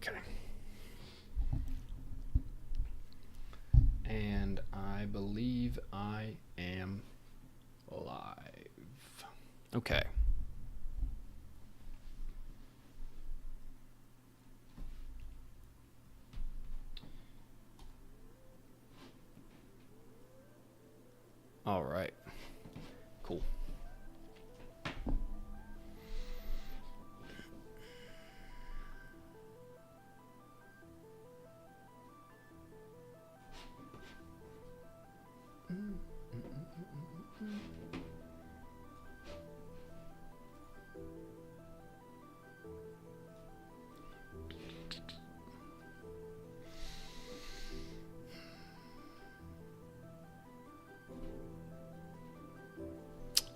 Okay. And I believe I am live. Okay. All right. Cool.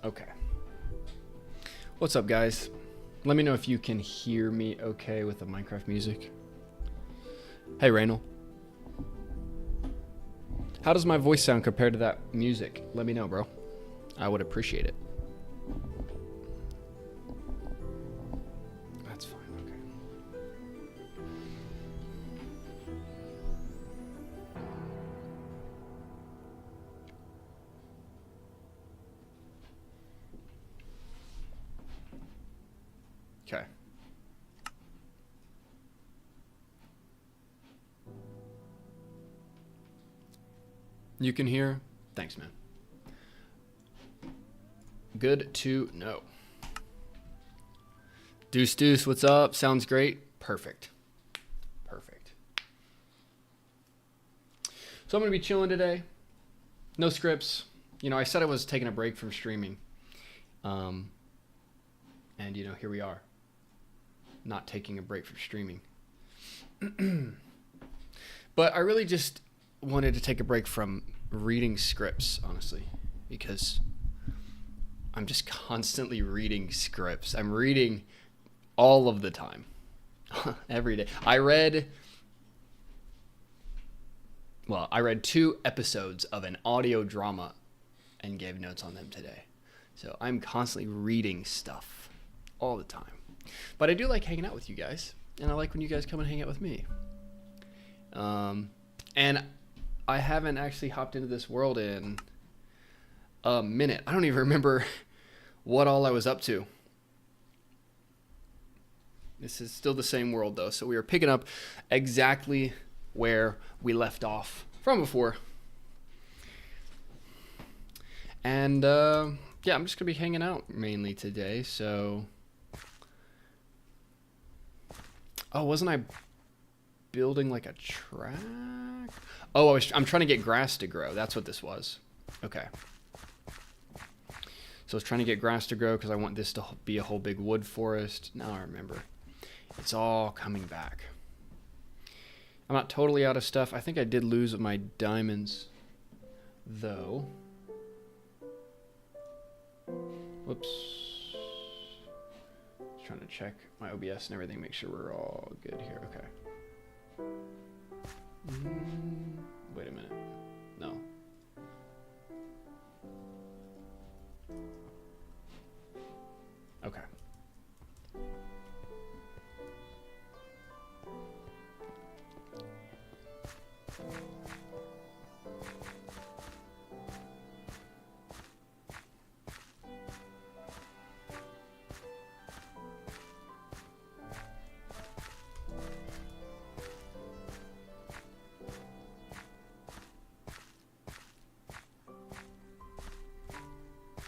Okay. What's up, guys? Let me know if you can hear me okay with the Minecraft music. Hey, Raynal. How does my voice sound compared to that music? Let me know, bro. I would appreciate it. That's fine, okay. Okay. You can hear? Thanks, man. Good to know. Deuce, what's up? Sounds great. Perfect. Perfect. So I'm going to be chilling today. No scripts. You know, I said I was taking a break from streaming. And, you know, here we are. Not taking a break from streaming. But I really just wanted to take a break from reading scripts, honestly, because I'm just constantly reading scripts. I'm reading all of the time, every day. I read 2 episodes of an audio drama and gave notes on them today. So I'm constantly reading stuff all the time. But I do like hanging out with you guys, and I like when you guys come and hang out with me. And I haven't actually hopped into this world in a minute. I don't even remember what all I was up to. This is still the same world, though, so we are picking up exactly where we left off from before. And, yeah, I'm just going to be hanging out mainly today, so... Oh, wasn't I building like a track? Oh, I'm trying to get grass to grow. That's what this was. Okay. So I was trying to get grass to grow because I want this to be a whole big wood forest. Now I remember. It's all coming back. I'm not totally out of stuff. I think I did lose my diamonds, though. Whoops. Just trying to check my OBS and everything, make sure we're all good here. Okay. Wait a minute. No. Okay.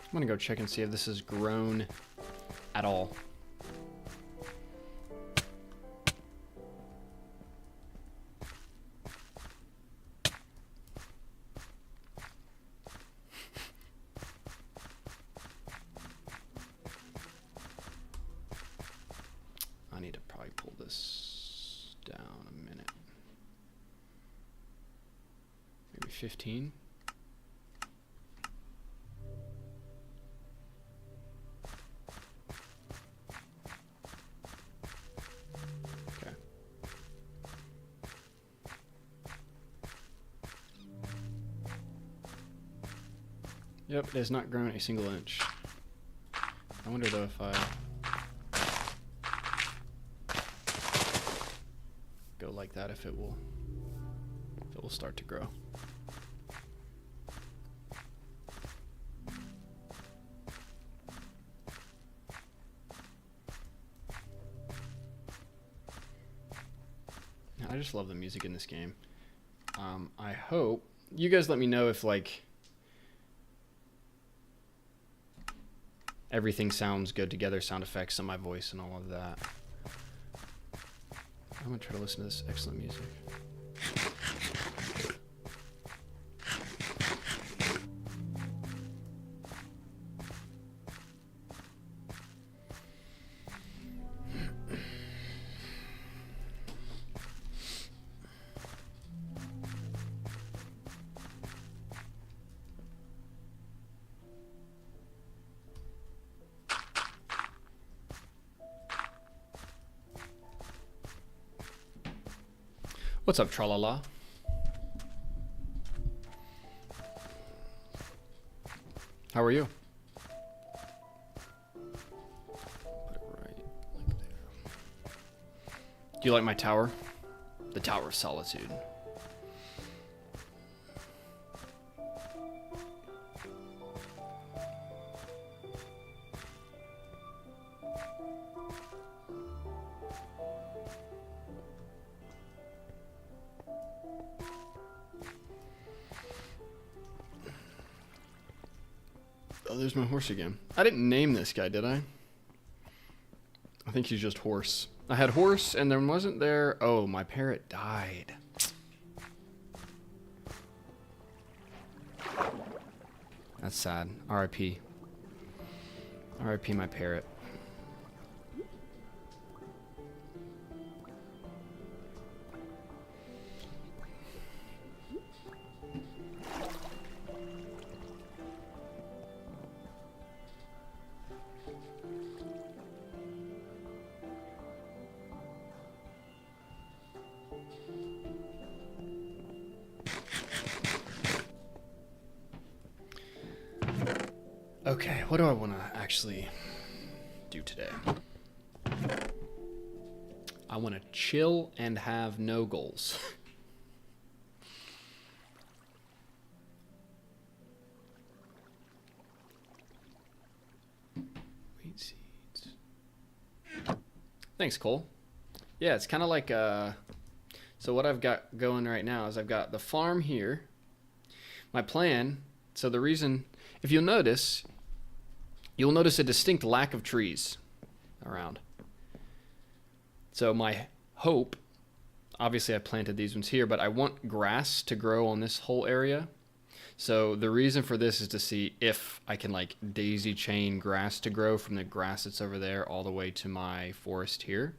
I'm gonna go check and see if this has grown at all. I need to probably pull this down a minute. Maybe 15. Yep, it has not grown a single inch. I wonder though if I... like that if it will start to grow. I just love the music in this game. I hope you guys let me know if like everything sounds good together, sound effects and my voice and all of that. I'm gonna try to listen to this excellent music. What's up, Tralala? How are you? Put it right like there. Do you like my tower? The Tower of Solitude. Oh, there's my horse again. I didn't name this guy, did I? I think he's just horse. I had horse, and then wasn't there... Oh, my parrot died. That's sad. R.I.P. R.I.P. my parrot. Okay, what do I want to actually do today? I want to chill and have no goals. Wheat seeds. Thanks, Cole. Yeah, it's kind of like so what I've got going right now is I've got the farm here. My plan, so the reason, if you'll notice a distinct lack of trees around. So my hope, obviously I planted these ones here, but I want grass to grow on this whole area. So the reason for this is to see if I can like daisy chain grass to grow from the grass that's over there all the way to my forest here.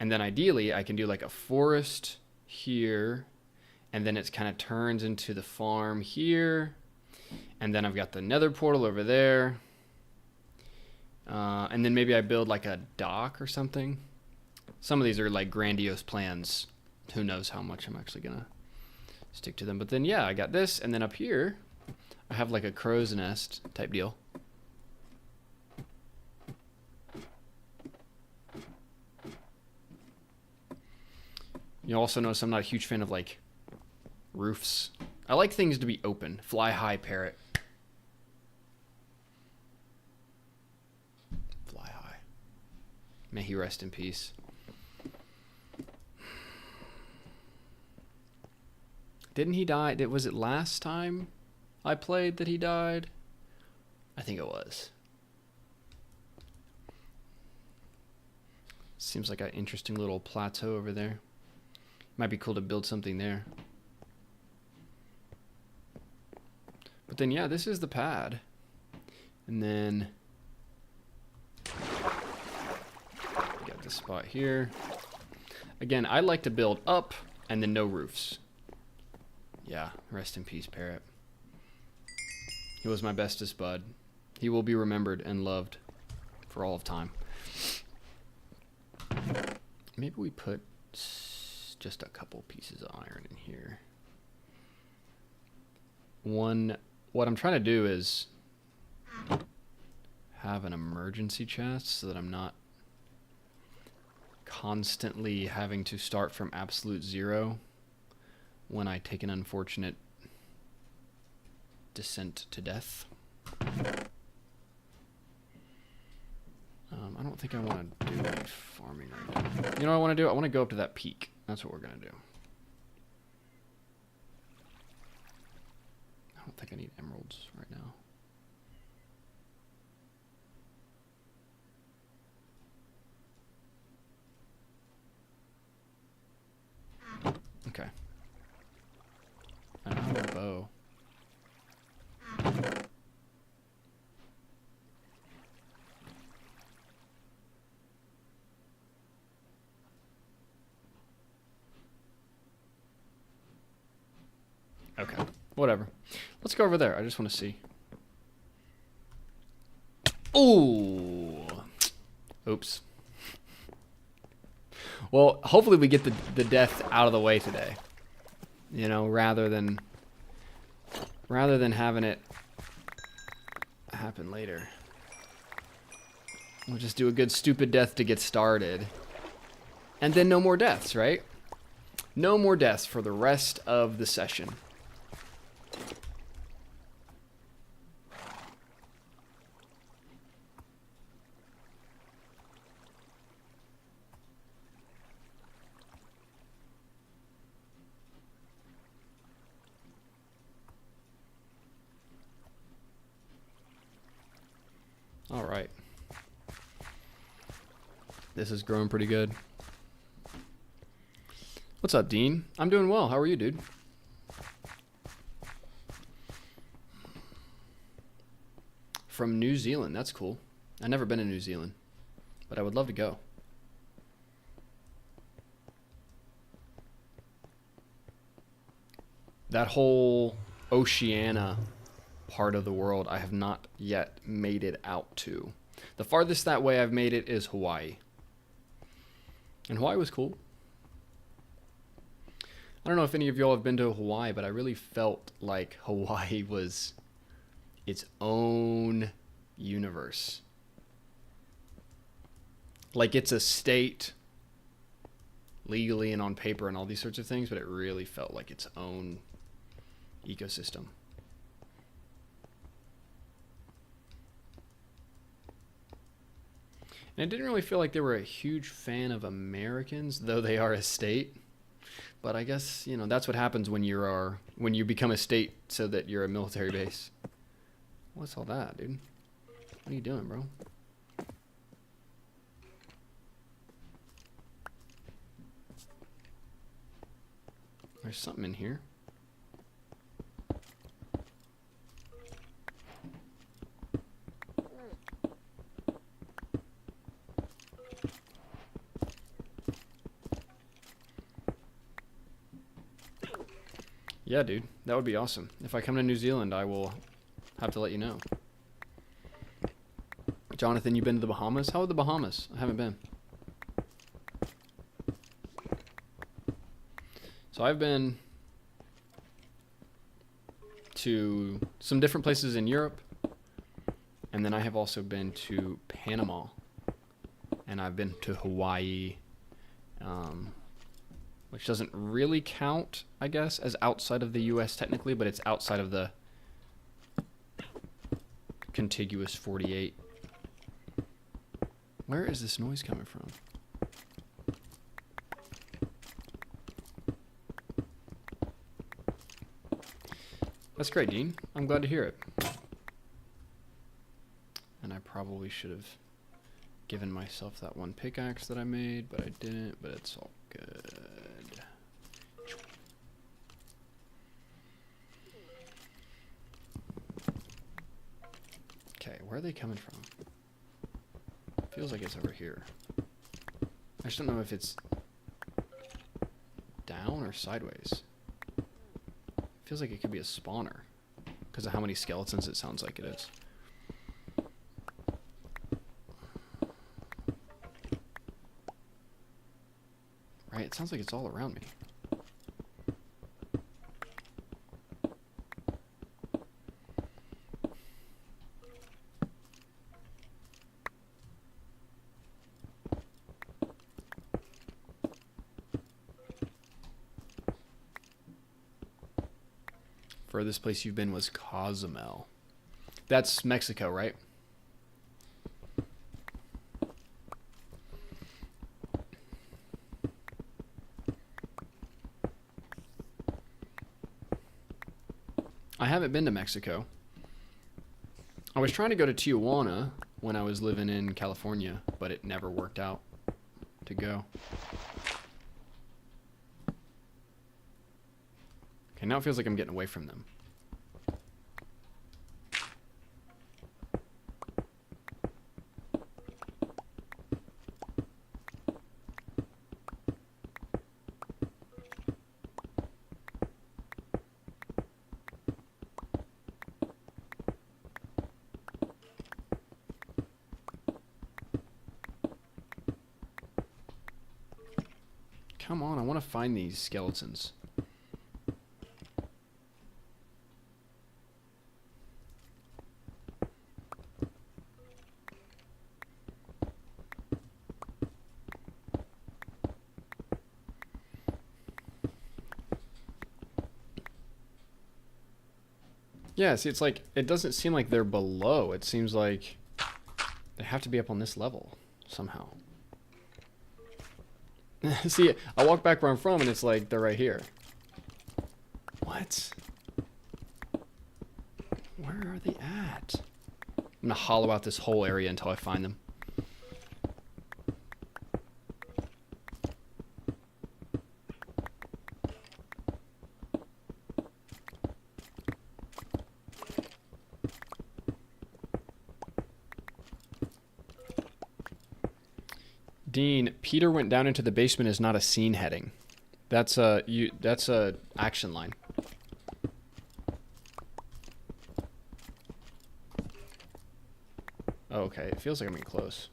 And then ideally I can do like a forest here, and then it kind of turns into the farm here. And then I've got the nether portal over there. And then maybe I build like a dock or something. Some of these are like grandiose plans. Who knows how much I'm actually gonna stick to them. But then yeah, I got this, and then up here I have like a crow's nest type deal. You also notice I'm not a huge fan of like roofs. I like things to be open. Fly high, parrot. Fly high. May he rest in peace. Didn't he die? Was it last time I played that he died? I think it was. Seems like an interesting little plateau over there. Might be cool to build something there. But then, yeah, this is the pad. And then got this spot here. Again, I like to build up and then no roofs. Yeah, rest in peace, parrot. He was my bestest bud. He will be remembered and loved for all of time. Maybe we put just a couple pieces of iron in here. What I'm trying to do is have an emergency chest so that I'm not constantly having to start from absolute zero when I take an unfortunate descent to death. I don't think I want to do any farming right now. You know what I want to do? I want to go up to that peak. That's what we're going to do. I don't think I need emeralds right now. Okay. I don't have a bow. Okay, whatever. Let's go over there. I just want to see. Ooh. Oops. Well, hopefully we get the death out of the way today. You know, rather than having it happen later. We'll just do a good stupid death to get started. And then no more deaths, right? No more deaths for the rest of the session. All right. This is growing pretty good. What's up, Dean? I'm doing well. How are you, dude? From New Zealand. That's cool. I've never been to New Zealand, but I would love to go. That whole Oceania part of the world I have not yet made it out to. The farthest that way I've made it is Hawaii. And Hawaii was cool. I don't know if any of y'all have been to Hawaii, but I really felt like Hawaii was its own universe. Like it's a state legally and on paper and all these sorts of things, but it really felt like its own ecosystem. And I didn't really feel like they were a huge fan of Americans, though they are a state. But I guess, you know, that's what happens when you become a state so that you're a military base. What's all that, dude? What are you doing, bro? There's something in here. Yeah, dude, that would be awesome. If I come to New Zealand, I will have to let you know. Jonathan, you been to the Bahamas? How are the Bahamas? I haven't been. So I've been to some different places in Europe, and then I have also been to Panama, and I've been to Hawaii, which doesn't really count, I guess, as outside of the U.S. technically, but it's outside of the contiguous 48. Where is this noise coming from? That's great, Dean. I'm glad to hear it. And I probably should have given myself that one pickaxe that I made, but I didn't, but it's all good. Okay, where are they coming from? Feels like it's over here. I just don't know if it's down or sideways. Feels like it could be a spawner because of how many skeletons it sounds like it is. Right, it sounds like it's all around me. Furthest place you've been was Cozumel. That's Mexico, right? I haven't been to Mexico. I was trying to go to Tijuana when I was living in California, but it never worked out to go. Okay, now it feels like I'm getting away from them. Come on, I want to find these skeletons. Yeah, see, it's like, it doesn't seem like they're below. It seems like they have to be up on this level somehow. See, I walk back where I'm from and it's like, they're right here. What? Where are they at? I'm gonna hollow out this whole area until I find them. Dean, Peter went down into the basement is not a scene heading. That's a action line. Oh, okay, it feels like I'm getting close.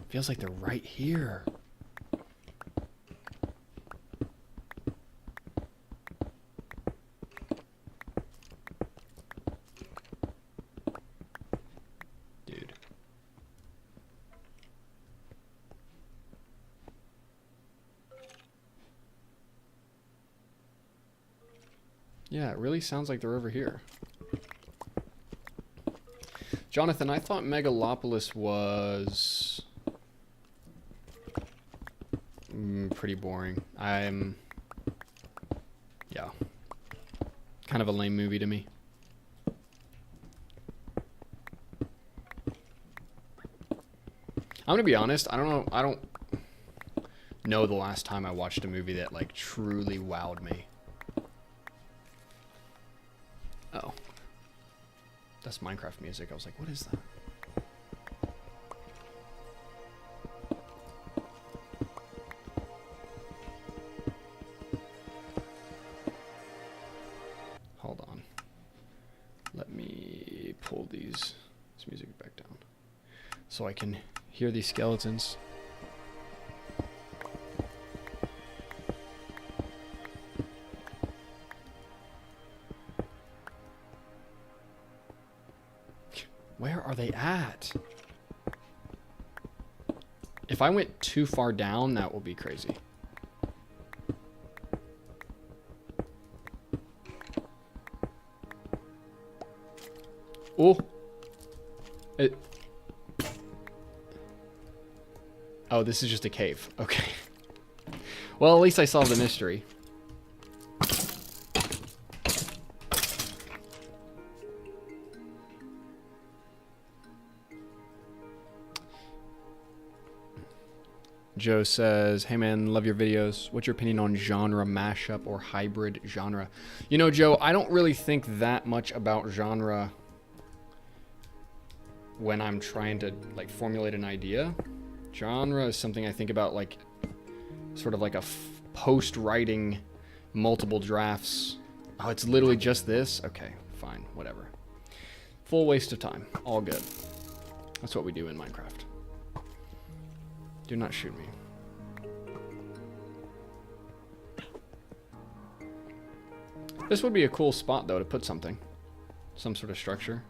Feels like they're right here. Dude. Yeah, it really sounds like they're over here. Jonathan, I thought Megalopolis was pretty boring. Yeah, kind of a lame movie to me. I'm gonna be honest, I don't know the last time I watched a movie that like truly wowed me. Oh, that's Minecraft music. I was like, what is that? So I can hear these skeletons. Where are they at? If I went too far down, that will be crazy. Oh. Oh, this is just a cave. Okay. Well, at least I solved the mystery. Joe says, hey man, love your videos. What's your opinion on genre mashup or hybrid genre? You know, Joe, I don't really think that much about genre when I'm trying to like formulate an idea. Genre is something I think about like sort of like a post-writing multiple drafts. Oh, it's literally just this? Okay, fine, whatever. Full waste of time. All good. That's what we do in Minecraft. Do not shoot me. This would be a cool spot, though, to put something. Some sort of structure.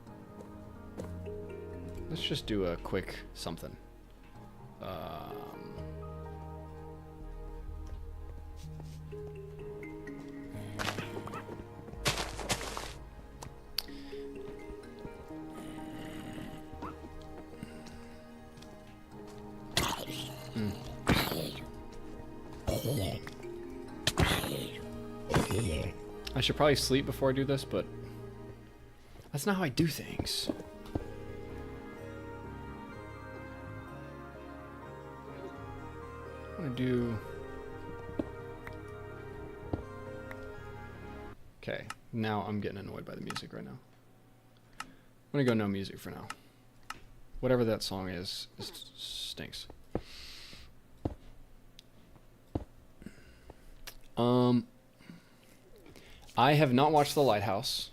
Let's just do a quick something. I should probably sleep before I do this, but that's not how I do things. I'm gonna do... Okay, now I'm getting annoyed by the music right now. I'm gonna go no music for now. Whatever that song is, it stinks. I have not watched The Lighthouse,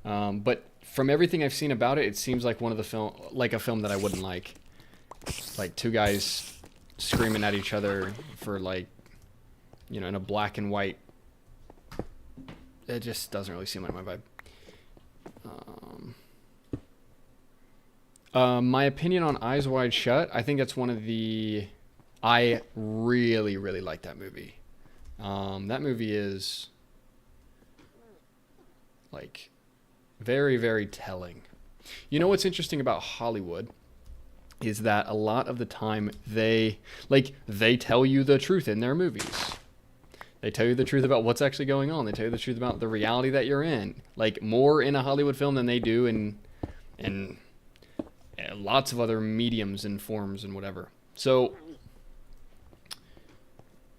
but from everything I've seen about it, it seems like a film that I wouldn't like. Like two guys screaming at each other for like, you know, in a black and white. It just doesn't really seem like my vibe. My opinion on Eyes Wide Shut, I think that's one of the... I really, really like that movie. That movie is like very, very telling. You know what's interesting about Hollywood is that a lot of the time they tell you the truth in their movies. They tell you the truth about what's actually going on. They tell you the truth about the reality that you're in. Like more in a Hollywood film than they do in lots of other mediums and forms and whatever. So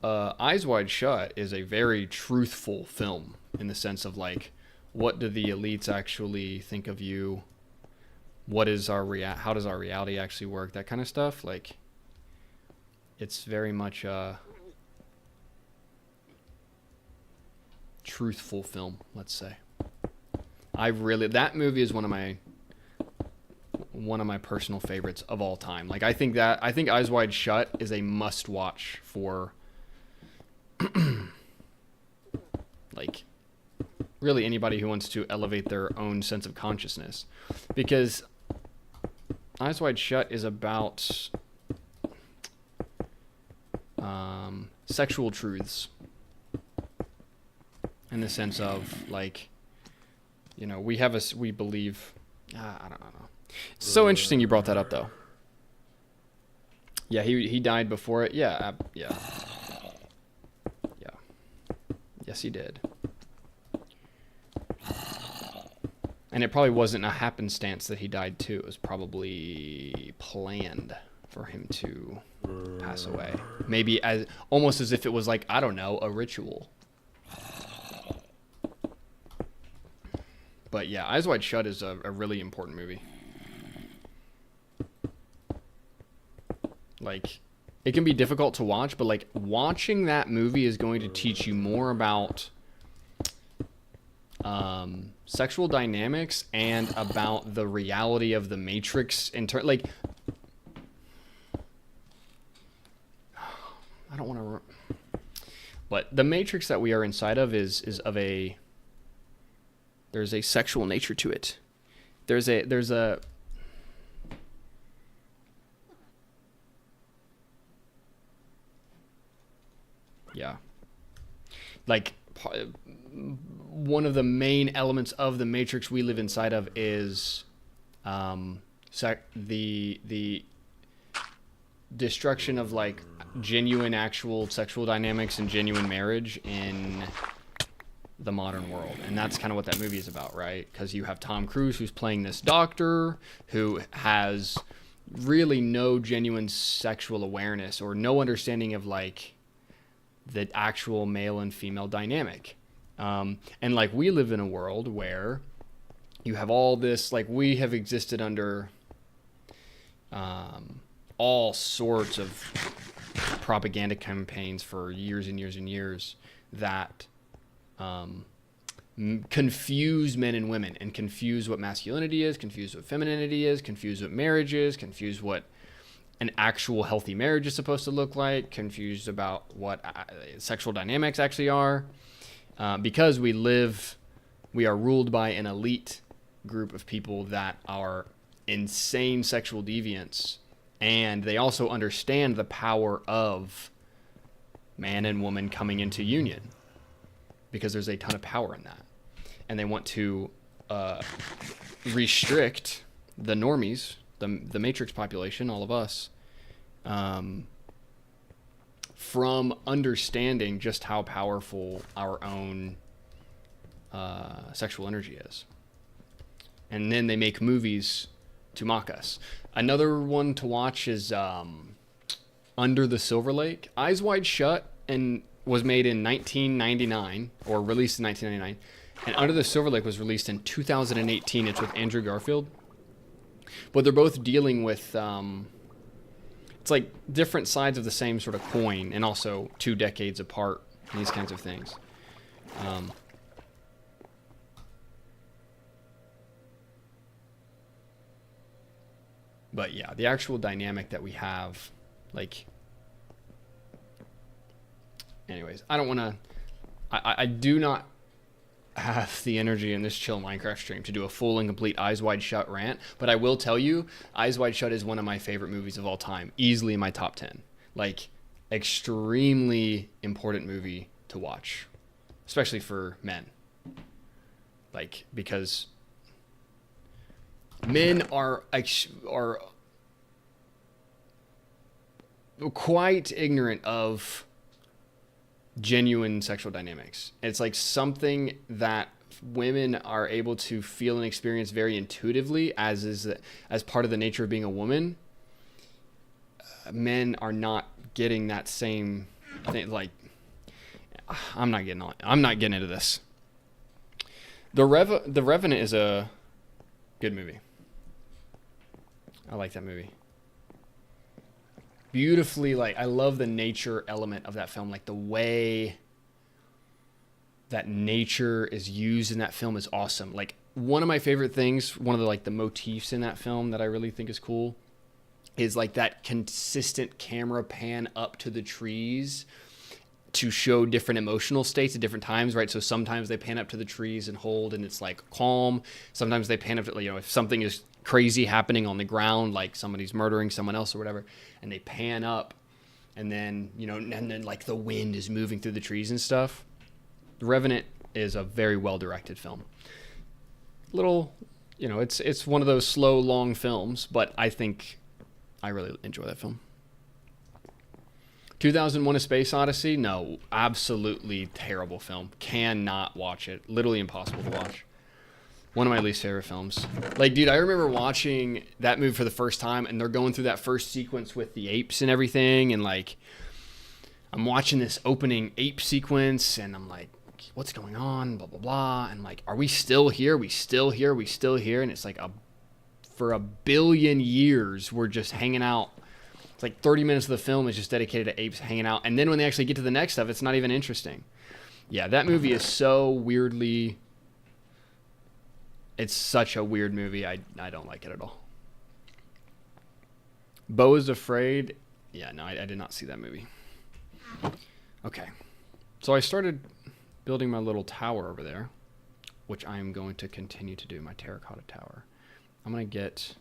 Eyes Wide Shut is a very truthful film in the sense of like, what do the elites actually think of you? What is how does our reality actually work? That kind of stuff. Like, it's very much a truthful film, let's say. That movie is one of my personal favorites of all time. Like, I think Eyes Wide Shut is a must watch for like really anybody who wants to elevate their own sense of consciousness, because Eyes Wide Shut is about sexual truths in the sense of like, you know, we believe I don't know. It's so interesting you brought that up though. Yeah, he died before it. Yeah. Yes, he did. And it probably wasn't a happenstance that he died too. It was probably planned for him to pass away. Maybe almost as if it was like, I don't know, a ritual. But yeah, Eyes Wide Shut is a really important movie. Like, it can be difficult to watch, but like watching that movie is going to teach you more about sexual dynamics and about the reality of the Matrix like, I don't want to, but the Matrix that we are inside of is of there's a sexual nature to it. There's a yeah, like one of the main elements of the Matrix we live inside of is the destruction of like genuine actual sexual dynamics and genuine marriage in the modern world. And that's kind of what that movie is about, right? Because you have Tom Cruise who's playing this doctor who has really no genuine sexual awareness or no understanding of like the actual male and female dynamic. And like we live in a world where you have all this, like we have existed under all sorts of propaganda campaigns for years and years and years that confuse men and women and confuse what masculinity is, confuse what femininity is, confuse what marriage is, confuse what an actual healthy marriage is supposed to look like, confused about what sexual dynamics actually are, because we live We are ruled by an elite group of people that are insane sexual deviants, and they also understand the power of man and woman coming into union, because there's a ton of power in that. And they want to restrict the normies, the matrix population, all of us, from understanding just how powerful our own sexual energy is. And then they make movies to mock us. Another one to watch is Under the Silver Lake. Eyes Wide Shut and was made in 1999, or released in 1999. And Under the Silver Lake was released in 2018. It's with Andrew Garfield. But they're both dealing with, it's like different sides of the same sort of coin, and also 2 decades apart, and these kinds of things. But yeah, the actual dynamic that we have, like, anyways, I don't want to, I do not have the energy in this chill Minecraft stream to do a full and complete Eyes Wide Shut rant, but I will tell you, Eyes Wide Shut is one of my favorite movies of all time, easily in my top 10. Like, extremely important movie to watch, especially for men. Like, because men are quite ignorant of genuine sexual dynamics. It's like something that women are able to feel and experience very intuitively, as part of the nature of being a woman. Men are not getting that same thing. Like, I'm not getting into this. The Revenant is a good movie. I like that movie. Beautifully, like, I love the nature element of that film. Like, the way that nature is used in that film is awesome. Like, one of my favorite things, one of the, like, the motifs in that film that I really think is cool is, like, that consistent camera pan up to the trees to show different emotional states at different times, right? So sometimes they pan up to the trees and hold, and it's like calm. Sometimes they pan up to, you know, if something is crazy happening on the ground, like somebody's murdering someone else or whatever, and they pan up, and then, you know, and then like the wind is moving through the trees and stuff. The Revenant is a very well-directed film. Little, you know, it's one of those slow, long films, but I think I really enjoy that film. 2001: A Space Odyssey, no, absolutely terrible film. Cannot watch it. Literally impossible to watch. One of my least favorite films. Like, dude, I remember watching that movie for the first time, and they're going through that first sequence with the apes and everything, and, like, I'm watching this opening ape sequence, and I'm like, what's going on? Blah, blah, blah. And, like, are we still here? We still here? We still here? And it's like, for 1 billion years, we're just hanging out. It's like 30 minutes of the film is just dedicated to apes hanging out. And then when they actually get to the next stuff, it's not even interesting. Yeah, that movie is so weirdly... It's such a weird movie. I don't like it at all. Beau is Afraid. Yeah, no, I did not see that movie. Okay. So I started building my little tower over there, which I am going to continue to do, my terracotta tower. I'm going to get...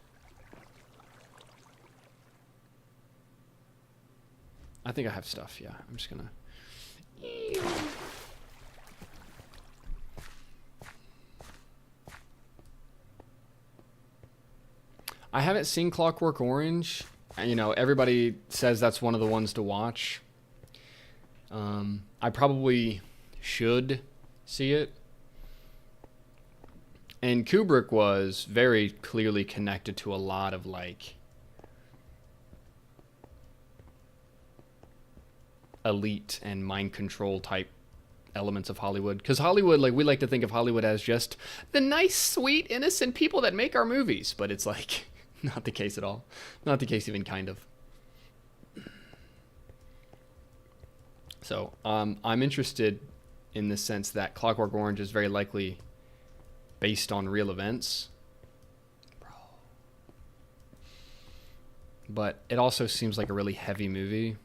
I think I have stuff, yeah. I'm just going to... I haven't seen Clockwork Orange. You know, everybody says that's one of the ones to watch. I probably should see it. And Kubrick was very clearly connected to a lot of, like, elite and mind control type elements of Hollywood. Because Hollywood, like, we like to think of Hollywood as just the nice, sweet, innocent people that make our movies. But it's like... Not the case at all. Not the case even kind of. So I'm interested in the sense that Clockwork Orange is very likely based on real events. Bro. But it also seems like a really heavy movie.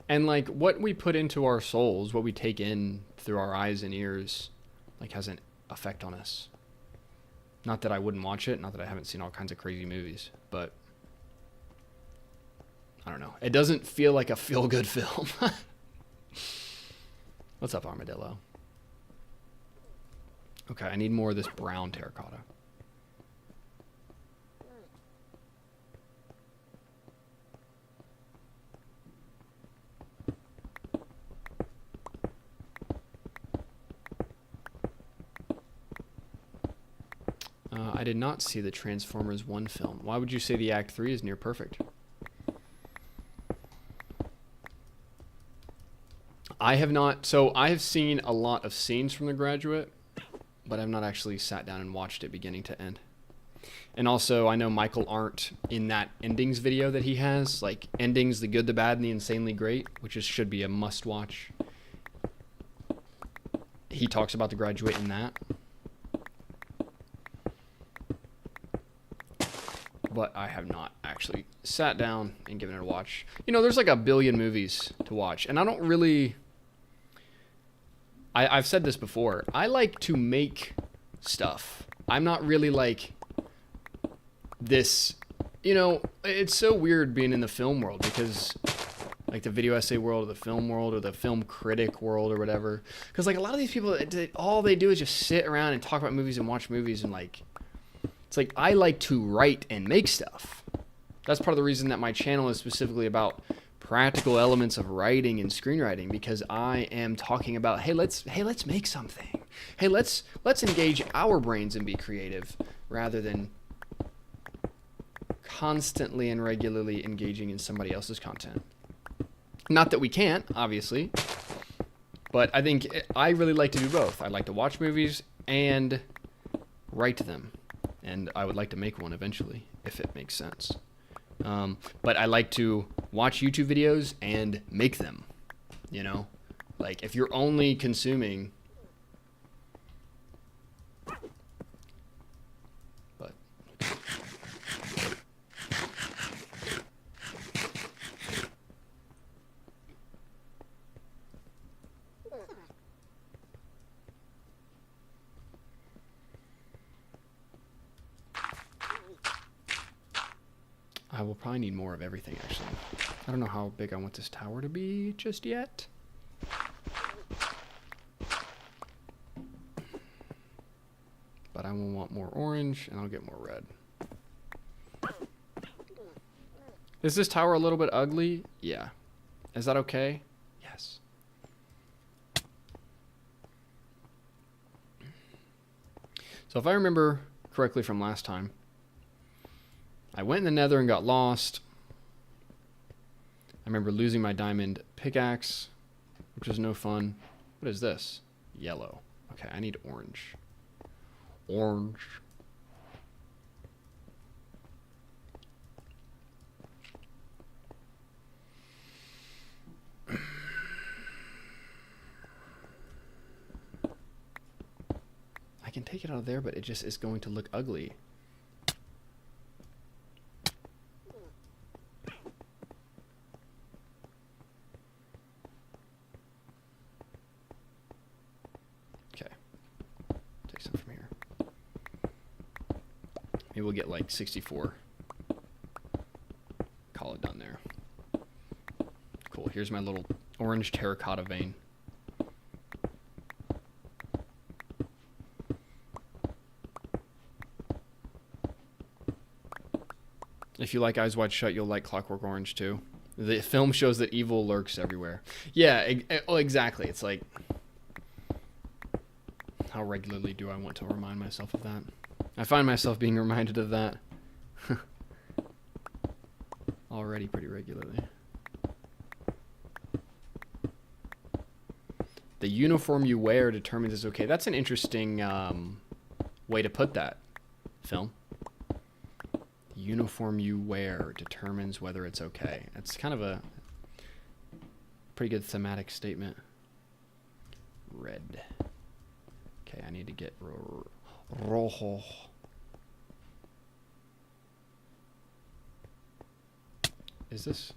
And like what we put into our souls, what we take in through our eyes and ears, like has an effect on us. Not that I wouldn't watch it, not that I haven't seen all kinds of crazy movies, but I don't know. It doesn't feel like a feel-good film. What's up, Armadillo? Okay, I need more of this brown terracotta. I did not see the Transformers 1 film. Why would you say the Act 3 is near perfect? I have not. So I have seen a lot of scenes from The Graduate, but I've not actually sat down and watched it beginning to end. And also, I know Michael Arndt in that endings video that he has, like endings, the good, the bad, and the insanely great, which should be a must-watch. He talks about The Graduate in that. But I have not actually sat down and given it a watch. You know, there's like a billion movies to watch, and I don't really... I've said this before. I like to make stuff. I'm not really like this... You know, it's so weird being in the film world because... like the video essay world or the film world or the film critic world or whatever. Because like a lot of these people, all they do is just sit around and talk about movies and watch movies and like... It's like I like to write and make stuff. That's part of the reason that my channel is specifically about practical elements of writing and screenwriting, because I am talking about, hey, let's make something. Hey, let's engage our brains and be creative rather than constantly and regularly engaging in somebody else's content. Not that we can't, obviously, but I think I really like to do both. I like to watch movies and write them. And I would like to make one eventually, if it makes sense. But I like to watch YouTube videos and make them, you know? Like, if you're only consuming... But... I will probably need more of everything, actually. I don't know how big I want this tower to be just yet. But I will want more orange, and I'll get more red. Is this tower a little bit ugly? Yeah. Is that okay? Yes. So if I remember correctly from last time, I went in the nether and got lost. I remember losing my diamond pickaxe, which was no fun. What is this? Yellow. Okay, I need orange. Orange. I can take it out of there, but it just is going to look ugly. We'll get like 64. Call it done there. Cool. Here's my little orange terracotta vein. If you like Eyes Wide Shut, you'll like Clockwork Orange too. The film shows that evil lurks everywhere. Yeah, exactly. It's like, how regularly do I want to remind myself of that? I find myself being reminded of that already pretty regularly. The uniform you wear determines it's okay. That's an interesting way to put that, film. The uniform you wear determines whether it's okay. That's kind of a pretty good thematic statement. Red. Okay, I need to get rojo. Is this?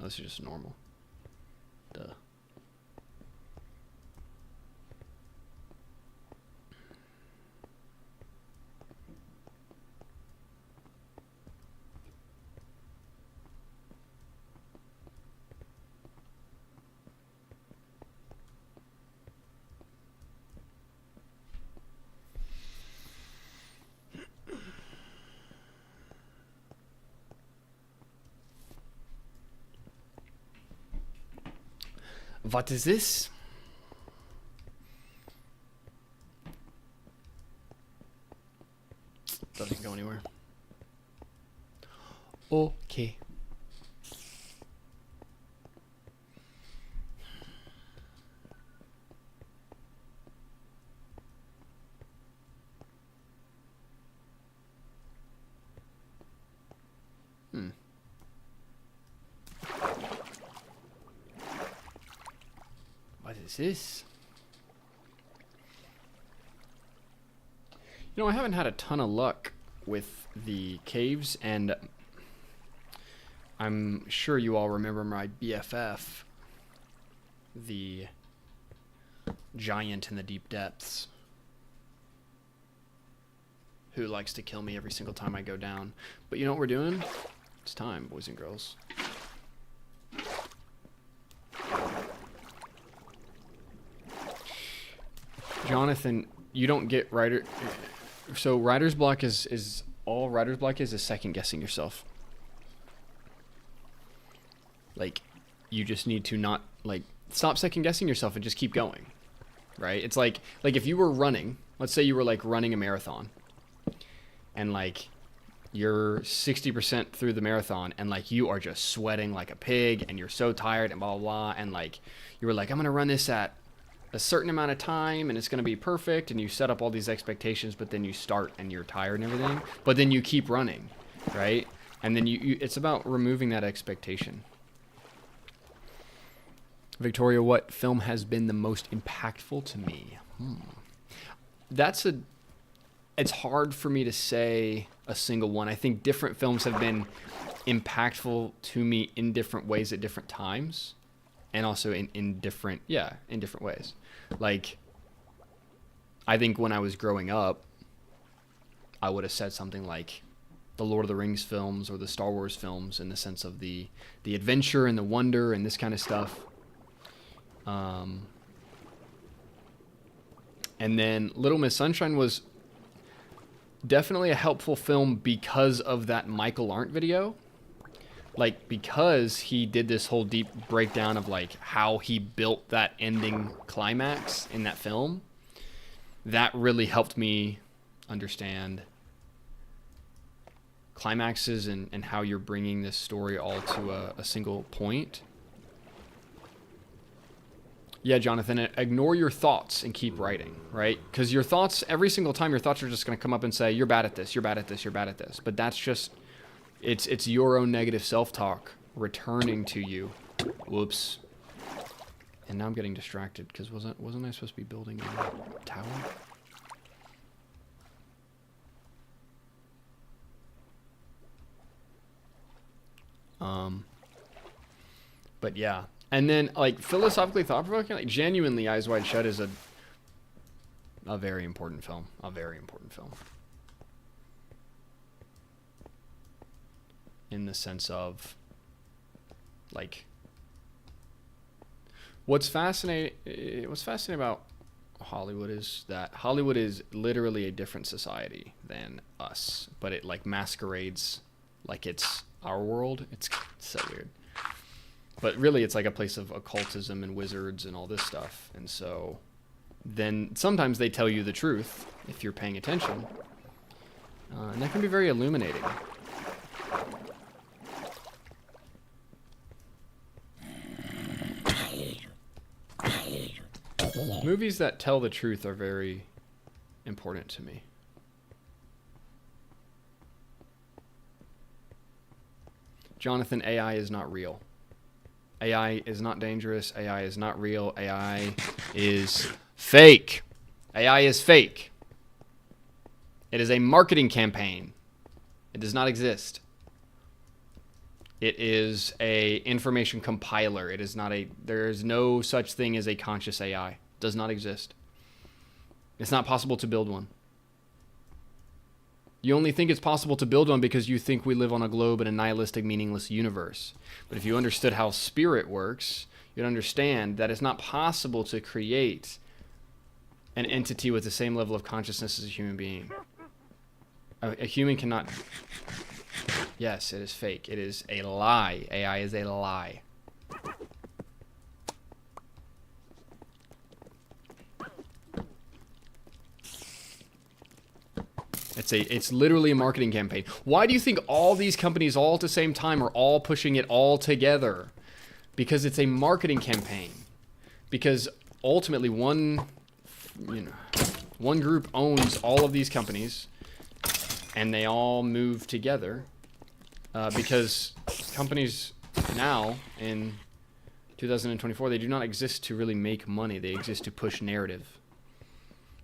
Oh, this is just normal. Duh. What is this? Doesn't go anywhere. Okay. What is this? You know, I haven't had a ton of luck with the caves, and I'm sure you all remember my BFF, the giant in the deep depths, who likes to kill me every single time I go down. But you know what we're doing? It's time, boys and girls. Jonathan, you don't get writer. So writer's block is all writer's block is second guessing yourself. Like, you just need to not, like, stop second guessing yourself and just keep going, right? It's like if you were running, let's say you were like running a marathon, and like you're 60% through the marathon, and like you are just sweating like a pig, and you're so tired, and blah blah blah, and like you were like, I'm gonna run this at a certain amount of time, and it's gonna be perfect, and you set up all these expectations, but then you start and you're tired and everything, but then you keep running, right? And then you it's about removing that expectation. Victoria, what film has been the most impactful to me? It's hard for me to say a single one. I think different films have been impactful to me in different ways at different times, and also in different ways. Like, I think when I was growing up, I would have said something like the Lord of the Rings films or the Star Wars films, in the sense of the adventure and the wonder and this kind of stuff. And then Little Miss Sunshine was definitely a helpful film because of that Michael Arndt video. Like, because he did this whole deep breakdown of like how he built that ending climax in that film. That really helped me understand climaxes and how you're bringing this story all to a single point. Yeah, Jonathan, ignore your thoughts and keep writing, right? Because your thoughts, every single time, your thoughts are just going to come up and say, you're bad at this, you're bad at this, you're bad at this. But that's just, it's your own negative self-talk returning to you. Whoops. And now I'm getting distracted because wasn't I supposed to be building a tower? But yeah. And then, like, philosophically thought-provoking, like, genuinely, Eyes Wide Shut is a very important film. A very important film. In the sense of, like, what's fascinating about Hollywood is that Hollywood is literally a different society than us, but it, like, masquerades like it's our world. It's so weird. But really, it's like a place of occultism and wizards and all this stuff. And so then sometimes they tell you the truth if you're paying attention. And that can be very illuminating. Movies that tell the truth are very important to me. Jonathan, AI is not real. AI is not dangerous. AI is not real. AI is fake. AI is fake. It is a marketing campaign. It does not exist. It is a information compiler. It is not there is no such thing as a conscious AI. It does not exist. It's not possible to build one. You only think it's possible to build one because you think we live on a globe in a nihilistic, meaningless universe. But if you understood how spirit works, you'd understand that it's not possible to create an entity with the same level of consciousness as a human being. A human cannot... Yes, it is fake. It is a lie. AI is a lie. It's literally a marketing campaign. Why do you think all these companies all at the same time are all pushing it all together? Because it's a marketing campaign. Because ultimately one group owns all of these companies and they all move together. Because companies now in 2024, they do not exist to really make money. They exist to push narrative.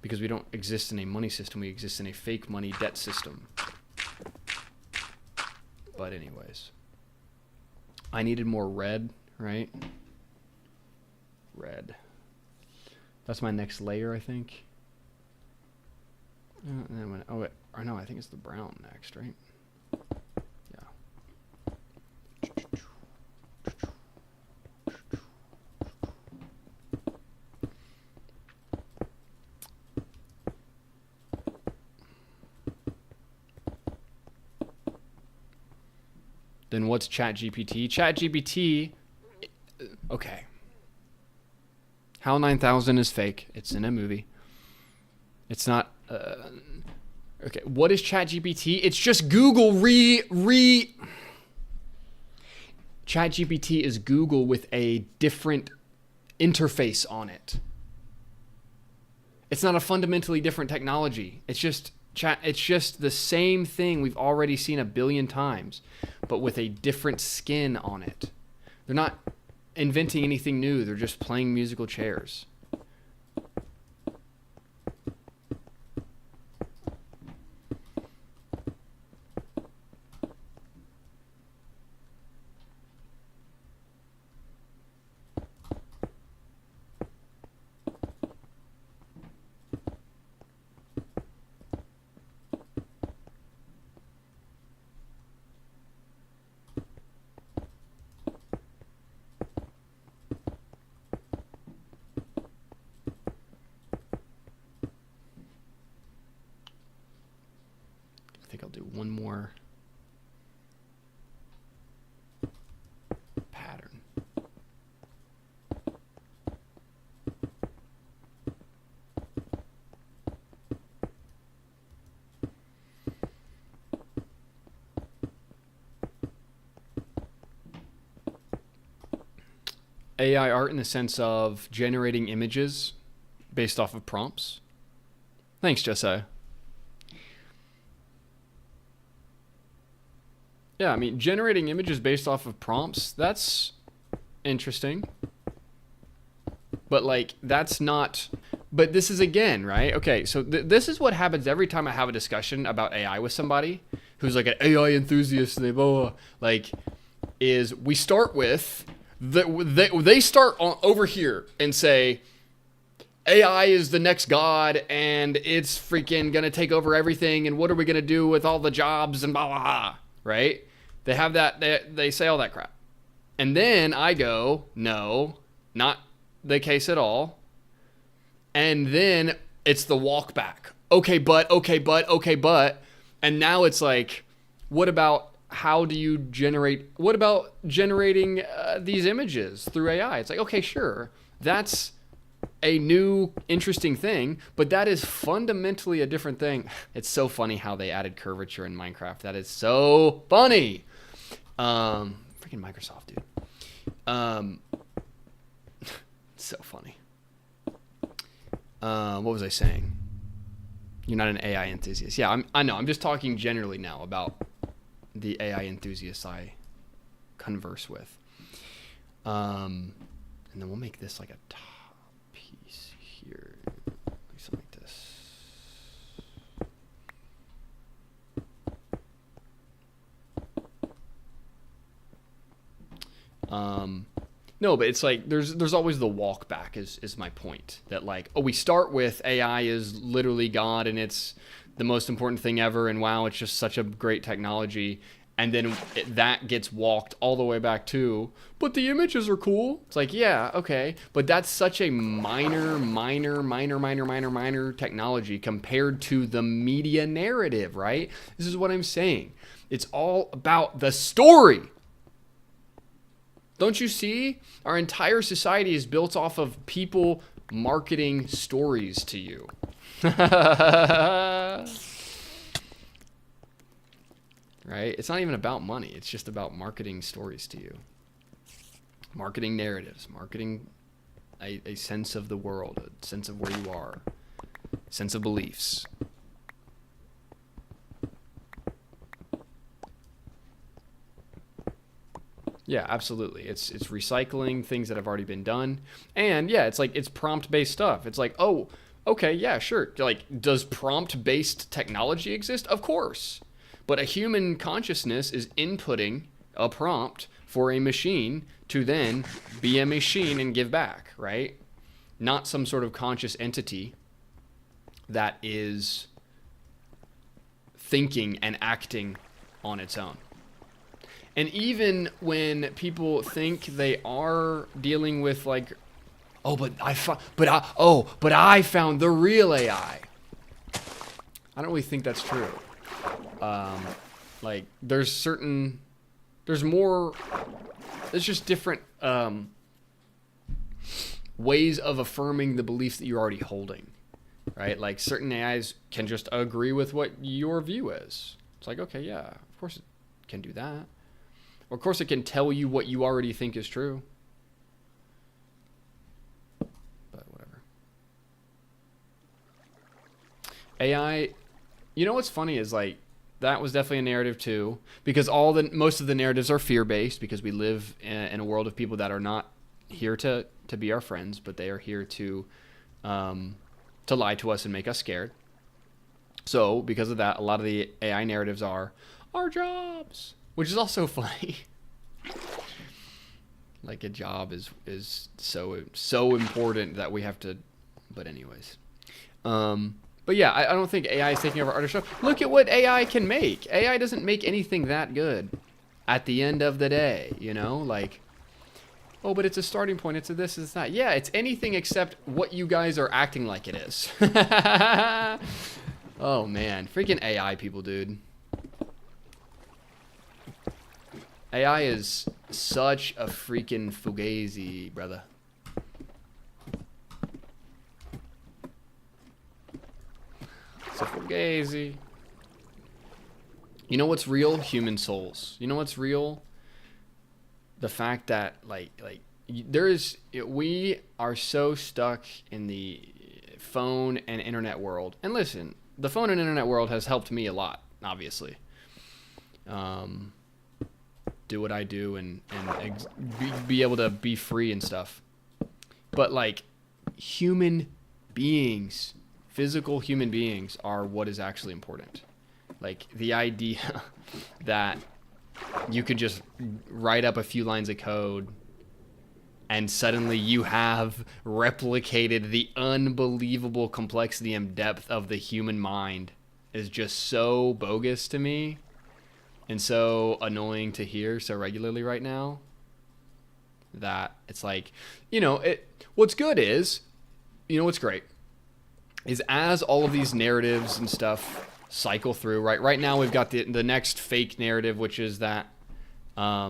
Because we don't exist in a money system. We exist in a fake money debt system. But anyways. I needed more red, right? Red. That's my next layer, I think. Oh, wait. Or no, I think it's the brown next, right? Then what's ChatGPT? ChatGPT, okay. HAL 9000 is fake. It's in a movie. It's not, okay. What is ChatGPT? It's just Google ChatGPT is Google with a different interface on it. It's not a fundamentally different technology. It's just the same thing we've already seen a billion times, but with a different skin on it. They're not inventing anything new. They're just playing musical chairs. I'll do one more pattern. AI art in the sense of generating images based off of prompts. Thanks, Josiah. Yeah, I mean, generating images based off of prompts, that's interesting. But, like, that's not... But this is, again, right? Okay, so this is what happens every time I have a discussion about AI with somebody who's, like, an AI enthusiast, and they blah, blah, blah. Like, is we start with... They start over here and say... AI is the next god, and it's freaking gonna take over everything, and what are we gonna do with all the jobs, and blah, blah, blah. Right? They have that, they say all that crap. And then I go, no, not the case at all. And then it's the walk back. Okay, but. And now it's like, what about generating these images through AI? It's like, okay, sure. That's a new, interesting thing, but that is fundamentally a different thing. It's so funny how they added curvature in Minecraft. That is so funny. Freaking Microsoft, dude. It's so funny. What was I saying? You're not an AI enthusiast. Yeah, I know. I'm just talking generally now about the AI enthusiasts I converse with. And then we'll make this like a top piece here, like something like this. No, but it's like there's always the walk back is my point. That like, oh, we start with AI is literally God and it's the most important thing ever, and wow, it's just such a great technology. And then that gets walked all the way back to, but the images are cool. It's like, yeah, okay. But that's such a minor technology compared to the media narrative, right? This is what I'm saying. It's all about the story. Don't you see? Our entire society is built off of people marketing stories to you. right? It's not even about money. It's just about marketing stories to you. Marketing narratives, marketing a sense of the world, a sense of where you are, sense of beliefs. Yeah, absolutely. It's recycling things that have already been done. And yeah, it's like it's prompt-based stuff. It's like, "Oh, okay, yeah, sure." Like, does prompt-based technology exist? Of course. But a human consciousness is inputting a prompt for a machine to then be a machine and give back, right? Not some sort of conscious entity that is thinking and acting on its own. And even when people think they are dealing with like, oh, but I found the real AI. I don't really think that's true. Like there's more. There's just different ways of affirming the beliefs that you're already holding, right? Like certain AIs can just agree with what your view is. It's like, okay, yeah, of course it can do that. Or of course it can tell you what you already think is true. But whatever. AI, you know what's funny is like, that was definitely a narrative too, because most of the narratives are fear-based, because we live in a world of people that are not here to be our friends, but they are here to lie to us and make us scared. So because of that, a lot of the AI narratives are our jobs, which is also funny. Like a job is so important that we have to. But anyways. But yeah, I don't think AI is taking over artificial. Look at what AI can make. AI doesn't make anything that good at the end of the day, you know? Like, oh, but it's a starting point. It's a this, it's that. Yeah, it's anything except what you guys are acting like it is. Oh, man. Freaking AI people, dude. AI is such a freaking fugazi, brother. So fugazi. You know what's real? Human souls. You know what's real? The fact that we are so stuck in the phone and internet world. And listen, the phone and internet world has helped me a lot, obviously. Do what I do and be able to be free and stuff. But like human beings, physical human beings are what is actually important. Like the idea that you could just write up a few lines of code and suddenly you have replicated the unbelievable complexity and depth of the human mind is just so bogus to me and so annoying to hear so regularly right now that it's like, what's good is, what's great is as all of these narratives and stuff cycle through, right now we've got the next fake narrative, which is that I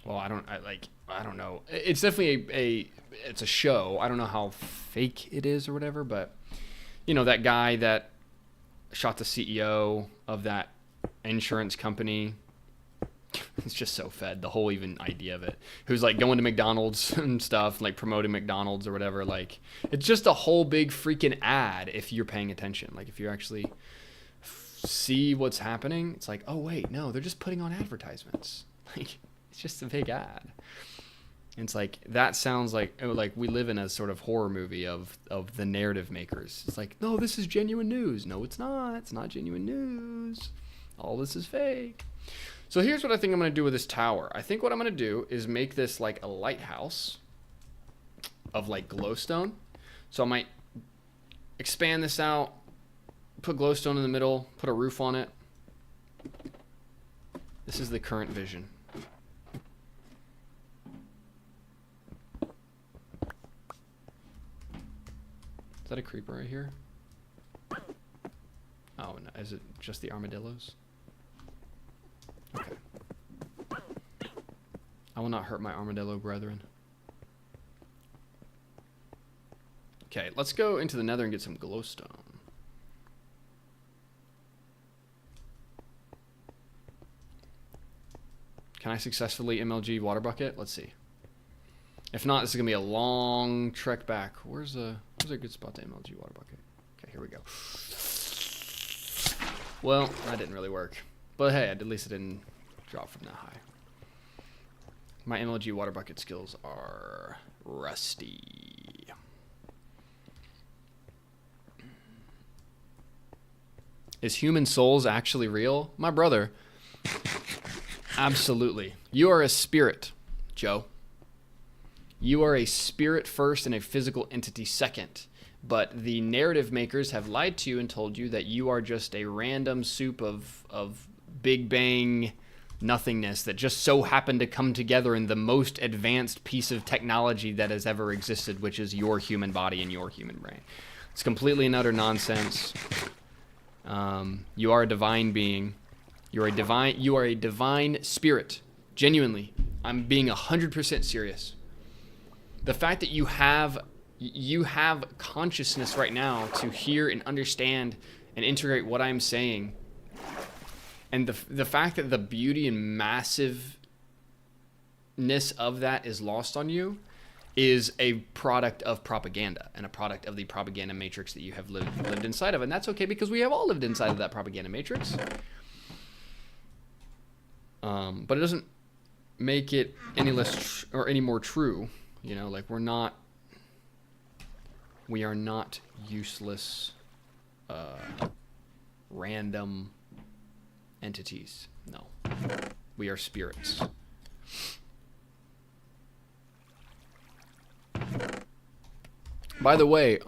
don't know, it's definitely it's a show. I don't know how fake it is or whatever, but that guy that shot the CEO of that insurance company, it's just so fed, the whole even idea of it, who's like going to McDonald's and stuff, like promoting McDonald's or whatever. Like it's just a whole big freaking ad if you're paying attention. Like if you actually see what's happening, it's like, oh wait, no, they're just putting on advertisements. Like it's just a big ad. And it's like, that sounds like we live in a sort of horror movie of the narrative makers. It's like, no, this is genuine news. No, it's not. It's not genuine news. All this is fake. So here's what I think I'm going to do with this tower. I think what I'm going to do is make this like a lighthouse of like glowstone. So I might expand this out, put glowstone in the middle, put a roof on it. This is the current vision. Is that a creeper right here? Oh, no. Is it just the armadillos? Okay. I will not hurt my armadillo brethren. Okay, let's go into the nether and get some glowstone. Can I successfully MLG water bucket? Let's see. If not, this is going to be a long trek back. Where's a good spot to MLG water bucket? Okay, here we go. Well, that didn't really work. But hey, at least it didn't drop from that high. My MLG water bucket skills are rusty. Is human souls actually real? My brother. Absolutely. You are a spirit, Joe. You are a spirit first and a physical entity second. But the narrative makers have lied to you and told you that you are just a random soup of Big Bang nothingness that just so happened to come together in the most advanced piece of technology that has ever existed, which is your human body and your human brain. It's completely and utter nonsense. You are a divine being. You are a divine spirit. Genuinely. I'm being 100% serious. The fact that you have consciousness right now to hear and understand and integrate what I'm saying, and the fact that the beauty and massiveness of that is lost on you is a product of propaganda and a product of the propaganda matrix that you have lived inside of. And that's okay, because we have all lived inside of that propaganda matrix. But it doesn't make it any less or any more true. You know, like we are not useless, random entities. No, we are spirits. By the way,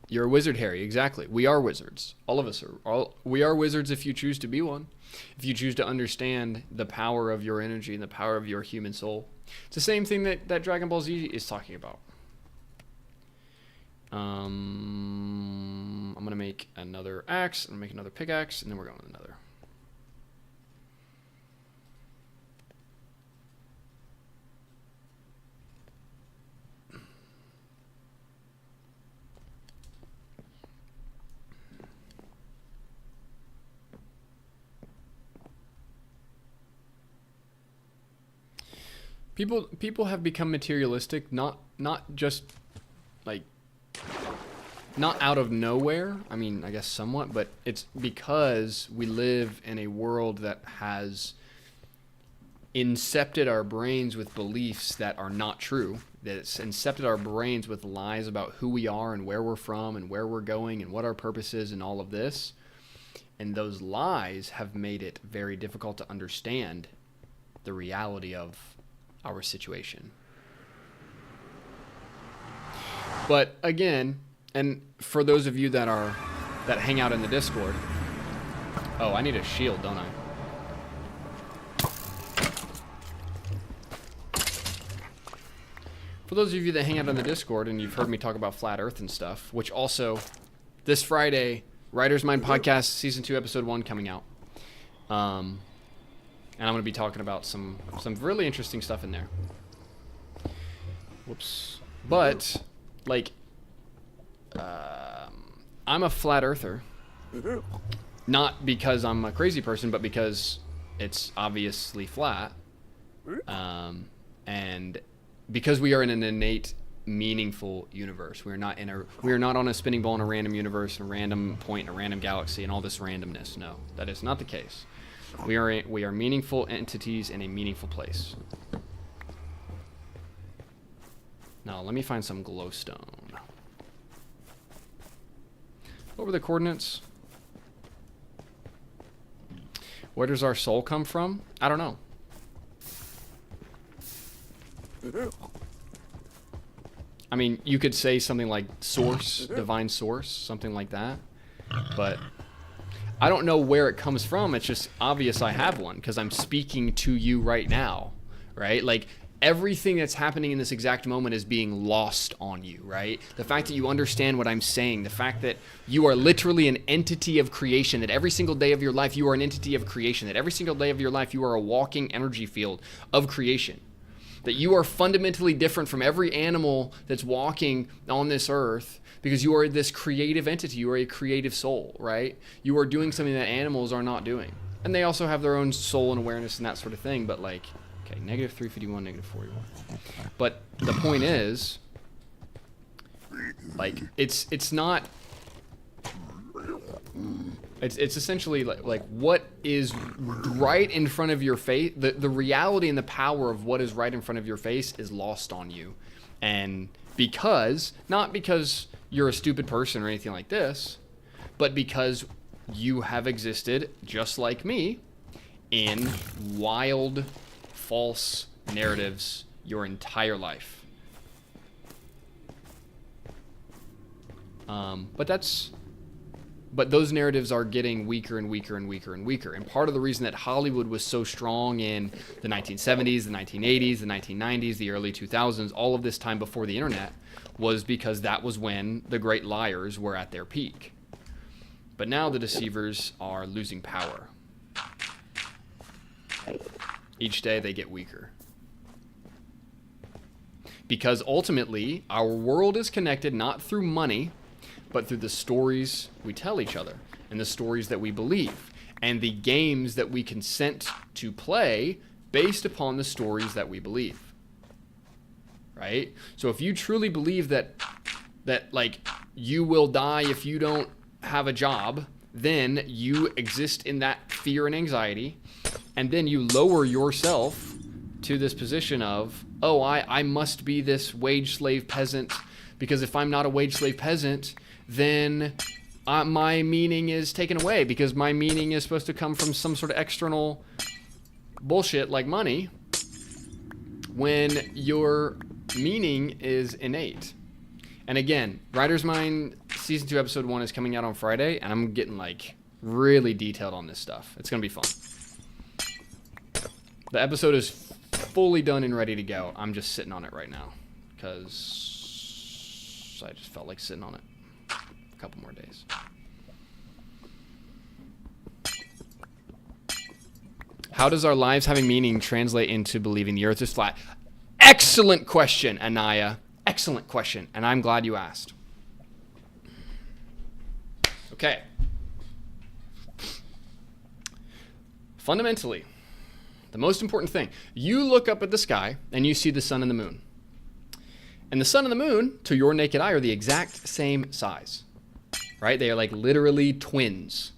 you're a wizard, Harry. Exactly. We are wizards. All of us are. We are wizards if you choose to be one. If you choose to understand the power of your energy and the power of your human soul. It's the same thing that Dragon Ball Z is talking about. I'm going to make another axe. I'm going to make another pickaxe. And then we're going with another. People have become materialistic, not just like, not out of nowhere. I mean, I guess somewhat, but it's because we live in a world that has incepted our brains with beliefs that are not true. That it's incepted our brains with lies about who we are and where we're from and where we're going and what our purpose is and all of this. And those lies have made it very difficult to understand the reality of our situation. But again, and for those of you that hang out in the Discord, oh, I need a shield, don't I? For those of you that hang out on the Discord and you've heard me talk about flat Earth and stuff, which also this Friday, Writer's Mind Podcast Season 2 Episode 1 coming out. And I'm going to be talking about some really interesting stuff in there. Whoops. But, like, I'm a flat earther. Not because I'm a crazy person, but because it's obviously flat. And because we are in an innate, meaningful universe. We are not on a spinning ball in a random universe, in a random point, in a random galaxy, and all this randomness. No, that is not the case. We are meaningful entities in a meaningful place. Now, let me find some glowstone. What were the coordinates? Where does our soul come from? I don't know. I mean, you could say something like source, divine source, something like that. But I don't know where it comes from. It's just obvious I have one because I'm speaking to you right now, right? Like, everything that's happening in this exact moment is being lost on you, right? The fact that you understand what I'm saying, the fact that you are literally an entity of creation, that every single day of your life you are an entity of creation, that every single day of your life you are a walking energy field of creation, that you are fundamentally different from every animal that's walking on this earth because you are this creative entity. You are a creative soul, right? You are doing something that animals are not doing. And they also have their own soul and awareness and that sort of thing. But like, okay, negative 351, negative 41. But the point is, like, it's not. It's essentially like what is right in front of your face. The reality and the power of what is right in front of your face is lost on you. And not because you're a stupid person or anything like this, but because you have existed, just like me, in wild, false narratives your entire life. But those narratives are getting weaker and weaker and weaker and weaker. And part of the reason that Hollywood was so strong in the 1970s, the 1980s, the 1990s, the early 2000s, all of this time before the internet, was because that was when the great liars were at their peak. But now the deceivers are losing power. Each day they get weaker. Because ultimately, our world is connected not through money, but through the stories we tell each other and the stories that we believe and the games that we consent to play based upon the stories that we believe. Right? So if you truly believe that like you will die if you don't have a job, then you exist in that fear and anxiety, and then you lower yourself to this position of, oh, I must be this wage slave peasant, because if I'm not a wage slave peasant, then my meaning is taken away, because my meaning is supposed to come from some sort of external bullshit like money, when your meaning is innate. And again, Writer's Mind Season 2, Episode 1 is coming out on Friday, and I'm getting like really detailed on this stuff. It's going to be fun. The episode is fully done and ready to go. I'm just sitting on it right now because I just felt like sitting on it a couple more days. How does our lives having meaning translate into believing the earth is flat? Excellent question, Anaya. Excellent question, and I'm glad you asked. Okay. Fundamentally, the most important thing, you look up at the sky and you see the sun and the moon. And the sun and the moon, to your naked eye, are the exact same size, right? They are like literally twins.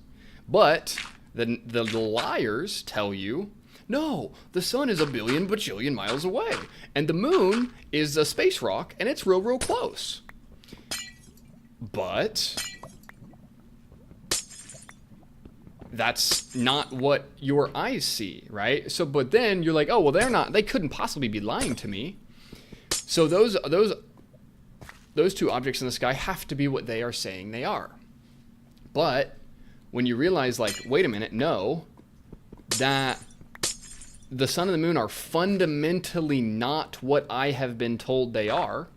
But the liars tell you, no, the sun is a billion bajillion miles away. And the moon is a space rock, and it's real, real close. But that's not what your eyes see, right? So, but then you're like, oh, well, they couldn't possibly be lying to me. So those two objects in the sky have to be what they are saying they are. But when you realize, like, wait a minute, no, that the sun and the moon are fundamentally not what I have been told they are.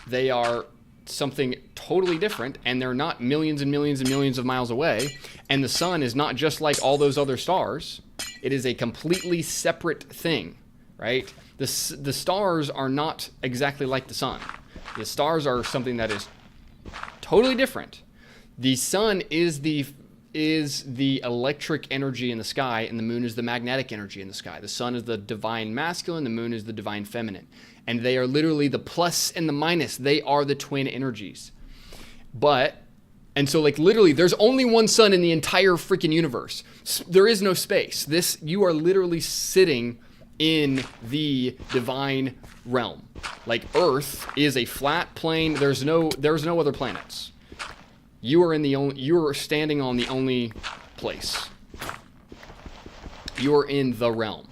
They are something totally different, and they're not millions and millions and millions of miles away. And the sun is not just like all those other stars. It is a completely separate thing, right? The stars are not exactly like the sun. The stars are something that is totally different. The sun is the electric energy in the sky, and the moon is the magnetic energy in the sky. The sun is the divine masculine, the moon is the divine feminine. And they are literally the plus and the minus. They are the twin energies. And so like literally there's only one sun in the entire freaking universe. There is no space. You are literally sitting in the divine realm. Like Earth is a flat plane. There's no other planets. You are standing on the only place. You are in the realm.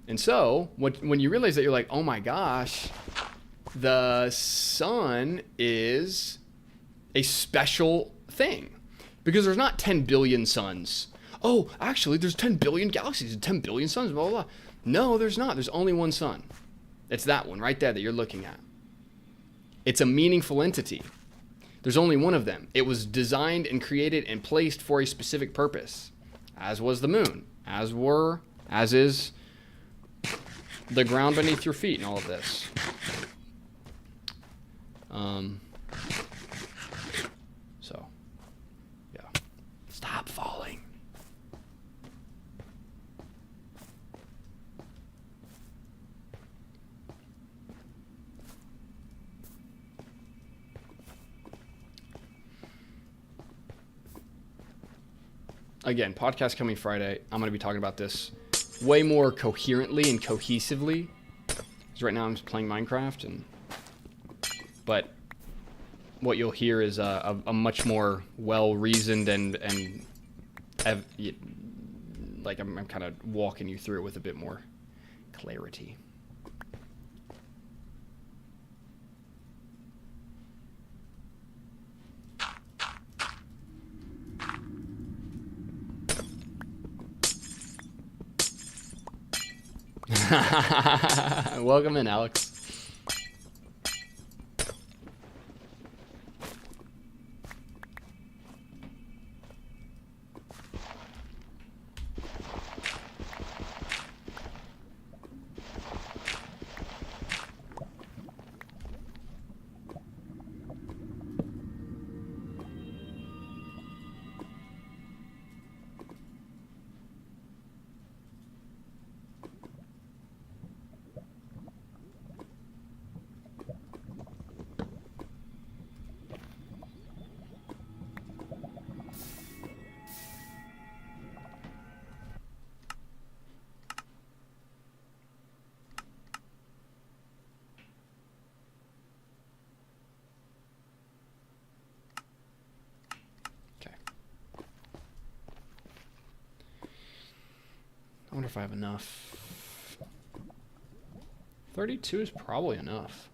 And so when you realize that, you're like, oh my gosh, the sun is a special thing, because there's not 10 billion suns. Oh, actually, there's 10 billion galaxies and 10 billion suns, blah, blah, blah. No, there's not. There's only one sun. It's that one right there that you're looking at. It's a meaningful entity. There's only one of them. It was designed and created and placed for a specific purpose, as was the moon, as is the ground beneath your feet and all of this. So, yeah. again, podcast coming Friday. I'm going to be talking about this way more coherently and cohesively. Because right now I'm just playing Minecraft, but what you'll hear is a much more well-reasoned and like I'm kind of walking you through it with a bit more clarity. Welcome in, Alex. I wonder if I have enough. 32 is probably enough.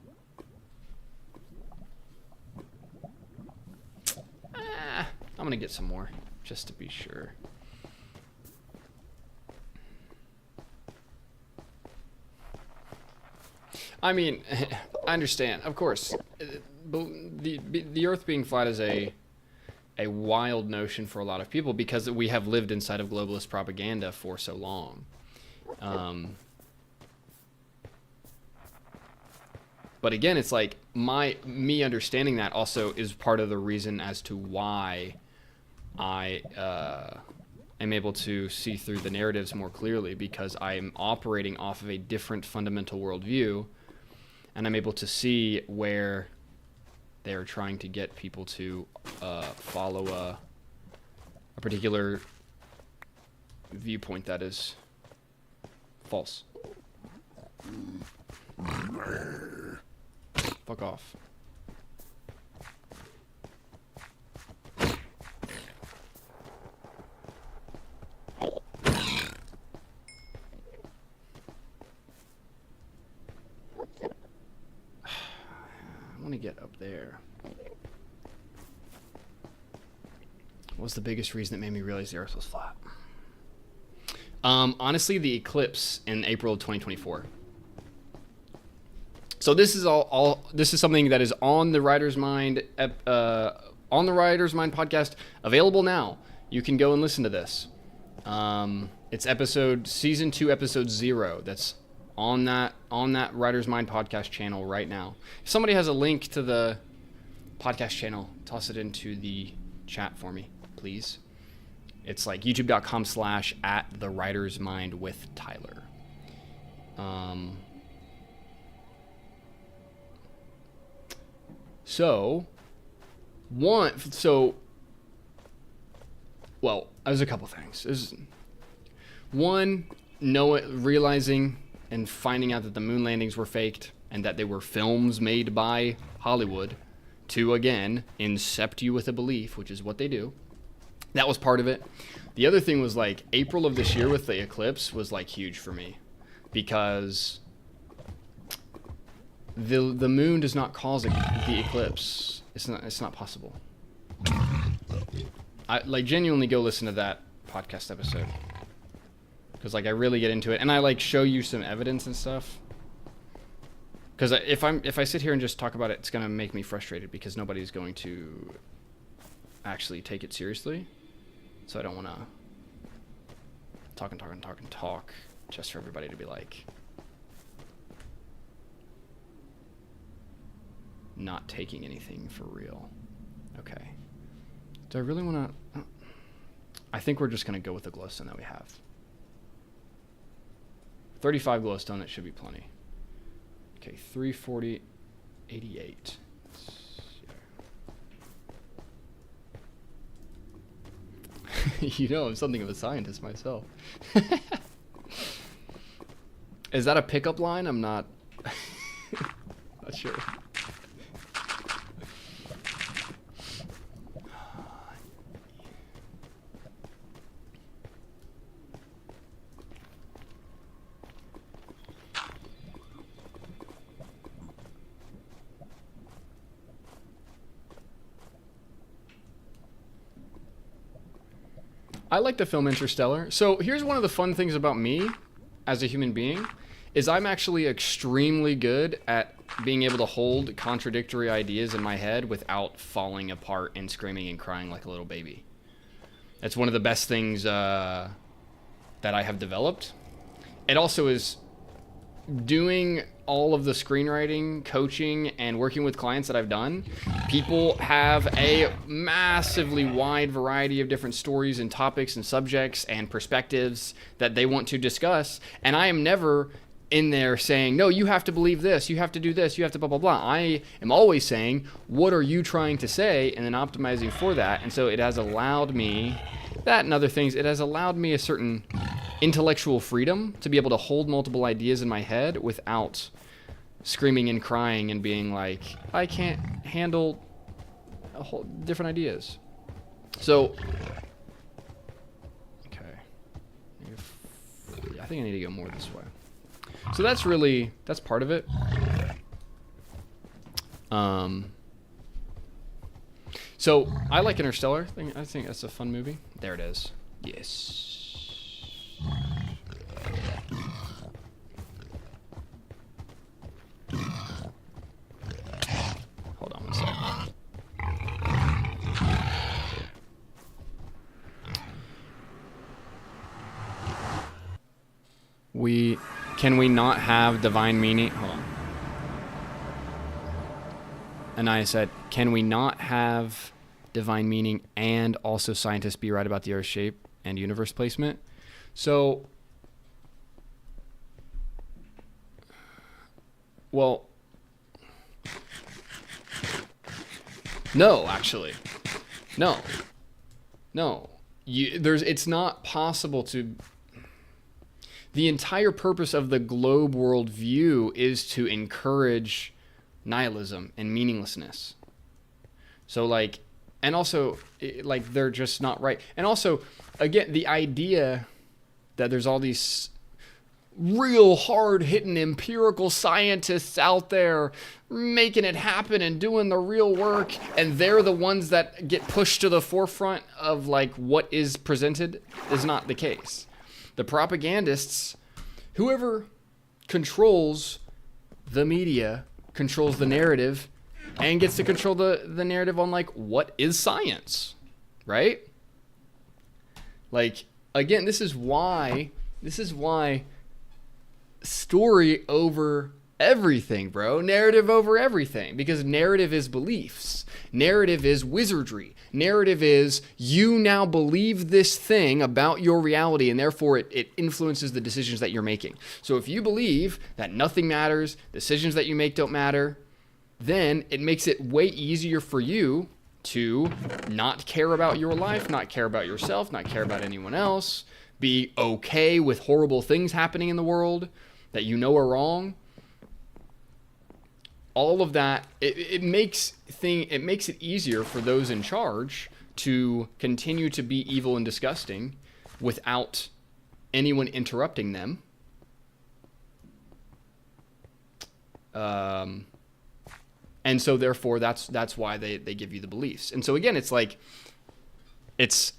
I'm gonna get some more, just to be sure. I mean, I understand, of course. The Earth being flat is a wild notion for a lot of people because we have lived inside of globalist propaganda for so long. But again, it's like me understanding that also is part of the reason as to why I am able to see through the narratives more clearly, because I am operating off of a different fundamental worldview, and I'm able to see where they're trying to get people to follow a particular viewpoint that is false. Fuck off. I want to get up there. What was the biggest reason that made me realize the Earth was flat? Honestly, the eclipse in April of 2024. So this is this is something that is on the Writer's Mind podcast, available now. You can go and listen to this. It's season 2, episode 0. That's on that Writer's Mind podcast channel right now. If somebody has a link to the podcast channel, toss it into the chat for me, please. It's like youtube.com/@thewritersmind with Tyler. Well, there's a couple things. Realizing and finding out that the moon landings were faked and that they were films made by Hollywood to, again, incept you with a belief, which is what they do. That was part of it. The other thing was, like, April of this year with the eclipse was, like, huge for me, because the moon does not cause the eclipse. It's not possible. I genuinely go listen to that podcast episode, because like I really get into it, and I like show you some evidence and stuff. Because if I sit here and just talk about it, it's gonna make me frustrated because nobody's going to actually take it seriously. So I don't want to talk just for everybody to be like not taking anything for real. Okay. Do I really want to? I think we're just going to go with the glowstone that we have. 35 glowstone, that should be plenty. Okay, 340, 88. You know, I'm something of a scientist myself. Is that a pickup line? I'm not not sure. I like the film Interstellar. So here's one of the fun things about me as a human being is I'm actually extremely good at being able to hold contradictory ideas in my head without falling apart and screaming and crying like a little baby. That's one of the best things that I have developed. It also is doing all of the screenwriting, coaching, and working with clients that I've done. People have a massively wide variety of different stories and topics and subjects and perspectives that they want to discuss. And I am never in there saying, no, you have to believe this, you have to do this, you have to blah, blah, blah. I am always saying, what are you trying to say? And then optimizing for that. And so it has allowed me, that and other things, it has allowed me a certain intellectual freedom to be able to hold multiple ideas in my head without screaming and crying and being like, I can't handle a whole different ideas. So, okay. I think I need to go more this way. So that's part of it. So I like Interstellar. I think that's a fun movie. There it is. Yes. Hold on one second. Can we not have divine meaning? Hold on. And I said, can we not have divine meaning and also scientists be right about the Earth's shape and universe placement? So, well, no, actually, no. It's not possible to. The entire purpose of the globe worldview is to encourage nihilism and meaninglessness. So like, and also like they're just not right. And also, again, the idea that there's all these real hard-hitting empirical scientists out there making it happen and doing the real work, and they're the ones that get pushed to the forefront of like what is presented is not the case. The propagandists, whoever controls the media, controls the narrative and gets to control the narrative on like what is science, right? Like, again, this is why story over everything, bro. Narrative over everything, because narrative is beliefs. Narrative is wizardry. Narrative is you now believe this thing about your reality, and therefore it influences the decisions that you're making. So if you believe that nothing matters, decisions that you make don't matter, then it makes it way easier for you to not care about your life, not care about yourself, not care about anyone else, be okay with horrible things happening in the world that you know are wrong. All of that, it makes it easier for those in charge to continue to be evil and disgusting without anyone interrupting them. And so therefore that's why they give you the beliefs. And so again, it's like, it's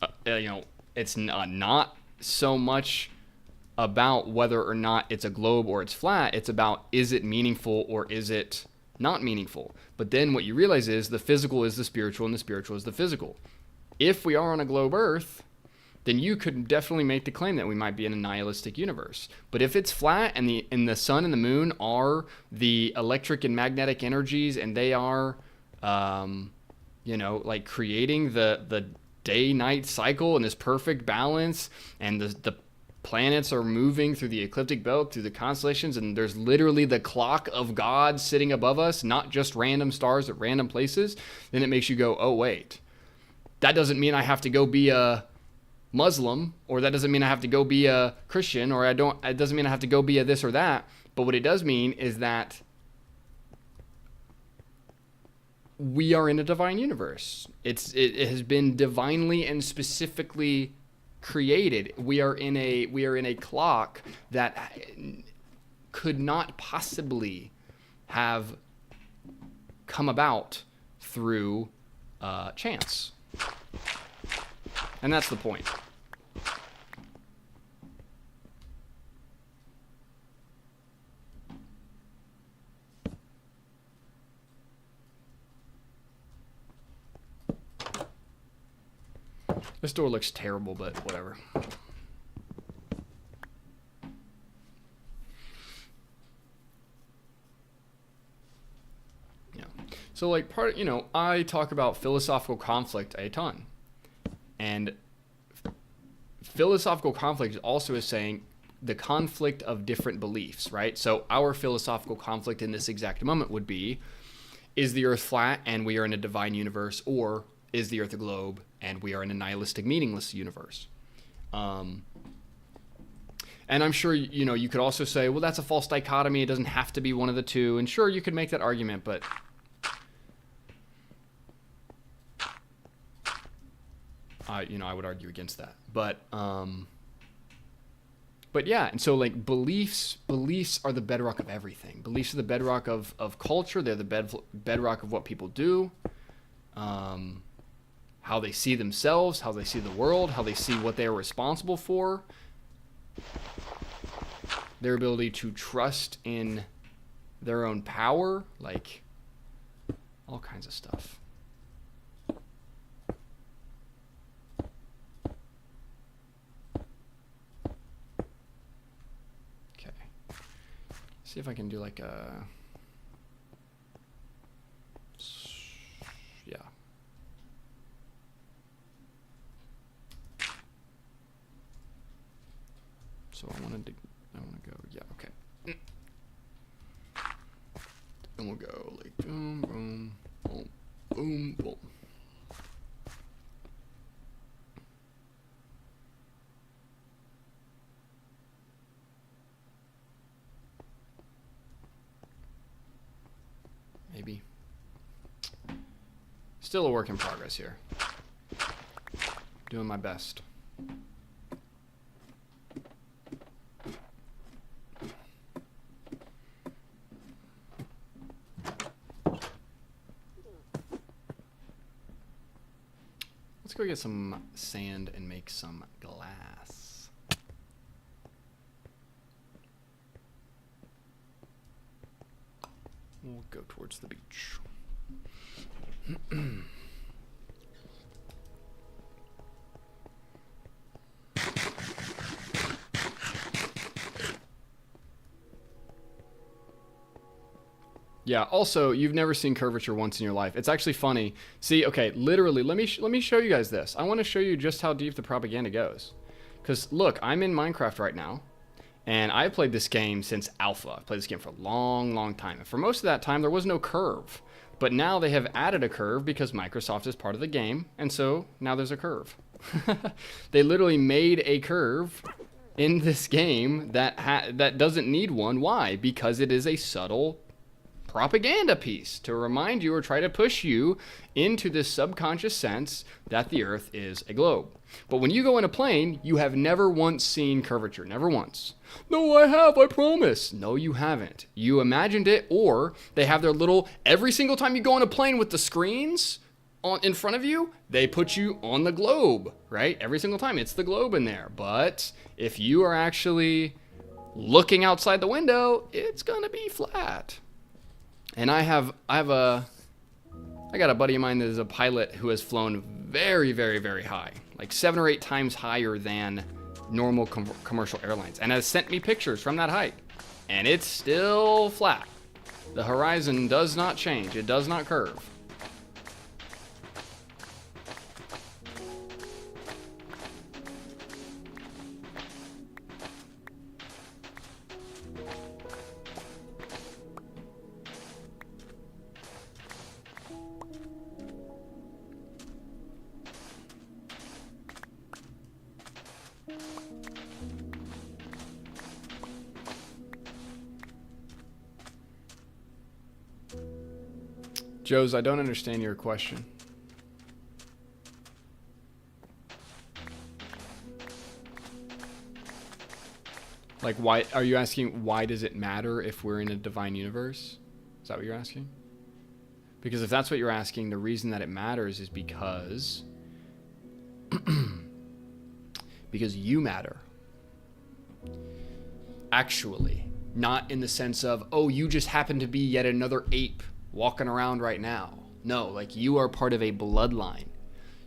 not so much about whether or not it's a globe or it's flat. It's about, is it meaningful or is it not meaningful? But then what you realize is the physical is the spiritual and the spiritual is the physical. If we are on a globe Earth, then you could definitely make the claim that we might be in a nihilistic universe. But if it's flat and the sun and the moon are the electric and magnetic energies, and they are, like creating the day-night cycle in this perfect balance, and the planets are moving through the ecliptic belt, through the constellations, and there's literally the clock of God sitting above us, not just random stars at random places, then it makes you go, oh, wait. That doesn't mean I have to go be a Muslim, or that doesn't mean I have to go be a Christian, or it doesn't mean I have to go be a this or that. But what it does mean is that we are in a divine universe. It has been divinely and specifically created. We are in a clock that could not possibly have come about through chance. And that's the point. This door looks terrible, but whatever. Yeah. So like I talk about philosophical conflict a ton. And philosophical conflict also is saying the conflict of different beliefs, right? So our philosophical conflict in this exact moment would be, is the earth flat and we are in a divine universe, or is the earth a globe and we are in a nihilistic, meaningless universe? And I'm sure, you could also say, well, that's a false dichotomy. It doesn't have to be one of the two. And sure, you could make that argument, but I would argue against that. But yeah, and so like beliefs are the bedrock of everything. Beliefs are the bedrock of culture. They're the bedrock of what people do, how they see themselves, how they see the world, how they see what they are responsible for, their ability to trust in their own power, like all kinds of stuff. See if I can do like a, yeah. So I want to go, yeah, okay. And we'll go like boom, boom, boom, boom, boom. Maybe. Still a work in progress here. Doing my best. Let's go get some sand and make some glass. We'll go towards the beach. Yeah, also, you've never seen curvature once in your life. It's actually funny. See, okay, literally, let me show you guys this. I want to show you just how deep the propaganda goes. Because, look, I'm in Minecraft right now. And I've played this game since alpha. I've played this game for a long, long time. And for most of that time, there was no curve. But now they have added a curve because Microsoft is part of the game. And so now there's a curve. They literally made a curve in this game that doesn't need one. Why? Because it is a subtle propaganda piece to remind you or try to push you into this subconscious sense that the Earth is a globe. But when you go in a plane, you have never once seen curvature. Never once. No, I have, I promise. No, you haven't. You imagined it, or they have their little, every single time you go on a plane with the screens in front of you, they put you on the globe, right? Every single time, it's the globe in there. But if you are actually looking outside the window, it's gonna be flat. And I got a buddy of mine that is a pilot who has flown very, very, very high, like 7 or 8 times higher than normal commercial airlines, and has sent me pictures from that height, and it's still flat. The horizon does not change. It does not curve. Joes, I don't understand your question. Like, why are you asking, why does it matter if we're in a divine universe? Is that what you're asking? Because if that's what you're asking, the reason that it matters is because because you matter. Actually, not in the sense of, oh, you just happen to be yet another ape walking around right now. No, like, you are part of a bloodline.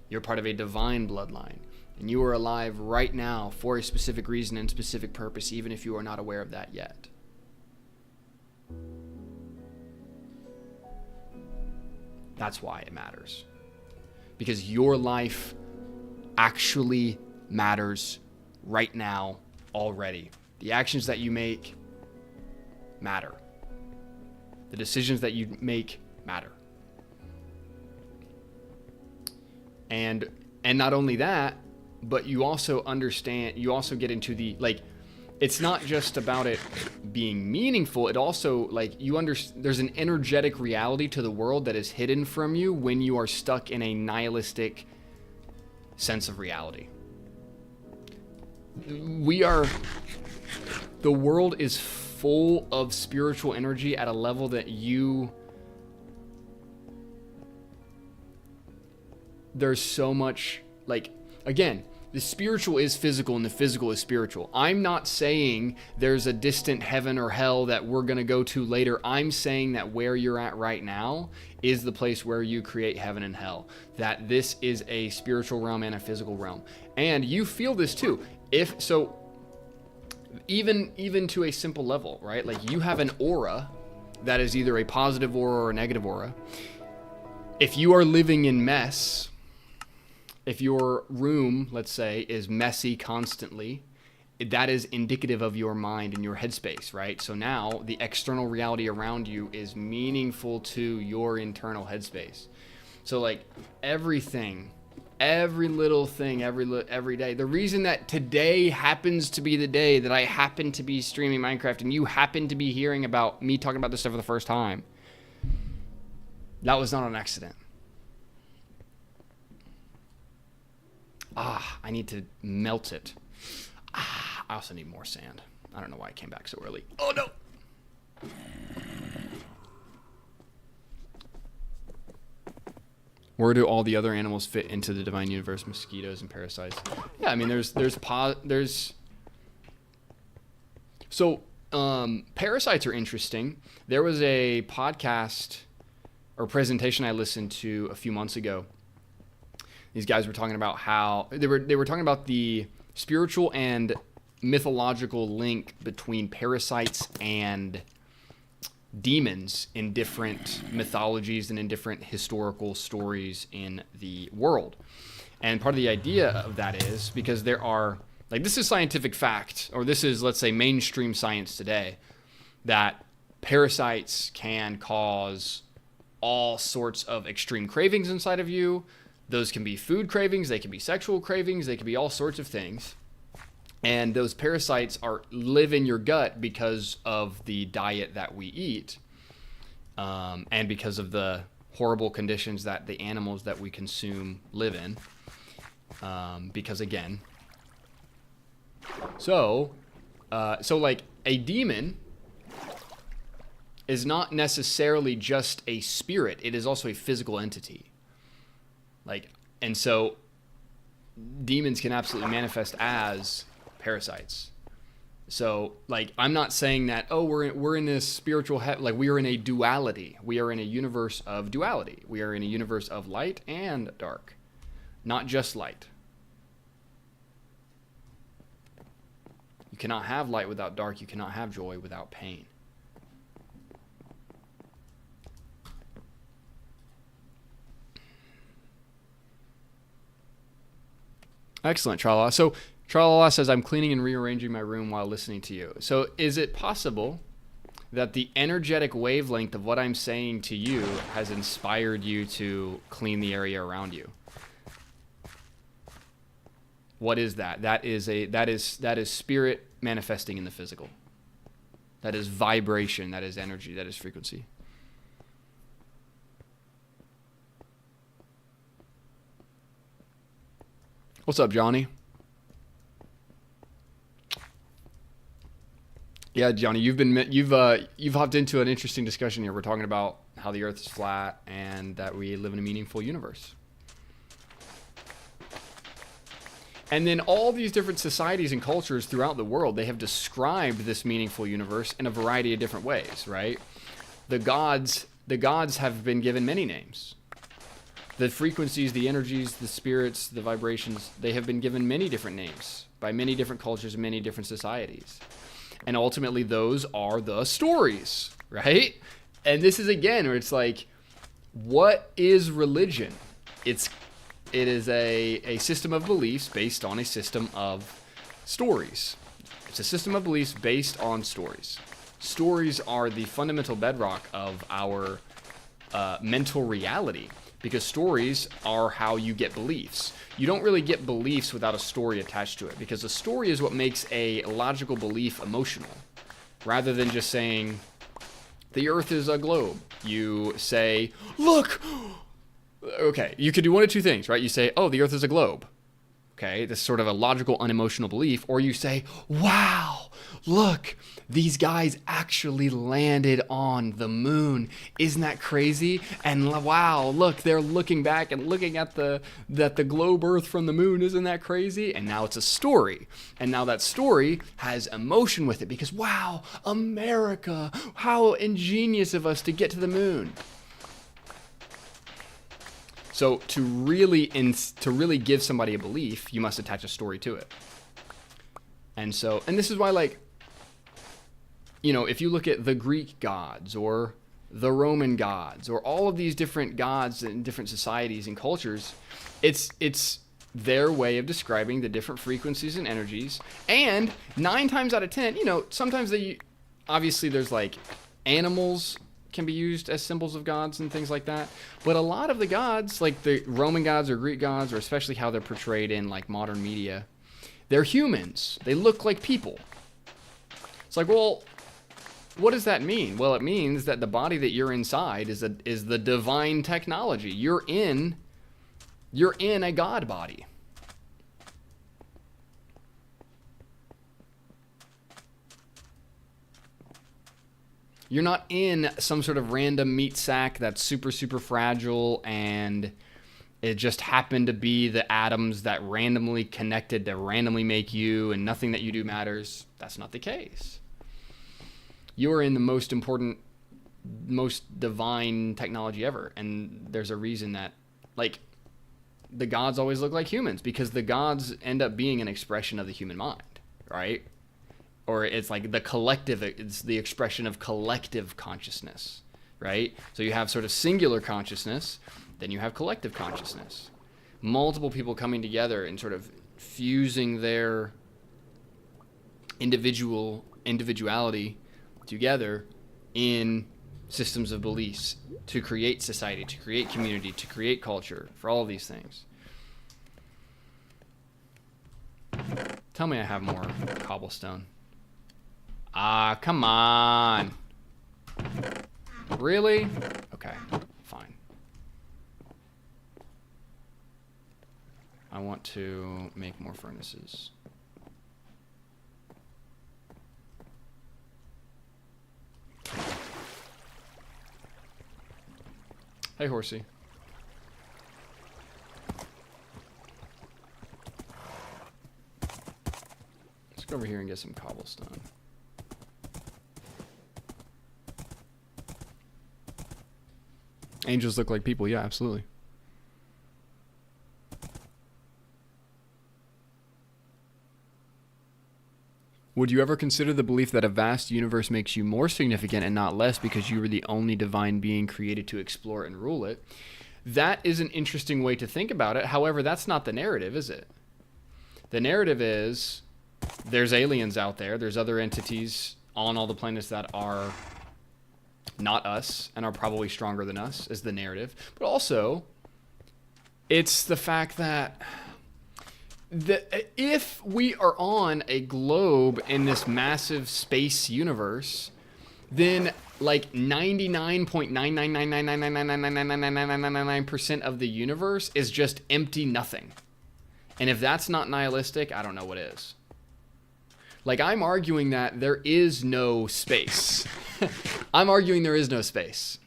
You're part of a divine bloodline. And you are alive right now for a specific reason and specific purpose, even if you are not aware of that yet. That's why it matters. Because your life actually matters right now already. The actions that you make matter. The decisions that you make matter. And not only that, but you also understand, you also get into the, like, it's not just about it being meaningful. It also, like, there's an energetic reality to the world that is hidden from you when you are stuck in a nihilistic sense of reality. The world is full of spiritual energy at a level that there's so much, like, again, the spiritual is physical and the physical is spiritual. I'm not saying there's a distant heaven or hell that we're going to go to later. I'm saying that where you're at right now is the place where you create heaven and hell. That this is a spiritual realm and a physical realm. And you feel this too. Even to a simple level, right? Like, you have an aura that is either a positive aura or a negative aura. If you are living in mess, if your room, let's say, is messy constantly, that is indicative of your mind and your headspace, right? So now the external reality around you is meaningful to your internal headspace. So, like, everything, every little thing, every day. The reason that today happens to be the day that I happen to be streaming Minecraft and you happen to be hearing about me talking about this stuff for the first time, that was not an accident. I need to melt it. I also need more sand. I don't know why I came back so early. Oh, no. Where do all the other animals fit into the divine universe? Mosquitoes and parasites. Yeah, I mean, parasites are interesting. There was a podcast or presentation I listened to a few months ago. These guys were talking about how they were talking about the spiritual and mythological link between parasites and demons in different mythologies and in different historical stories in the world. And part of the idea of that is because there are, like, this is scientific fact, or this is, let's say, mainstream science today, that parasites can cause all sorts of extreme cravings inside of you. Those can be food cravings, they can be sexual cravings, they can be all sorts of things. And those parasites live in your gut because of the diet that we eat, and because of the horrible conditions that the animals that we consume live in. Because, again, so like, a demon is not necessarily just a spirit, it is also a physical entity. Like, and so demons can absolutely manifest as parasites. So, like, I'm not saying that, oh, we're in this spiritual like, we are in a duality. We are in a universe of duality. We are in a universe of light and dark, not just light. You cannot have light without dark. You cannot have joy without pain. Excellent, Tralala. So Tralala says, I'm cleaning and rearranging my room while listening to you. So is it possible that the energetic wavelength of what I'm saying to you has inspired you to clean the area around you? What is that? That is spirit manifesting in the physical. That is vibration, that is energy, that is frequency. What's up, Johnny? Yeah, Johnny, you've hopped into an interesting discussion here. We're talking about how the Earth is flat and that we live in a meaningful universe. And then all these different societies and cultures throughout the world, they have described this meaningful universe in a variety of different ways, right? The gods have been given many names. The frequencies, the energies, the spirits, the vibrations, they have been given many different names by many different cultures and many different societies. And ultimately, those are the stories, right? And this is, again, where it's like, what is religion? It is a system of beliefs based on a system of stories. It's a system of beliefs based on stories. Stories are the fundamental bedrock of our mental reality, because stories are how you get beliefs. You don't really get beliefs without a story attached to it, because a story is what makes a logical belief emotional. Rather than just saying, the Earth is a globe, you say, look! Okay, you could do one of two things, right? You say, oh, the Earth is a globe. Okay, this is sort of a logical, unemotional belief. Or you say, wow, look, these guys actually landed on the moon. Isn't that crazy? And wow, look, they're looking back and looking at the globe Earth from the moon. Isn't that crazy? And now it's a story. And now that story has emotion with it because, wow, America, how ingenious of us to get to the moon. So to really give somebody a belief, you must attach a story to it. And this is why, like, you know, if you look at the Greek gods or the Roman gods or all of these different gods in different societies and cultures, it's their way of describing the different frequencies and energies. And 9 times out of 10, you know, sometimes obviously there's like animals can be used as symbols of gods and things like that. But a lot of the gods, like the Roman gods or Greek gods, or especially how they're portrayed in like modern media, they're humans. They look like people. It's like, well, what does that mean? Well, it means that the body that you're inside is the divine technology. You're in a god body. You're not in some sort of random meat sack that's super, super fragile and it just happened to be the atoms that randomly connected to randomly make you and nothing that you do matters. That's not the case. You're in the most important, most divine technology ever. And there's a reason that, like, the gods always look like humans because the gods end up being an expression of the human mind, right? Or it's like the collective, it's the expression of collective consciousness, right? So you have sort of singular consciousness, then you have collective consciousness. Multiple people coming together and sort of fusing their individuality together in systems of beliefs to create society, to create community, to create culture, for all of these things. Tell me I have more cobblestone. Ah, come on. Really? Okay, fine. I want to make more furnaces. Hey, horsey. Let's go over here and get some cobblestone. Angels look like people. Yeah, absolutely. Would you ever consider the belief that a vast universe makes you more significant and not less because you were the only divine being created to explore and rule it? That is an interesting way to think about it. However, that's not the narrative, is it? The narrative is there's aliens out there. There's other entities on all the planets that are not us and are probably stronger than us, is the narrative. But also, it's the fact that if we are on a globe in this massive space universe, then like 99.99999999999% of the universe is just empty nothing. And if that's not nihilistic, I don't know what is. Like, I'm arguing that there is no space. I'm arguing there is no space.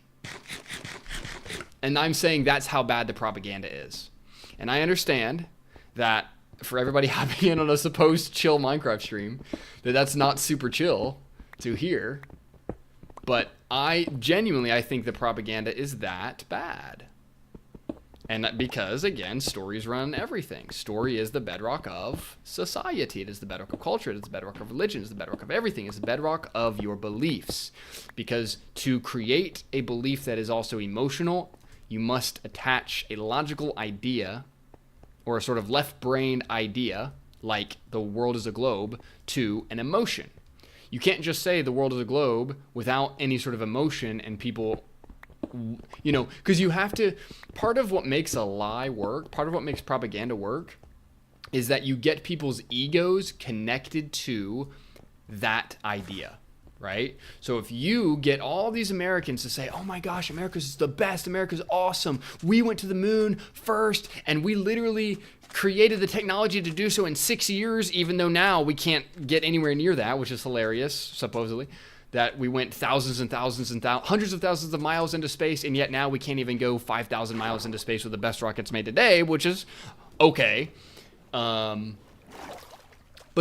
And I'm saying that's how bad the propaganda is. And I understand that for everybody hopping in on a supposed chill Minecraft stream, that's not super chill to hear. But I think the propaganda is that bad. And because, again, stories run everything. Story is the bedrock of society. It is the bedrock of culture. It is the bedrock of religion. It is the bedrock of everything. It's the bedrock of your beliefs. Because to create a belief that is also emotional, you must attach a logical idea or a sort of left-brained idea, like the world is a globe, to an emotion. You can't just say the world is a globe without any sort of emotion, and people... because you have to, part of what makes a lie work, part of what makes propaganda work, is that you get people's egos connected to that idea, right? So if you get all these Americans to say, oh my gosh, America's the best, America's awesome, we went to the moon first, and we literally created the technology to do so in 6 years, even though now we can't get anywhere near that, which is hilarious, supposedly. That we went thousands and thousands and hundreds of thousands of miles into space, and yet now we can't even go 5,000 miles into space with the best rockets made today, which is okay. But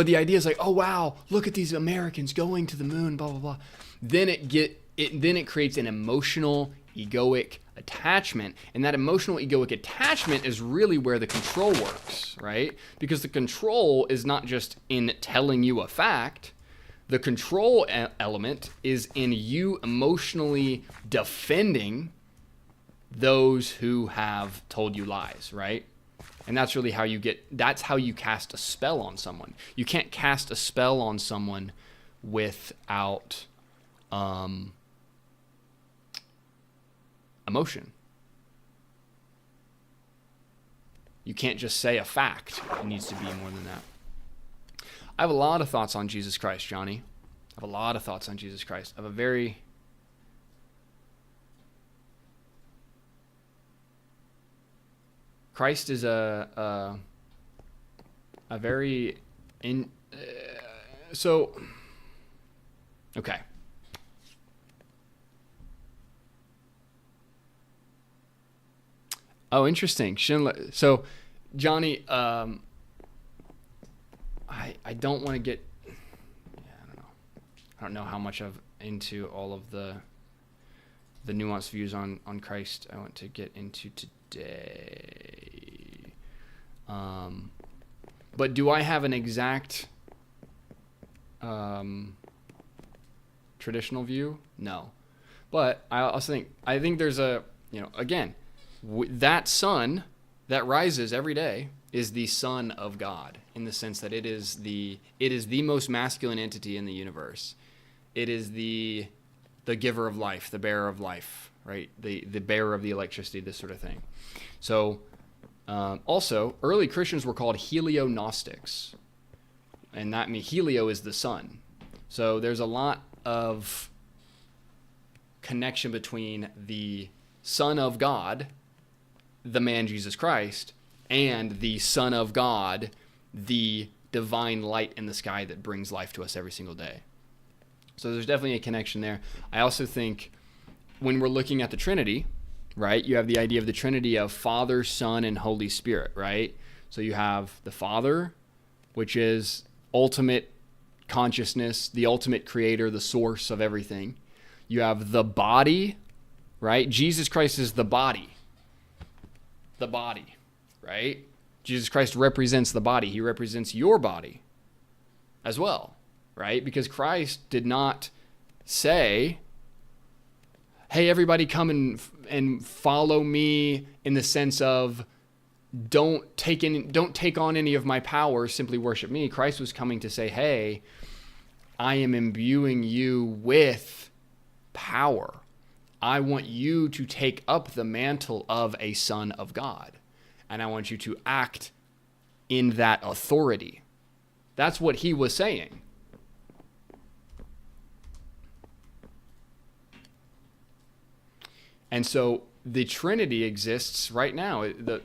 the idea is like, oh wow, look at these Americans going to the moon, blah blah blah. Then it creates an emotional, egoic attachment, and that emotional, egoic attachment is really where the control works, right? Because the control is not just in telling you a fact. The control element is in you emotionally defending those who have told you lies, right? And that's really how that's how you cast a spell on someone. You can't cast a spell on someone without emotion. You can't just say a fact. It needs to be more than that. I have a lot of thoughts on Jesus Christ, Johnny. I have a lot of thoughts on Jesus Christ. I have a very... Christ is a very... Okay. Oh, interesting. So, Johnny... I don't want to get, I don't know how much of into all of the nuanced views on Christ I want to get into today. But do I have an exact traditional view? No. But I also think there's a, again, that sun that rises every day is the Son of God, in the sense that it is the most masculine entity in the universe. It is the giver of life, the bearer of life, right? The bearer of the electricity, this sort of thing. So also, early Christians were called helio-Gnostics, and that means helio is the sun. So there's a lot of connection between the Son of God, the man Jesus Christ, and the Son of God, the divine light in the sky that brings life to us every single day. So there's definitely a connection there. I also think when we're looking at the Trinity, right, you have the idea of the Trinity of Father, Son, and Holy Spirit, right? So you have the Father, which is ultimate consciousness, the ultimate creator, the source of everything. You have the body, right? Jesus Christ is the body. The body. Right? Jesus Christ represents the body. He represents your body as well, right? Because Christ did not say, hey, everybody come and follow me, in the sense of don't take on any of my power, simply worship me. Christ was coming to say, hey, I am imbuing you with power. I want you to take up the mantle of a son of God. And I want you to act in that authority. That's what he was saying. And so the Trinity exists right now. The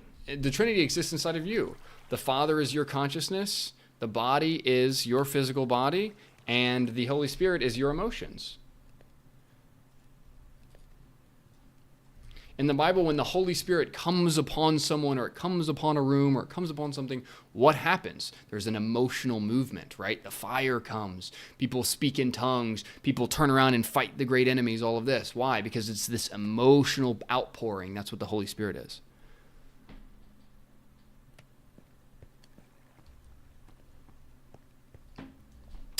Trinity exists inside of you. The Father is your consciousness, the body is your physical body, and the Holy Spirit is your emotions. In the Bible, when the Holy Spirit comes upon someone, or it comes upon a room, or it comes upon something, what happens? There's an emotional movement, right? The fire comes. People speak in tongues. People turn around and fight the great enemies, all of this. Why? Because it's this emotional outpouring. That's what the Holy Spirit is.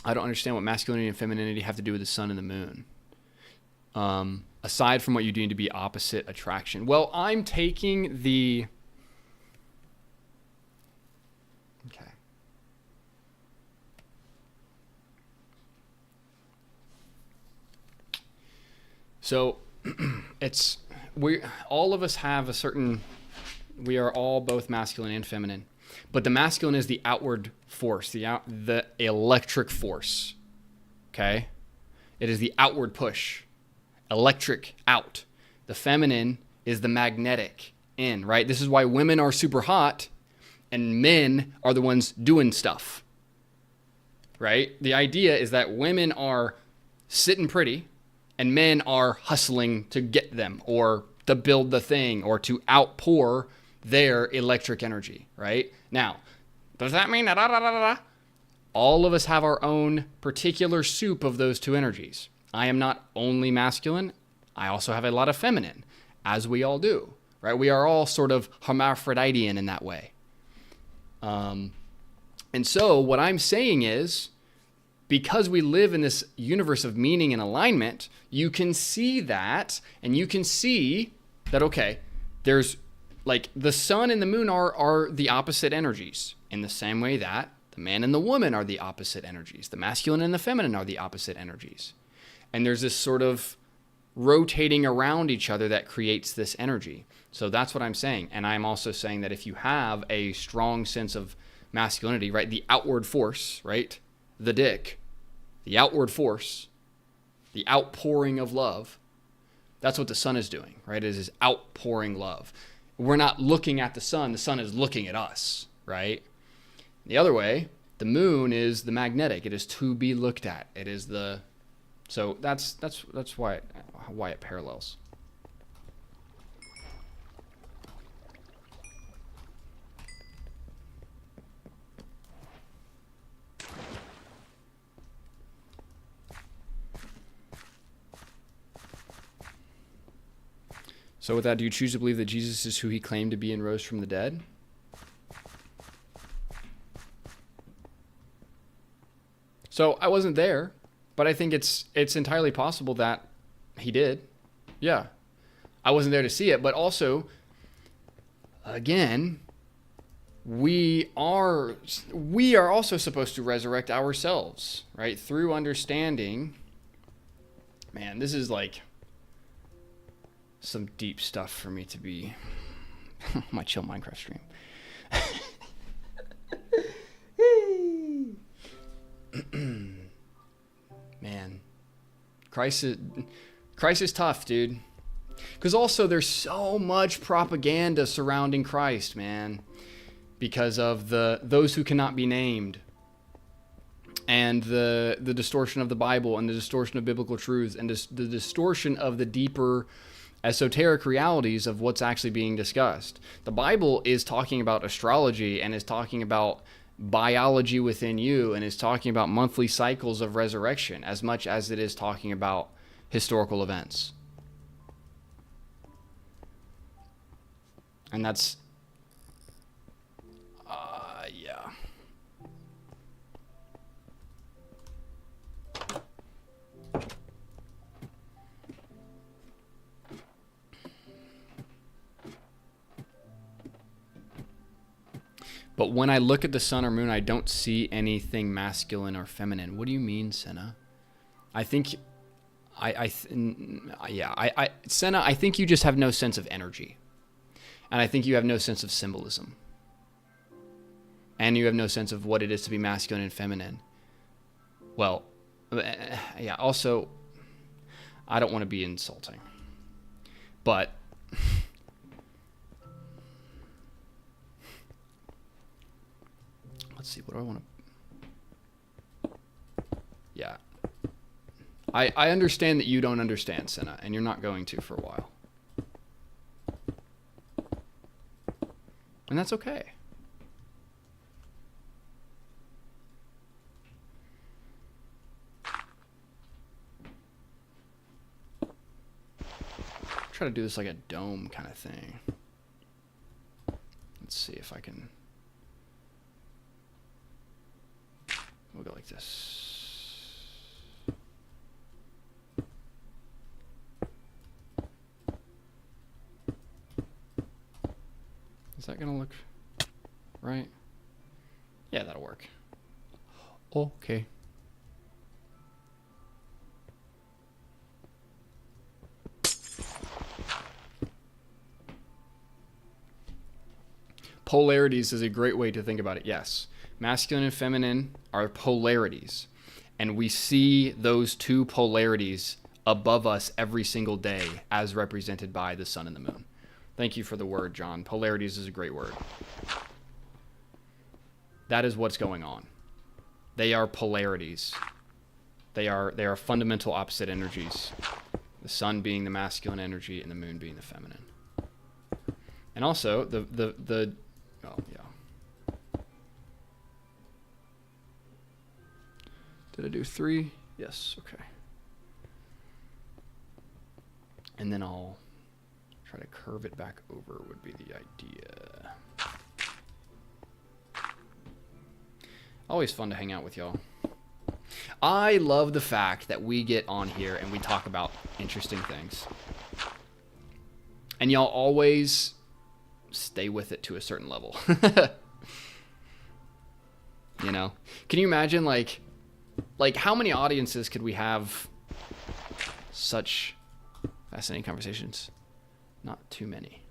I don't understand what masculinity and femininity have to do with the sun and the moon. Aside from what you deem to be opposite attraction. Well, I'm taking the... Okay. So, all of us have a certain... We are all both masculine and feminine. But the masculine is the outward force, the electric force. Okay? It is the outward push. Electric out. The feminine is the magnetic in, right? This is why women are super hot and men are the ones doing stuff, right? The idea is that women are sitting pretty and men are hustling to get them or to build the thing or to outpour their electric energy, right? Now, does that mean that all of us have our own particular soup of those two energies? I am not only masculine, I also have a lot of feminine, as we all do, right? We are all sort of hermaphroditan in that way. And so what I'm saying is, because we live in this universe of meaning and alignment, you can see that, and you can see that, okay, there's like the sun and the moon are the opposite energies in the same way that the man and the woman are the opposite energies. The masculine and the feminine are the opposite energies. And there's this sort of rotating around each other that creates this energy. So that's what I'm saying. And I'm also saying that if you have a strong sense of masculinity, right, the outward force, right, the dick, the outward force, the outpouring of love, that's what the sun is doing, right? It is outpouring love. We're not looking at the sun is looking at us, right? The other way, the moon is the magnetic. It is to be looked at. It is the... So that's why it parallels. So with that, do you choose to believe that Jesus is who he claimed to be and rose from the dead? So I wasn't there, but I think it's entirely possible that he did. Yeah. I wasn't there to see it, but also, again, we are also supposed to resurrect ourselves, right? Through understanding. Man, this is like some deep stuff for me to be my chill Minecraft stream. Man, Christ is tough, dude. Because also there's so much propaganda surrounding Christ, man, because of those who cannot be named, and the distortion of the Bible, and the distortion of biblical truths, and the distortion of the deeper esoteric realities of what's actually being discussed. The Bible is talking about astrology and is talking about biology within you and is talking about monthly cycles of resurrection as much as it is talking about historical events. And that's, yeah. But when I look at the sun or moon, I don't see anything masculine or feminine. What do you mean, Senna? I think, Senna, I think you just have no sense of energy. And I think you have no sense of symbolism. And you have no sense of what it is to be masculine and feminine. Well, yeah, also, I don't want to be insulting. But let's see, what do I want to... Yeah. I understand that you don't understand, Senna, and you're not going to for a while. And that's okay. Try to do this like a dome kind of thing. Let's see if I can... We'll go like this. Is that gonna look right? Yeah, that'll work. Okay. Polarities is a great way to think about it. Yes. Masculine and feminine are polarities. And we see those two polarities above us every single day as represented by the sun and the moon. Thank you for the word, John. Polarities is a great word. That is what's going on. They are polarities. They are fundamental opposite energies. The sun being the masculine energy and the moon being the feminine. And also oh yeah. Did I do 3? Yes, okay. And then I'll try to curve it back over would be the idea. Always fun to hang out with y'all. I love the fact that we get on here and we talk about interesting things. And y'all always stay with it to a certain level. You know? Can you imagine like how many audiences could we have such fascinating conversations? Not too many.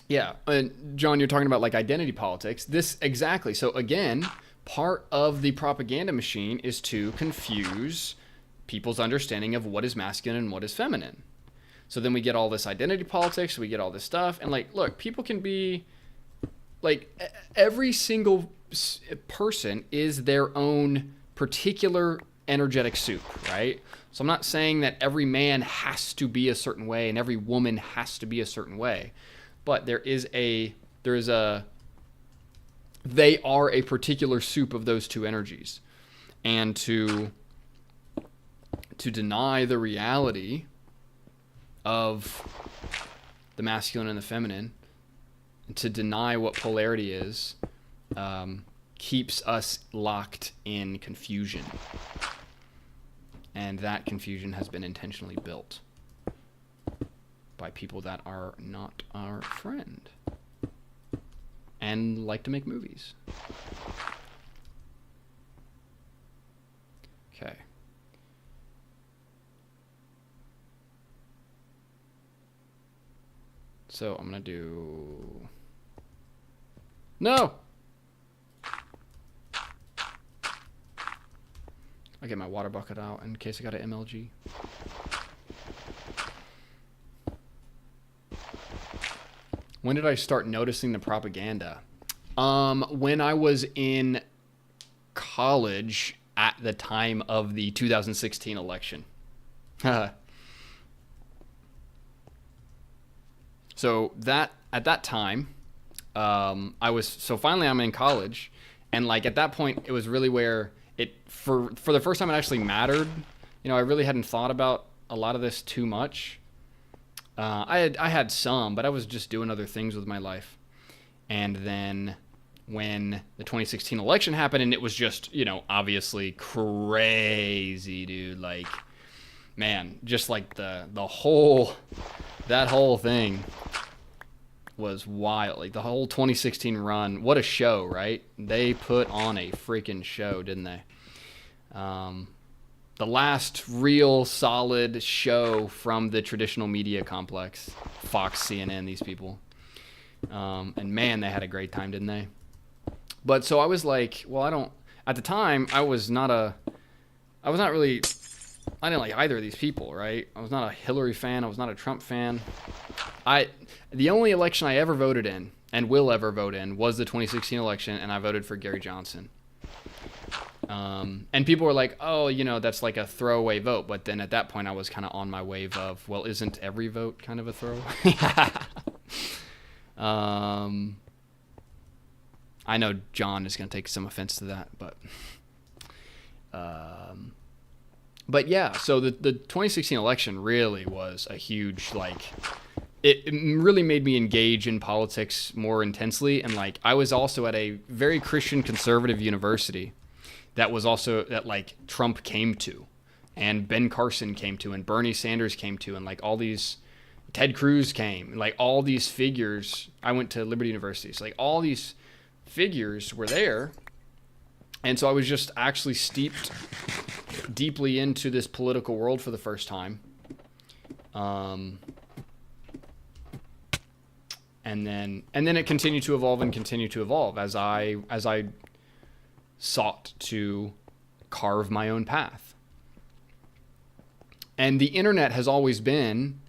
Yeah, and John, you're talking about like identity politics. This exactly. So again, part of the propaganda machine is to confuse people's understanding of what is masculine and what is feminine. So then we get all this identity politics, we get all this stuff, and like, look, people can be, like, every single person is their own particular energetic soup, right? So I'm not saying that every man has to be a certain way and every woman has to be a certain way, but they are a particular soup of those two energies, and to deny the reality of the masculine and the feminine, and to deny what polarity is, keeps us locked in confusion. And that confusion has been intentionally built by people that are not our friend and like to make movies. Okay. So I'm going to do... No! I get my water bucket out in case I got an MLG. When did I start noticing the propaganda? When I was in college at the time of the 2016 election. So at that time, finally I'm in college, and like at that point it was really where it, for the first time it actually mattered. You know, I really hadn't thought about a lot of this too much. I had some, but I was just doing other things with my life. And then when the 2016 election happened, and it was just, you know, obviously crazy, dude. Like, man, just like that whole thing was wild. Like the whole 2016 run, what a show, right? They put on a freaking show, didn't they? The last real solid show from the traditional media complex, Fox, CNN, these people. And man, they had a great time, didn't they? But so I was like, well, at the time, I didn't like either of these people, right? I was not a Hillary fan. I was not a Trump fan. The only election I ever voted in and will ever vote in was the 2016 election, and I voted for Gary Johnson. And people were like, oh, that's like a throwaway vote. But then at that point, I was kind of on my wave of, well, isn't every vote kind of a throwaway? I know John is going to take some offense to that, but yeah, so the 2016 election really was a huge, it really made me engage in politics more intensely. And I was also at a very Christian conservative university that Trump came to, and Ben Carson came to, and Bernie Sanders came to, and all these, Ted Cruz came, and all these figures. I went to Liberty University, so all these figures were there. And so I was just actually steeped deeply into this political world for the first time. And then it continued to evolve as I sought to carve my own path. And the internet has always been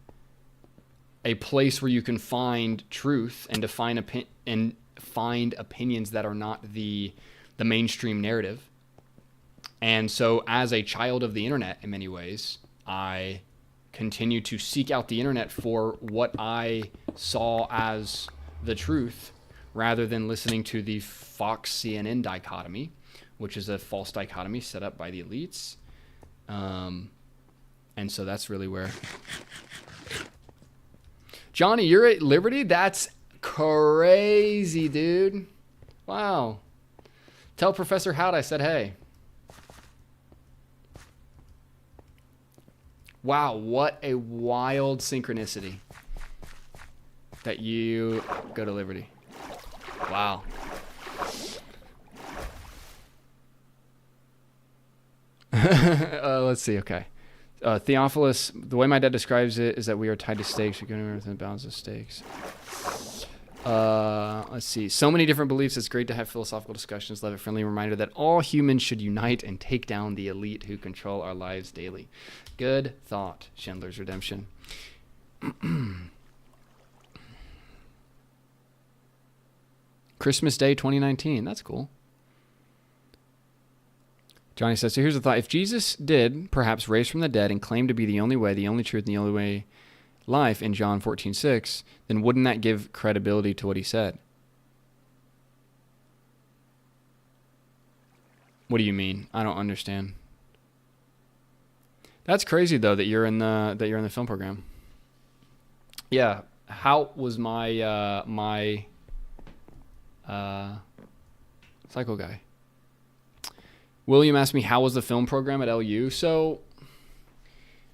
a place where you can find truth and to find opinions that are not the mainstream narrative. And so as a child of the internet, in many ways, I continue to seek out the internet for what I saw as the truth, rather than listening to the Fox CNN dichotomy, which is a false dichotomy set up by the elites. And so that's really where... Johnny, you're at Liberty? That's crazy, dude. Wow. Tell Professor Howd I said hey. Wow, what a wild synchronicity that you go to Liberty. Wow. Let's see, okay. Theophilus, the way my dad describes it is that we are tied to stakes. We're going within the bounds of stakes. Let's see. So many different beliefs. It's great to have philosophical discussions. Love a friendly reminder that all humans should unite and take down the elite who control our lives daily. Good thought. Schindler's Redemption. Christmas Day 2019. That's cool. Johnny says, so here's the thought. If Jesus did perhaps raise from the dead and claim to be the only way, the only truth, and the only way life in John 14:6, then wouldn't that give credibility to what he said? What do you mean? I don't understand. That's crazy though that you're in the film program. Yeah, how was my psycho guy? William asked me how was the film program at LU. So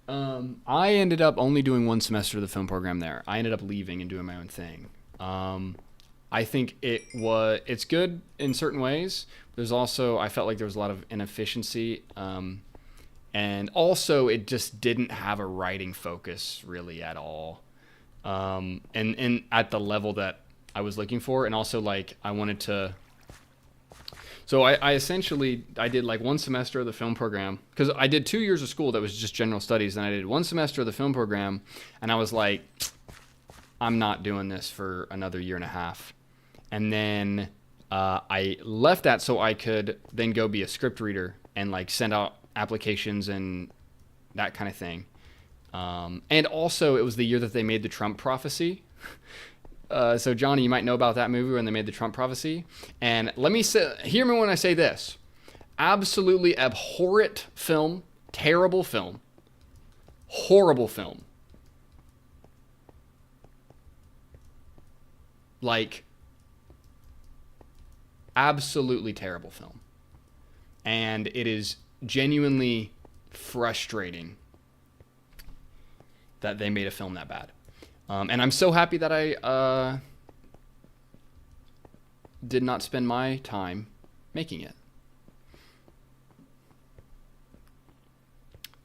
I ended up only doing one semester of the film program there. I ended up leaving and doing my own thing. I think it's good in certain ways. There's also, I felt like there was a lot of inefficiency. And also it just didn't have a writing focus really at all. And at the level that I was looking for. And also I wanted to, so I essentially did one semester of the film program, because I did 2 years of school that was just general studies, and I did one semester of the film program, and I was like, I'm not doing this for another year and a half. And then I left that so I could then go be a script reader and send out applications and that kind of thing. And also it was the year that they made the Trump prophecy. So Johnny, you might know about that movie when they made the Trump prophecy. And hear me when I say this. Absolutely abhorrent film, terrible film, horrible film. Absolutely terrible film. And it is genuinely frustrating that they made a film that bad. And I'm so happy that I did not spend my time making it.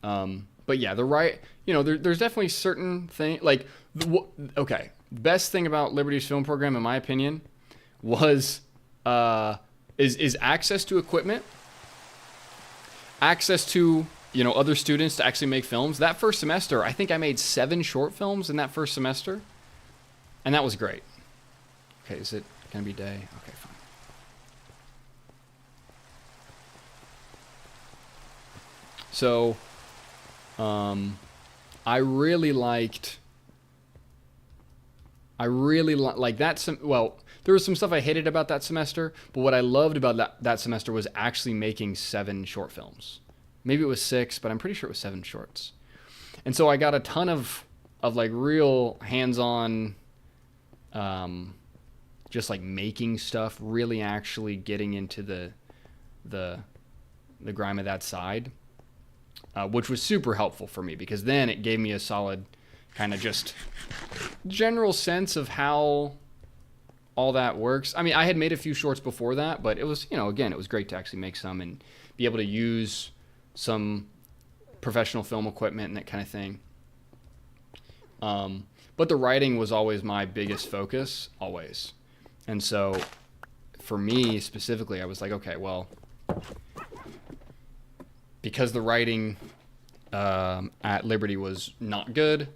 But yeah, there's definitely certain things okay. Best thing about Liberty's film program, in my opinion, was is access to equipment access to, other students to actually make films. That first semester, I think I made 7 short films in that first semester. And that was great. Okay, is it going to be day? Okay, fine. So, I really liked that. Well, there was some stuff I hated about that semester, but what I loved about that semester was actually making 7 short films. Maybe it was 6, but I'm pretty sure it was 7 shorts. And so I got a ton of like real hands-on, just like making stuff, really actually getting into the grime of that side, which was super helpful for me, because then it gave me a solid kind of just general sense of how all that works. I mean, I had made a few shorts before that, but it was, again, it was great to actually make some and be able to use some professional film equipment and that kind of thing. But the writing was always my biggest focus, always. And so for me specifically, I was like, okay, well, because the writing at Liberty was not good,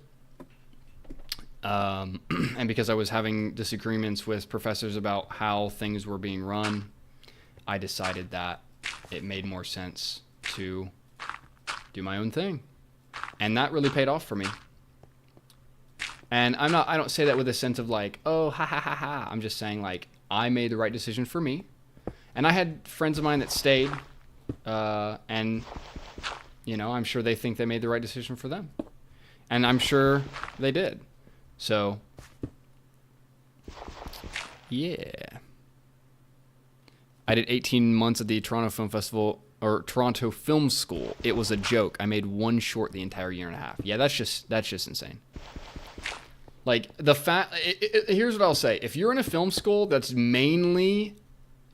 and because I was having disagreements with professors about how things were being run, I decided that it made more sense to do my own thing. And that really paid off for me. And I don't say that with a sense of like, oh, ha ha ha ha. I'm just saying like, I made the right decision for me. And I had friends of mine that stayed, and I'm sure they think they made the right decision for them. And I'm sure they did. So, yeah. I did 18 months at the Toronto Film Festival, or Toronto Film School. It was a joke. I made 1 short the entire year and a half. Yeah, that's just insane. Like, here's what I'll say. If you're in a film school that's mainly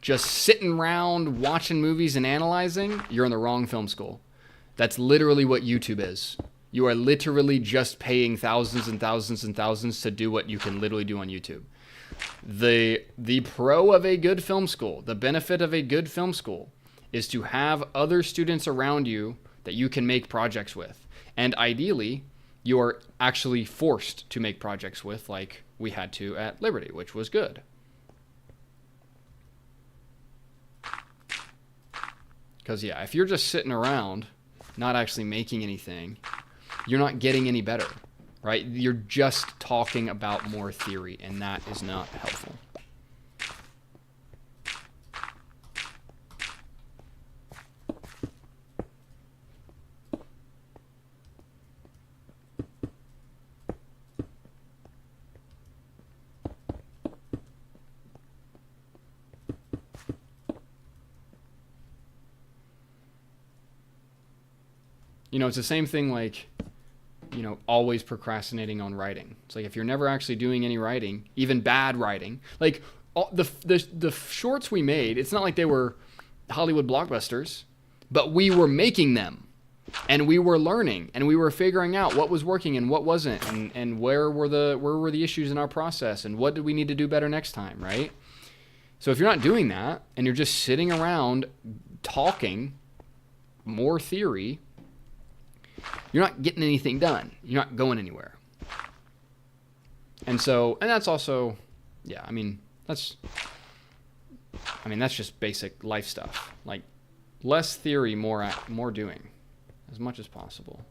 just sitting around watching movies and analyzing, you're in the wrong film school. That's literally what YouTube is. You are literally just paying thousands and thousands and thousands to do what you can literally do on YouTube. The pro of a good film school, the benefit of a good film school, is to have other students around you that you can make projects with. And ideally, you are actually forced to make projects with, like we had to at Liberty, which was good. Because, yeah, if you're just sitting around, not actually making anything, you're not getting any better, right? You're just talking about more theory, and that is not helpful. It's the same thing like, always procrastinating on writing. It's like if you're never actually doing any writing, even bad writing, like all the shorts we made, it's not like they were Hollywood blockbusters, but we were making them, and we were learning, and we were figuring out what was working and what wasn't, and where were the issues in our process, and what did we need to do better next time, right? So if you're not doing that, and you're just sitting around talking more theory, you're not getting anything done. You're not going anywhere. And that's also, yeah, that's just basic life stuff. Like, less theory, more doing, as much as possible.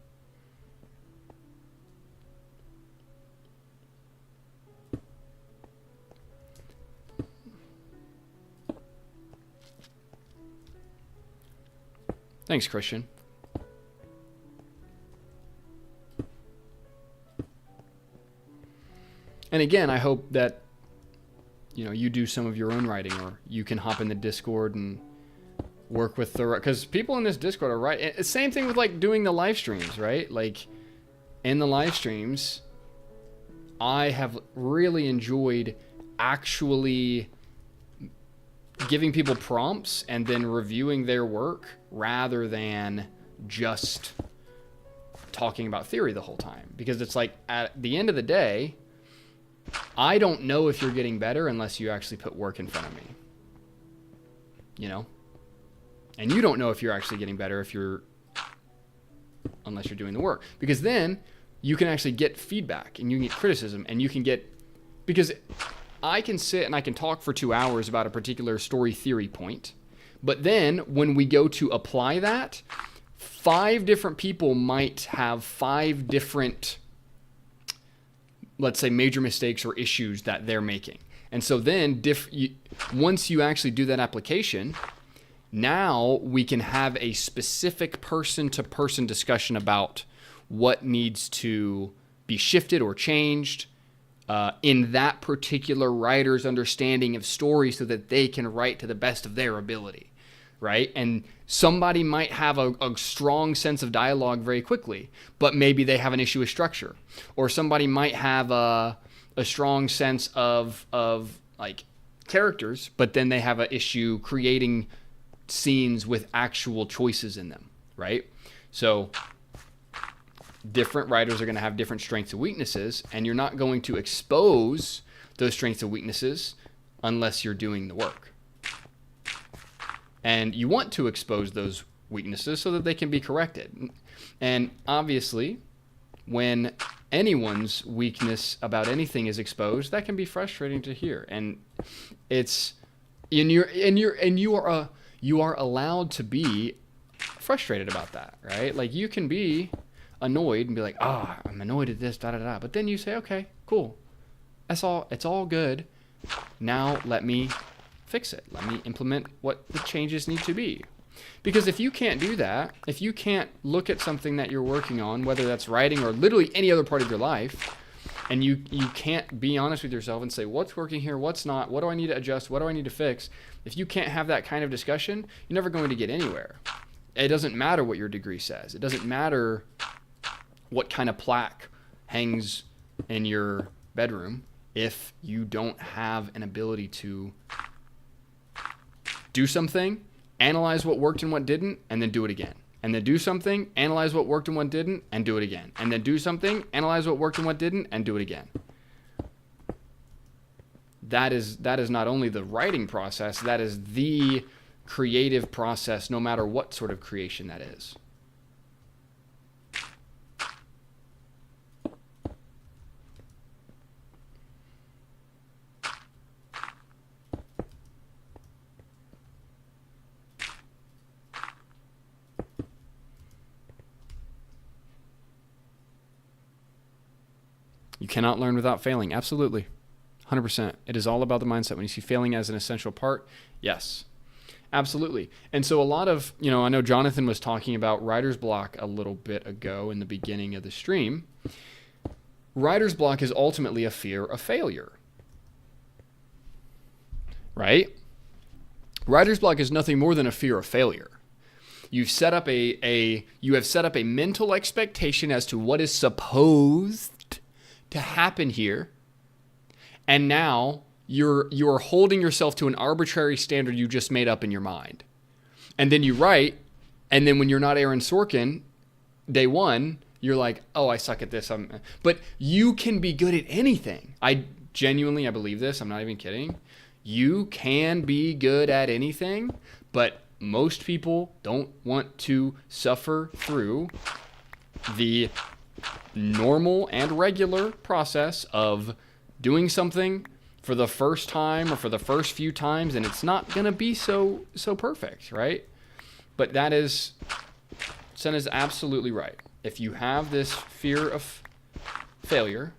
Thanks, Christian. And again, I hope that, you do some of your own writing, or you can hop in the Discord and work with because people in this Discord are right. Same thing with like doing the live streams, right? Like in the live streams, I have really enjoyed actually giving people prompts and then reviewing their work rather than just talking about theory the whole time. Because it's like at the end of the day, I don't know if you're getting better unless you actually put work in front of me. And you don't know if you're actually getting better unless you're doing the work. Because then you can actually get feedback and you can get criticism and you can get, because I can sit and I can talk for 2 hours about a particular story theory point. But then when we go to apply that, 5 different people might have 5 different, let's say, major mistakes or issues that they're making. And so then once you actually do that application, now we can have a specific person-to-person discussion about what needs to be shifted or changed in that particular writer's understanding of story so that they can write to the best of their ability, right? And somebody might have a strong sense of dialogue very quickly, but maybe they have an issue with structure. Or somebody might have a strong sense of like characters, but then they have an issue creating scenes with actual choices in them, right? So different writers are going to have different strengths and weaknesses, and you're not going to expose those strengths and weaknesses unless you're doing the work. And you want to expose those weaknesses so that they can be corrected. And obviously, when anyone's weakness about anything is exposed, that can be frustrating to hear. And you are allowed to be frustrated about that, right? Like you can be annoyed and be like, I'm annoyed at this, But then you say, okay, cool. It's all good. Now let me fix it. Let me implement what the changes need to be. Because if you can't do that, if you can't look at something that you're working on, whether that's writing or literally any other part of your life, and you can't be honest with yourself and say, what's working here, what's not, what do I need to adjust, what do I need to fix? If you can't have that kind of discussion, you're never going to get anywhere. It doesn't matter what your degree says. It doesn't matter what kind of plaque hangs in your bedroom if you don't have an ability to do something, analyze what worked and what didn't, and then do it again. And then do something, analyze what worked and what didn't, and do it again. And then do something, analyze what worked and what didn't, and do it again. That is not only the writing process, that is the creative process, no matter what sort of creation that is. You cannot learn without failing. Absolutely. 100%. It is all about the mindset. When you see failing as an essential part, yes, absolutely. And so a lot of, I know Jonathan was talking about writer's block a little bit ago in the beginning of the stream. Writer's block is ultimately a fear of failure, right? Writer's block is nothing more than a fear of failure. You've set up you have set up a mental expectation as to what is supposed to happen here, and now you're holding yourself to an arbitrary standard you just made up in your mind. And then you write, and then when you're not Aaron Sorkin, day one, you're like, oh, I suck at this. But you can be good at anything. I believe this. I'm not even kidding. You can be good at anything, but most people don't want to suffer through the normal and regular process of doing something for the first time or for the first few times, and it's not going to be so perfect, right? But Sen is absolutely right. If you have this fear of failure,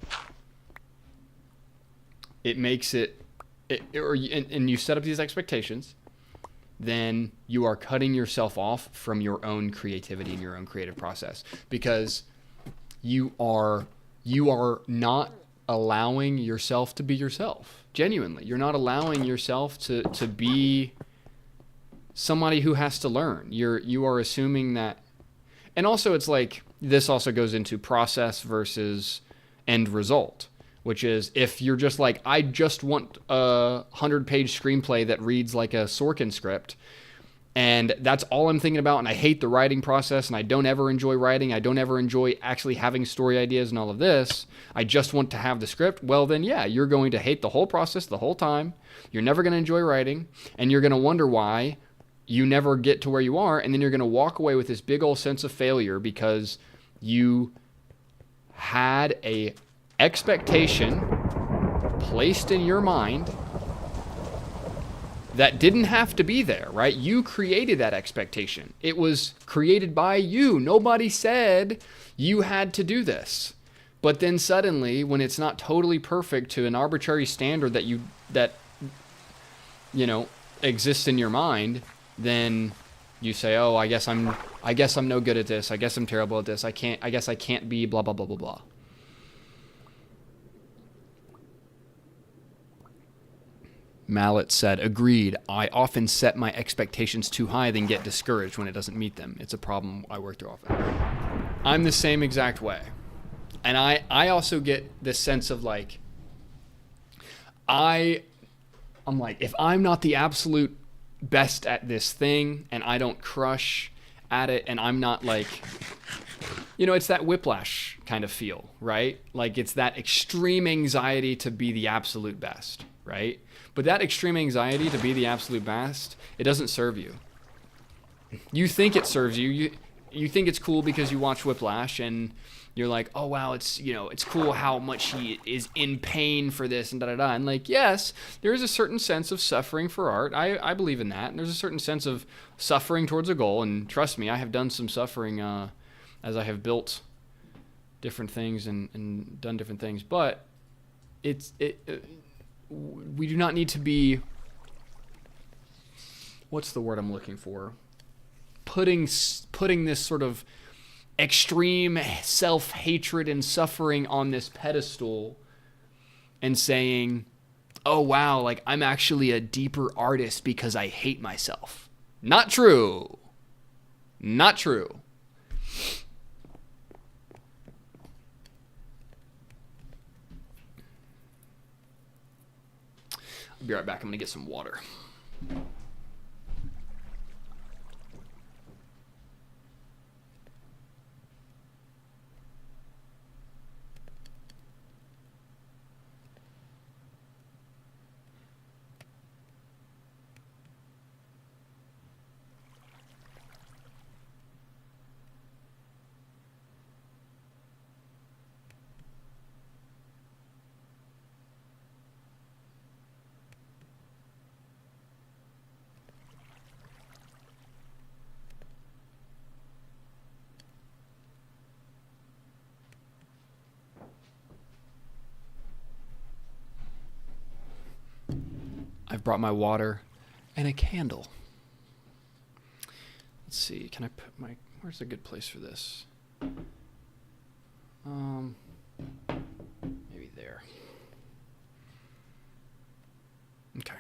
it makes and you set up these expectations, then you are cutting yourself off from your own creativity and your own creative process, because you are not allowing yourself to be yourself. Genuinely, you're not allowing yourself to be somebody who has to learn. You are assuming that, and also it's like this also goes into process versus end result, which is if you're just like, I just want a 100-page screenplay that reads like a Sorkin script, and that's all I'm thinking about, and I hate the writing process, and I don't ever enjoy writing, I don't ever enjoy actually having story ideas and all of this, I just want to have the script, well then yeah, you're going to hate the whole process the whole time, you're never going to enjoy writing, and you're going to wonder why you never get to where you are, and then you're going to walk away with this big old sense of failure because you had a expectation placed in your mind that didn't have to be there, right? You created that expectation. It was created by you. Nobody said you had to do this. But then suddenly, when it's not totally perfect to an arbitrary standard that exists in your mind, then you say, "Oh, I guess I'm no good at this. I guess I'm terrible at this. I guess I can't be blah blah blah blah blah." Mallet said, "Agreed. I often set my expectations too high, then get discouraged when it doesn't meet them. It's a problem I work through often." I'm the same exact way. And I also get this sense of like, I'm like, if I'm not the absolute best at this thing and I don't crush at it and I'm not like, it's that whiplash kind of feel, right? Like it's that extreme anxiety to be the absolute best, right? But that extreme anxiety to be the absolute best, it doesn't serve you. You think it serves you. You think it's cool because you watch Whiplash and you're like, oh wow, it's cool how much he is in pain for this and da-da-da. And like, yes, there is a certain sense of suffering for art. I believe in that. And there's a certain sense of suffering towards a goal. And trust me, I have done some suffering as I have built different things and done different things. But we do not need to be, what's the word I'm looking for? Putting this sort of extreme self-hatred and suffering on this pedestal and saying, oh wow, like I'm actually a deeper artist because I hate myself. Not true. Not true. I'll be right back. I'm gonna get some water. I've brought my water and a candle. Let's see, can I put where's a good place for this? Maybe there. Okay.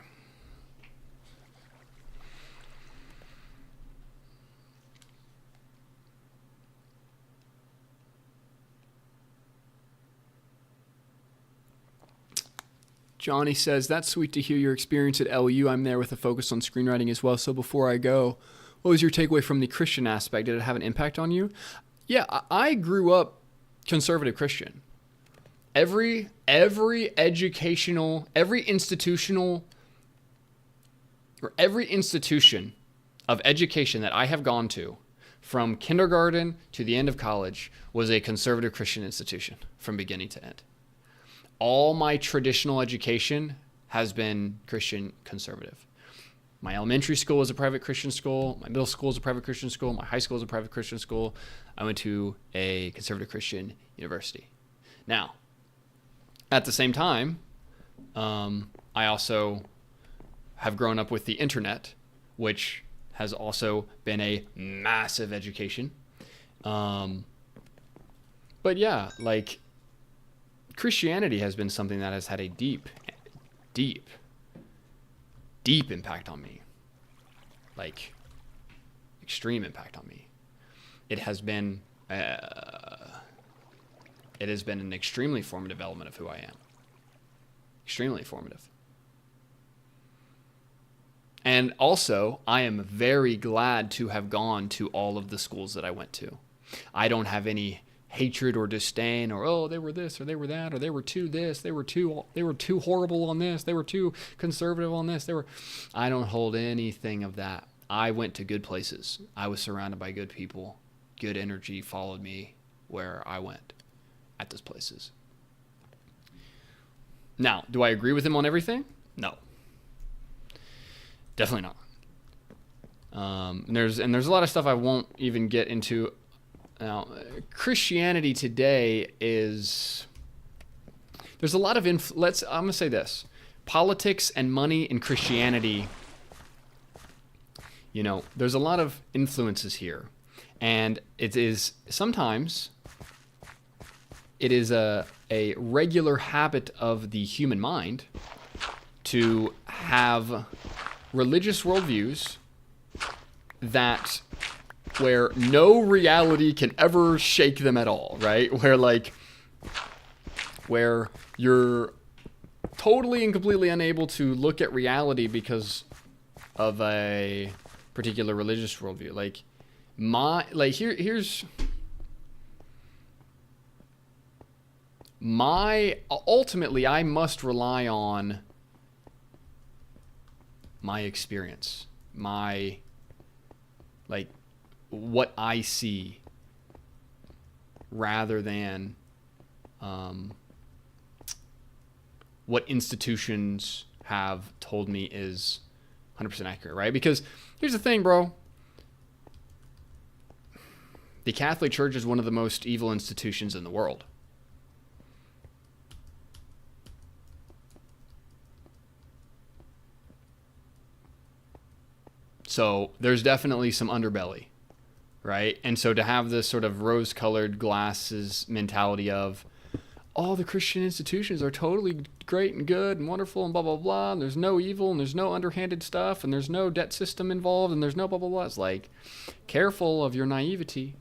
Johnny says, that's sweet to hear your experience at LU. I'm there with a focus on screenwriting as well. So before I go, what was your takeaway from the Christian aspect? Did it have an impact on you? Yeah, I grew up conservative Christian. Every institution of education that I have gone to, from kindergarten to the end of college, was a conservative Christian institution from beginning to end. All my traditional education has been Christian conservative. My elementary school was a private Christian school. My middle school was a private Christian school. My high school was a private Christian school. I went to a conservative Christian university. Now, at the same time, I also have grown up with the internet, which has also been a massive education. But yeah, like, Christianity has been something that has had a deep impact on me. Like, extreme impact on me. It has been an extremely formative element of who I am. Extremely formative. And also, I am very glad to have gone to all of the schools that I went to. I don't have any hatred or disdain or, oh, they were this or they were that or they were too this, they were too horrible on this, they were too conservative on this. I don't hold anything of that. I went to good places. I was surrounded by good people. Good energy followed me where I went at those places. Now, do I agree with him on everything? No. Definitely not. There's a lot of stuff I won't even get into. Now, Christianity today is... There's a lot of... I'm going to say this. Politics and money in Christianity, you know, there's a lot of influences here. And it is sometimes... It is a regular habit of the human mind to have religious worldviews that where no reality can ever shake them at all, right? Where you're totally and completely unable to look at reality because of a particular religious worldview. Ultimately, I must rely on my experience, what I see, rather than what institutions have told me is 100% accurate, right? Because here's the thing, bro. The Catholic Church is one of the most evil institutions in the world. So there's definitely some underbelly, right? And so to have this sort of rose-colored glasses mentality of all the Christian institutions are totally great and good and wonderful and blah, blah, blah, and there's no evil and there's no underhanded stuff and there's no debt system involved and there's no blah, blah, blah. It's like, careful of your naivety.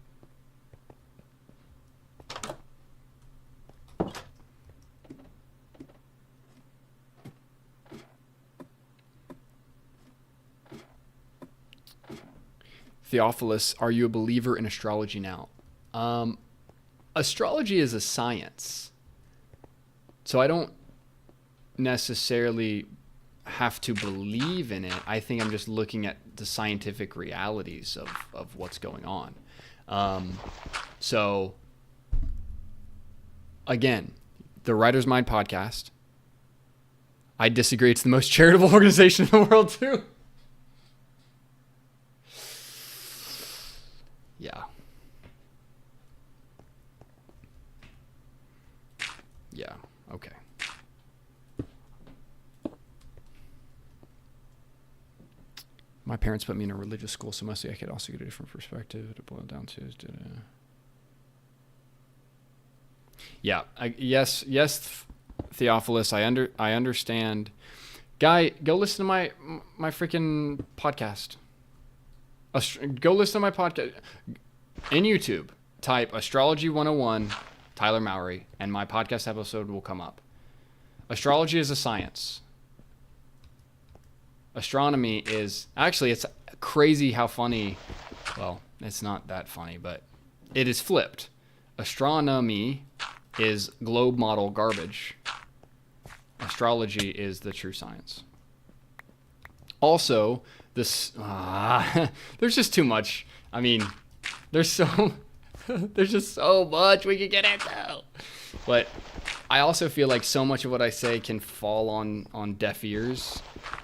Theophilus, are you a believer in astrology now? Astrology is a science. So I don't necessarily have to believe in it. I think I'm just looking at the scientific realities of what's going on. So, again, the Writer's Mind podcast. I disagree. It's the most charitable organization in the world, too. Yeah. Yeah. Okay. My parents put me in a religious school, so mostly I could also get a different perspective to boil down to. Yeah. Yes, Theophilus. I understand. Guy, go listen to my freaking podcast. Go listen to my podcast in YouTube. Type Astrology 101, Tyler Mowery, and my podcast episode will come up. Astrology is a science. Astronomy is... Actually, it's crazy how funny... Well, it's not that funny, but it is flipped. Astronomy is globe model garbage. Astrology is the true science. Also... there's just too much. I mean, there's just so much we could get into. But I also feel like so much of what I say can fall on deaf ears,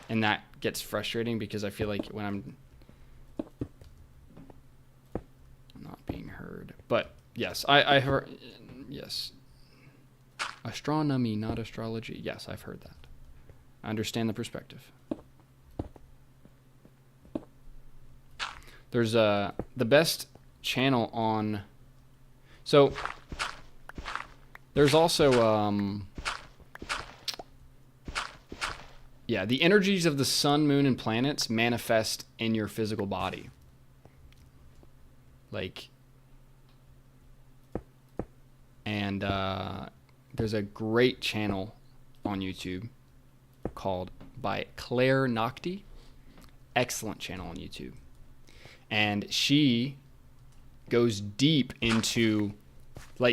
and that gets frustrating because I feel like when I'm not being heard. But yes, I heard, yes. Astronomy, not astrology. Yes, I've heard that. I understand the perspective. There's the best channel on... So, there's also... the energies of the sun, moon, and planets manifest in your physical body. And there's a great channel on YouTube called by Claire Nocti. Excellent channel on YouTube. And she goes deep into,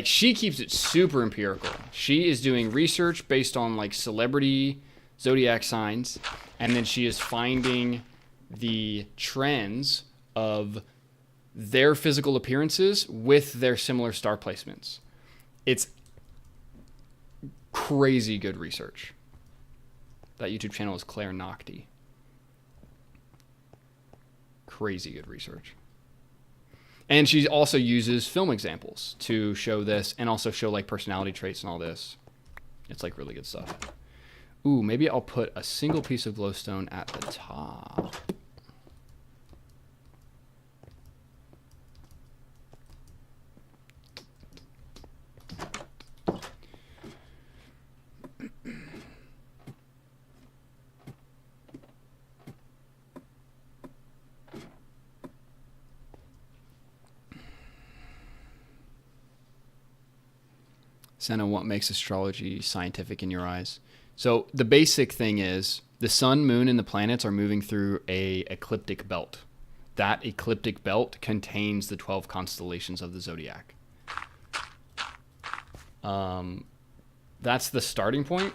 she keeps it super empirical. She is doing research based on, celebrity zodiac signs. And then she is finding the trends of their physical appearances with their similar star placements. It's crazy good research. That YouTube channel is Claire Nocti. Crazy good research. And she also uses film examples to show this and also show like personality traits and all this. It's like really good stuff. Ooh, maybe I'll put a single piece of glowstone at the top. Senna, what makes astrology scientific in your eyes? So the basic thing is the sun, moon, and the planets are moving through a ecliptic belt. That ecliptic belt contains the 12 constellations of the zodiac. That's the starting point,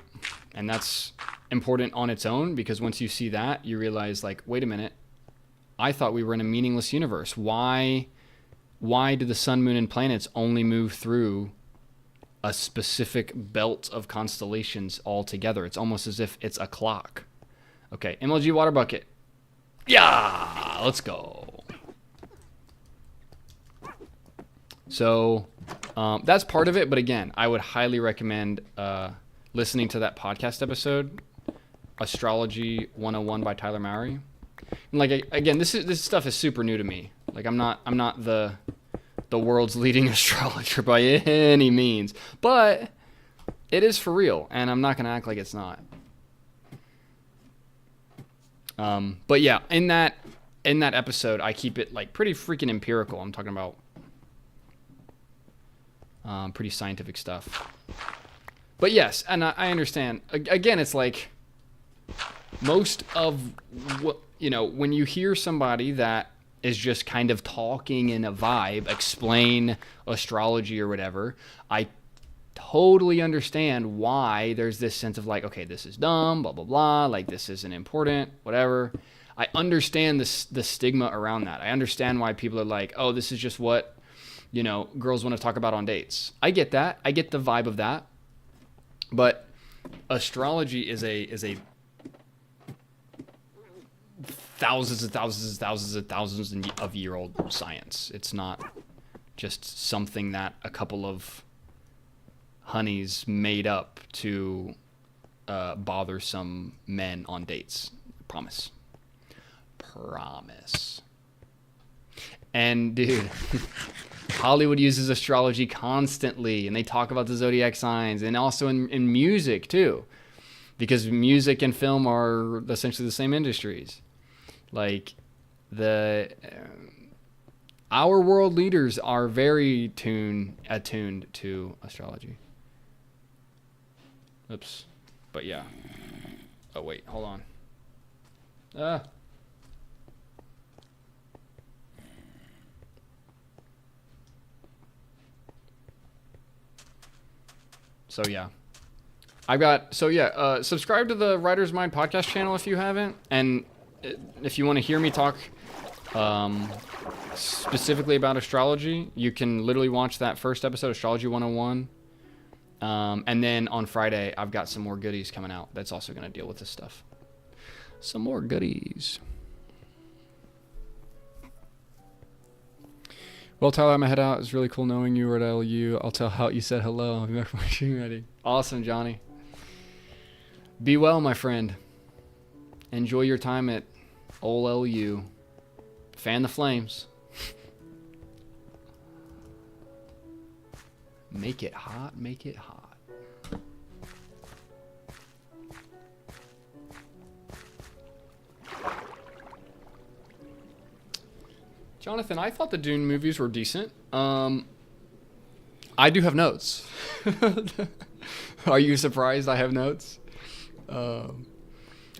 and that's important on its own, because once you see that, you realize, like, wait a minute, I thought we were in a meaningless universe. Why do the sun, moon, and planets only move through a specific belt of constellations all together? It's almost as if it's a clock. Okay, MLG water bucket. Yeah, let's go. So that's part of it, but again, I would highly recommend listening to that podcast episode, Astrology 101 by Tyler Mowery. And like, again, this stuff is super new to me. Like, I'm not the world's leading astrologer by any means, but it is for real, and I'm not going to act like it's not. But yeah, in that episode, I keep it like pretty freaking empirical. I'm talking about pretty scientific stuff. But yes, and I understand. Again, it's like most of what, when you hear somebody that is just kind of talking in a vibe, explain astrology or whatever, I totally understand why there's this sense of like, okay, this is dumb, blah, blah, blah, like this isn't important, whatever. I understand the stigma around that. I understand why people are like, oh, this is just what, girls want to talk about on dates. I get that. I get the vibe of that. But astrology is a thousands and thousands and thousands and thousands of year old science. It's not just something that a couple of honeys made up to bother some men on dates. Promise. And dude, Hollywood uses astrology constantly, and they talk about the zodiac signs, and also in music too, because music and film are essentially the same industries. Like our world leaders are very attuned to astrology. Oops. But yeah. Oh wait, hold on. So yeah. Subscribe to the Writer's Mind podcast channel if you haven't, and if you want to hear me talk specifically about astrology, you can literally watch that first episode, Astrology 101. And then on Friday, I've got some more goodies coming out that's also going to deal with this stuff. Some more goodies. Well, Tyler, I'm going to head out. It's really cool knowing you were at LU. I'll tell how you said hello. I'll be back for my Screenwriting. Awesome, Johnny. Be well, my friend. Enjoy your time at old LU. Fan the flames. Make it hot, make it hot. Jonathan, I thought the Dune movies were decent. I do have notes. Are you surprised I have notes? I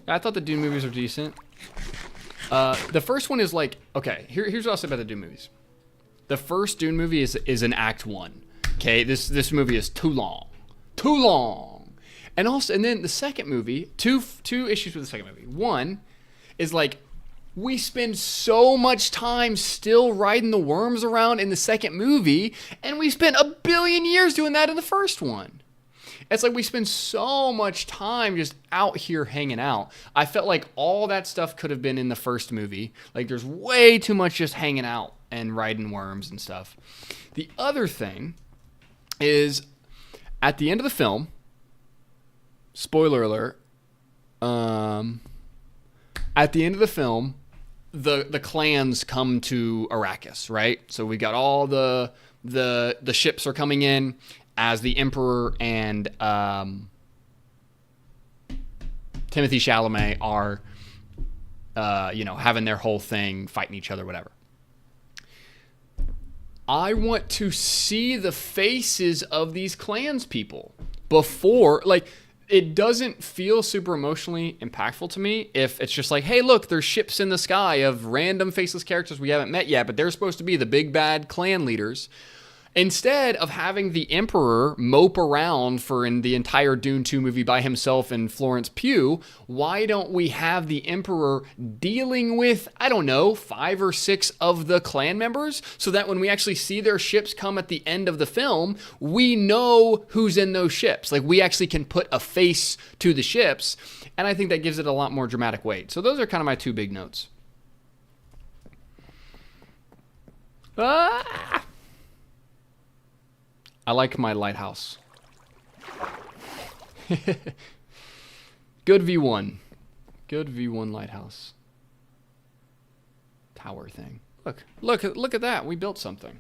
thought the Dune movies were decent. The first one is like, okay, here's what I'll say about the Dune movies. The first Dune movie is an act one. Okay, this movie is too long. And then the second movie, two issues with the second movie. One is like, We spend so much time still riding the worms around in the second movie, and we spent 1 billion years doing that in the first one. It's like we spend so much time just out here hanging out. I felt like all that stuff could have been in the first movie. Like there's way too much just hanging out and riding worms and stuff. The other thing is at the end of the film, spoiler alert, at the end of the film, the clans come to Arrakis, right? So we got all the ships are coming in as the Emperor and Timothy Chalamet are, having their whole thing, fighting each other, whatever. I want to see the faces of these clans people before, like, it doesn't feel super emotionally impactful to me if it's just like, hey, look, there's ships in the sky of random faceless characters we haven't met yet, but they're supposed to be the big bad clan leaders. Instead of having the Emperor mope around for in the entire Dune 2 movie by himself and Florence Pugh, why don't we have the Emperor dealing with, 5 or 6 of the clan members, so that when we actually see their ships come at the end of the film, we know who's in those ships. Like, we actually can put a face to the ships, and I think that gives it a lot more dramatic weight. So those are kind of my 2 big notes. I like my lighthouse. Good V1. Good V1 lighthouse. Tower thing. Look at that. We built something.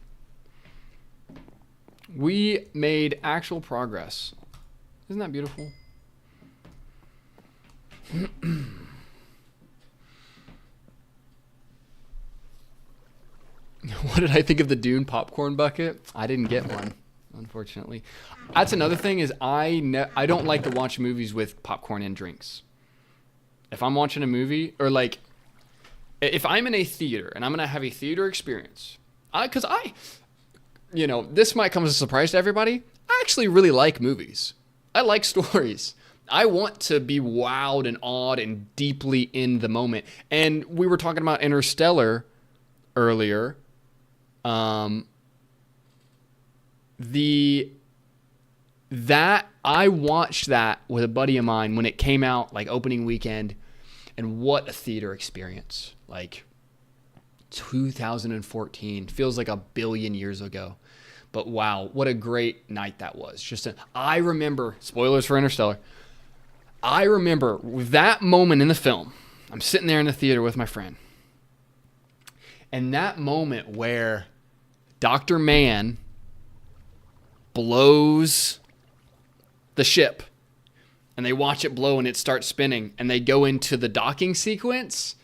We made actual progress. Isn't that beautiful? What did I think of the Dune popcorn bucket? I didn't get one, unfortunately. That's another thing is I don't like to watch movies with popcorn and drinks. If I'm watching a movie, or like, if I'm in a theater and I'm going to have a theater experience, because this might come as a surprise to everybody, I actually really like movies. I like stories. I want to be wowed and awed and deeply in the moment. And we were talking about Interstellar earlier. That I watched that with a buddy of mine when it came out, like opening weekend, and what a theater experience. Like 2014 feels like 1 billion years ago, but wow, what a great night that was. I remember, spoilers for Interstellar, I remember that moment in the film. I'm sitting there in the theater with my friend, and that moment where Dr. Mann blows the ship and they watch it blow and it starts spinning and they go into the docking sequence.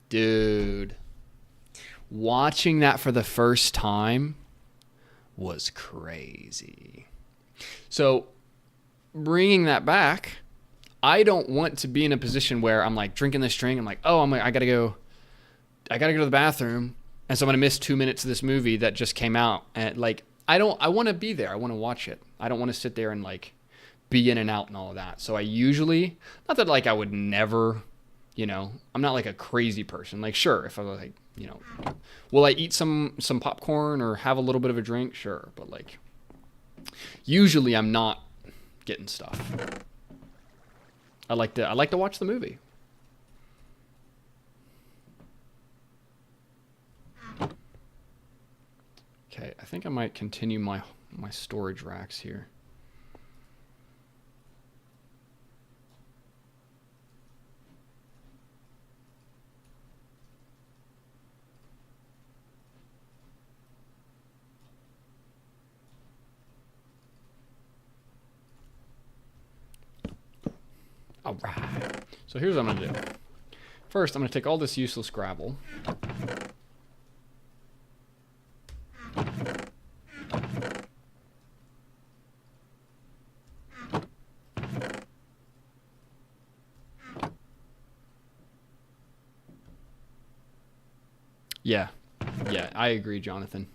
Dude, watching that for the first time was crazy. So bringing that back, I don't want to be in a position where I'm like drinking this drink. I'm like, I gotta go to the bathroom. And so I'm going to miss 2 minutes of this movie that just came out. And like, I want to be there. I want to watch it. I don't want to sit there and like be in and out and all of that. So I usually, not that like I would never, I'm not like a crazy person. Like, sure, if I was like, will I eat some popcorn or have a little bit of a drink? Sure. But like, usually I'm not getting stuff. I like to watch the movie. Okay, I think I might continue my storage racks here. All right. So here's what I'm going to do. First, I'm going to take all this useless gravel. Yeah, I agree, Jonathan.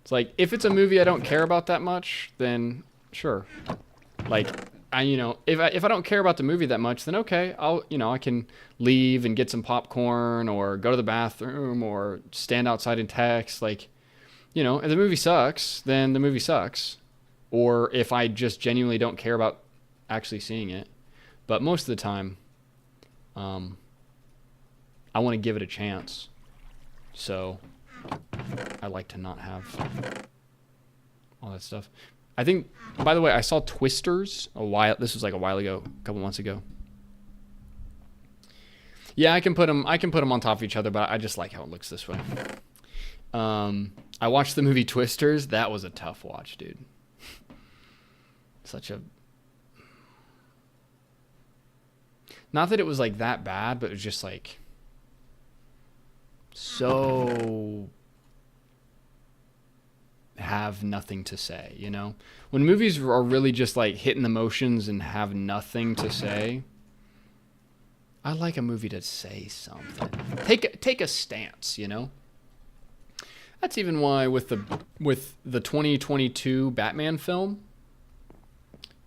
It's like, if it's a movie I don't care about that much, then sure. Like, if I don't care about the movie that much, then okay, I can leave and get some popcorn or go to the bathroom or stand outside and text. Like, if the movie sucks, then the movie sucks. Or if I just genuinely don't care about actually seeing it. But most of the time, I want to give it a chance. So I like to not have all that stuff. I think, by the way, I saw Twisters this was like a while ago, a couple months ago. Yeah, I can put them on top of each other, but I just like how it looks this way. I watched the movie Twisters. That was a tough watch, dude. Not that it was like that bad, but it was just like so have nothing to say, When movies are really just like hitting the motions and have nothing to say, I like a movie to say something. Take a stance, That's even why with the 2022 Batman film,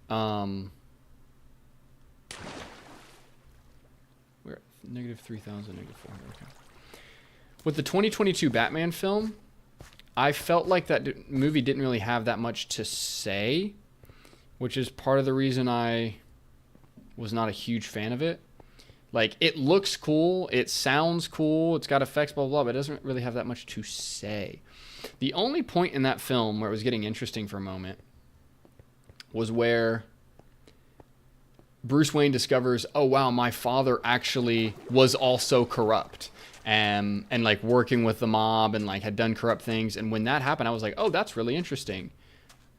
we're at -3,000, -400. Okay. With the 2022 Batman film, I felt like that movie didn't really have that much to say, which is part of the reason I was not a huge fan of it. Like, it looks cool, it sounds cool, it's got effects, blah, blah, blah, but it doesn't really have that much to say. The only point in that film where it was getting interesting for a moment was where Bruce Wayne discovers, oh, wow, my father actually was also corrupt. And like working with the mob and like had done corrupt things. And when that happened, I was like, oh, that's really interesting.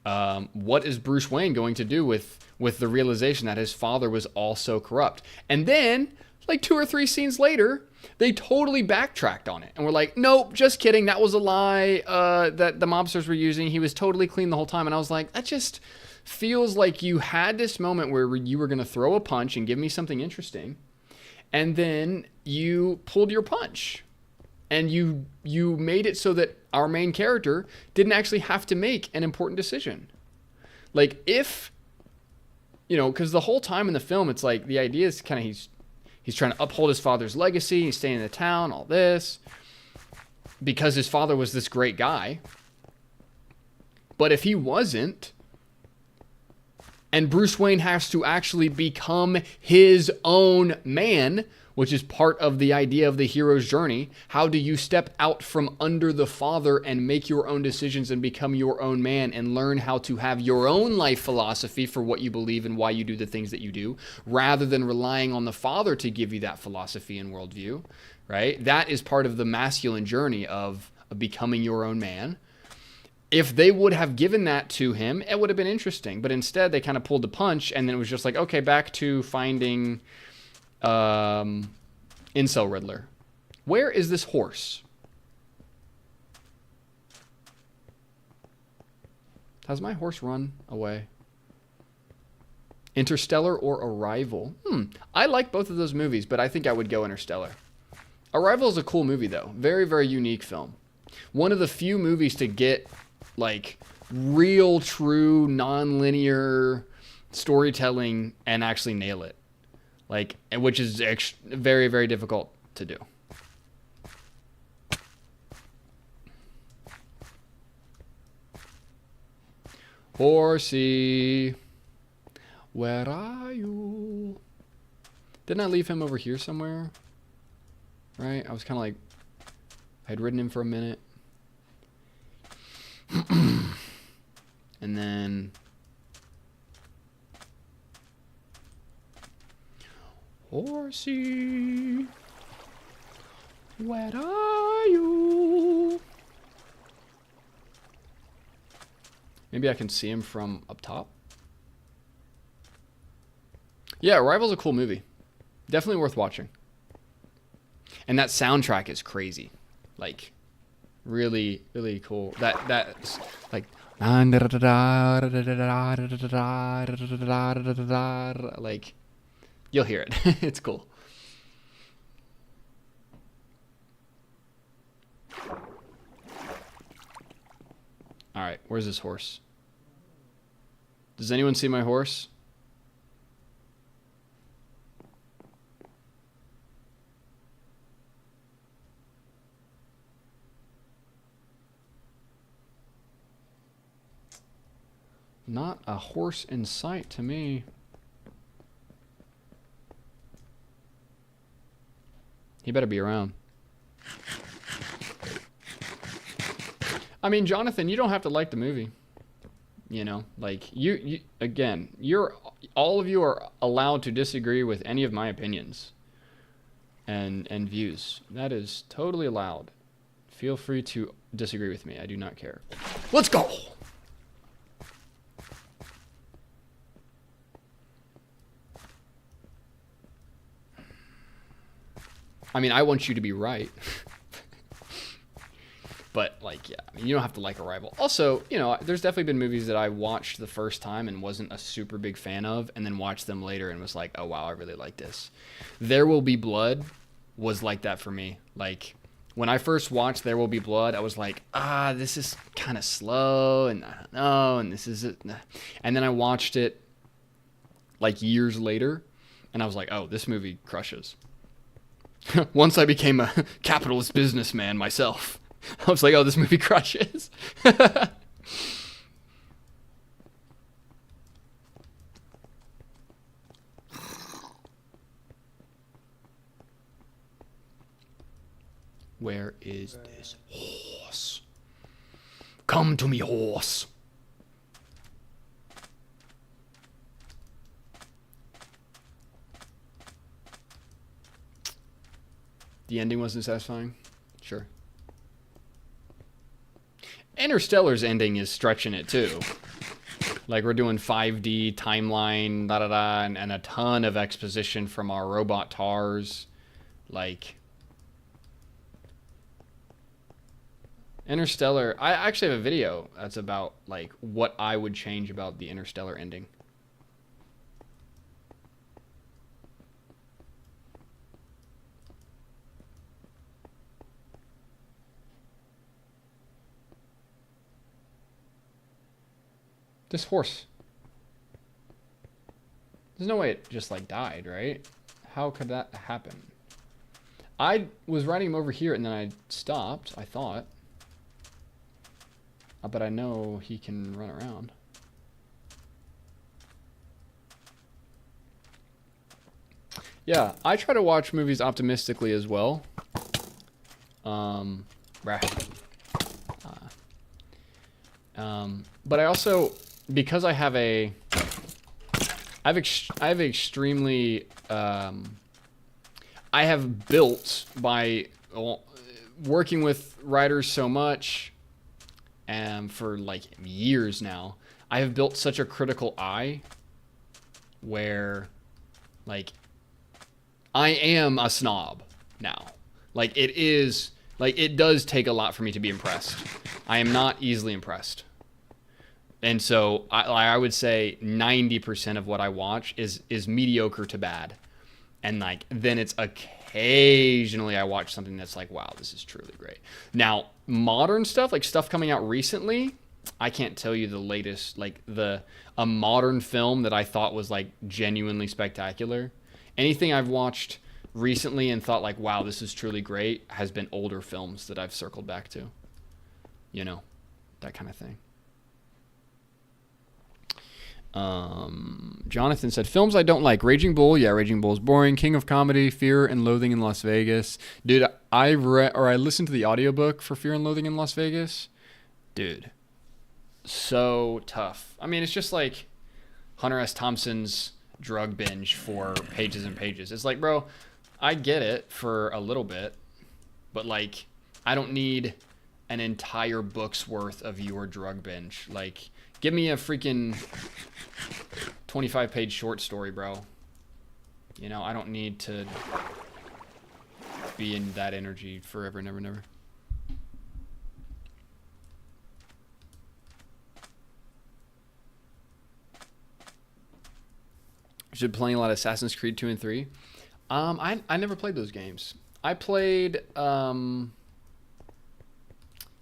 What is Bruce Wayne going to do with the realization that his father was also corrupt? And then like 2 or 3 scenes later, they totally backtracked on it. And we're like, nope, just kidding. That was a lie that the mobsters were using. He was totally clean the whole time. And I was like, that just feels like you had this moment where you were going to throw a punch and give me something interesting. And then you pulled your punch and you made it so that our main character didn't actually have to make an important decision. Like if, because the whole time in the film, it's like the idea is kind of he's trying to uphold his father's legacy. He's staying in the town, all this, because his father was this great guy. But if he wasn't, and Bruce Wayne has to actually become his own man, which is part of the idea of the hero's journey. How do you step out from under the father and make your own decisions and become your own man and learn how to have your own life philosophy for what you believe and why you do the things that you do, rather than relying on the father to give you that philosophy and worldview, right? That is part of the masculine journey of becoming your own man. If they would have given that to him, it would have been interesting. But instead, they kind of pulled the punch, and then it was just like, okay, back to finding Incel Riddler. Where is this horse? Has my horse run away? Interstellar or Arrival? I like both of those movies, but I think I would go Interstellar. Arrival is a cool movie, though. Very, very unique film. One of the few movies to get like real, true, non-linear storytelling and actually nail it. Like, which is very, very difficult to do. Horsey, where are you? Didn't I leave him over here somewhere? Right? I was kind of like, I had ridden him for a minute. And then Horsey, where are you? Maybe I can see him from up top. Yeah, Arrival's a cool movie. Definitely worth watching. And that soundtrack is crazy. Like, really, really cool. That's like, like, you'll hear it. It's cool. All right, where's this horse? Does anyone see my horse? Not a horse in sight to me. He better be around. I mean, Jonathan, you don't have to like the movie. You know, like you again, all of you are allowed to disagree with any of my opinions and views. That is totally allowed. Feel free to disagree with me. I do not care. Let's go. I mean, I want you to be right. But, like, yeah, I mean, you don't have to like Arrival. Also, you know, there's definitely been movies that I watched the first time and wasn't a super big fan of, and then watched them later and was like, oh, wow, I really like this. There Will Be Blood was like that for me. Like, when I first watched There Will Be Blood, I was like, this is kind of slow, and I don't know, and this is it. And then I watched it, like, years later, and I was like, oh, this movie crushes. Once I became a capitalist businessman myself, I was like, oh, this movie crushes. Where is this horse? Come to me, horse. The ending wasn't satisfying? Sure. Interstellar's ending is stretching it too. Like, we're doing 5D timeline, and a ton of exposition from our robot TARS. Like, Interstellar, I actually have a video that's about, like, what I would change about the Interstellar ending. This horse. There's no way it just, like, died, right? How could that happen? I was riding him over here and then I stopped, I thought. But I know he can run around. Yeah, I try to watch movies optimistically as well. But I also, because I have a, I have extremely, I have built by working with writers so much, and for like years now, I have built such a critical eye where, like, I am a snob now. Like, it is, like, it does take a lot for me to be impressed. I am not easily impressed. And so I would say 90% of what I watch is mediocre to bad. And, like, then it's occasionally I watch something that's like, wow, this is truly great. Now, modern stuff, like stuff coming out recently, I can't tell you the latest, like a modern film that I thought was like genuinely spectacular. Anything I've watched recently and thought like, wow, this is truly great, has been older films that I've circled back to. You know, that kind of thing. Jonathan said, films I don't like. Raging Bull. Yeah, Raging Bull's boring. King of Comedy, Fear and Loathing in Las Vegas. Dude, I listened to the audiobook for Fear and Loathing in Las Vegas. Dude, so tough. I mean, it's just like Hunter S. Thompson's drug binge for pages and pages. It's like, bro, I get it for a little bit, but like, I don't need an entire book's worth of your drug binge. Like, give me a freaking 25-page short story, bro. You know, I don't need to be in that energy forever, never, never. I've been playing a lot of Assassin's Creed 2 and 3. I never played those games. I played,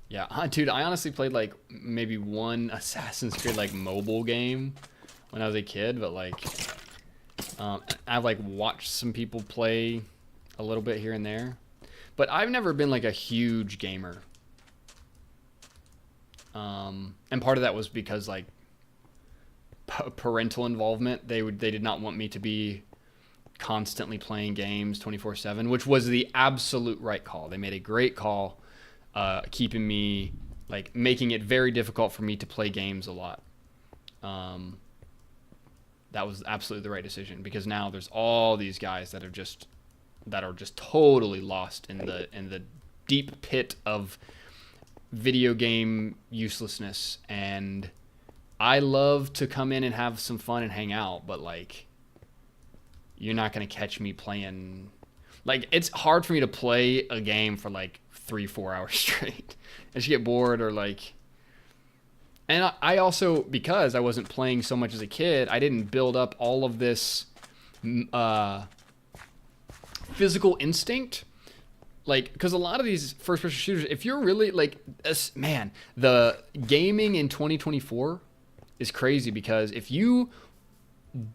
yeah, dude, I honestly played like maybe one Assassin's Creed like mobile game when I was a kid, but like, I've like watched some people play a little bit here and there, but I've never been like a huge gamer. And part of that was because like parental involvement. They did not want me to be constantly playing games 24/7, which was the absolute right call. They made a great call, keeping me, like, making it very difficult for me to play games a lot. That was absolutely the right decision, because now there's all these guys that are just totally lost in the deep pit of video game uselessness. And I love to come in and have some fun and hang out, but like, you're not going to catch me playing. Like, it's hard for me to play a game for like 3-4 hours straight. I just get bored, or like, and I also, because I wasn't playing so much as a kid, I didn't build up all of this physical instinct. Like, because a lot of these first-person shooters, if you're really like, man, the gaming in 2024 is crazy, because if you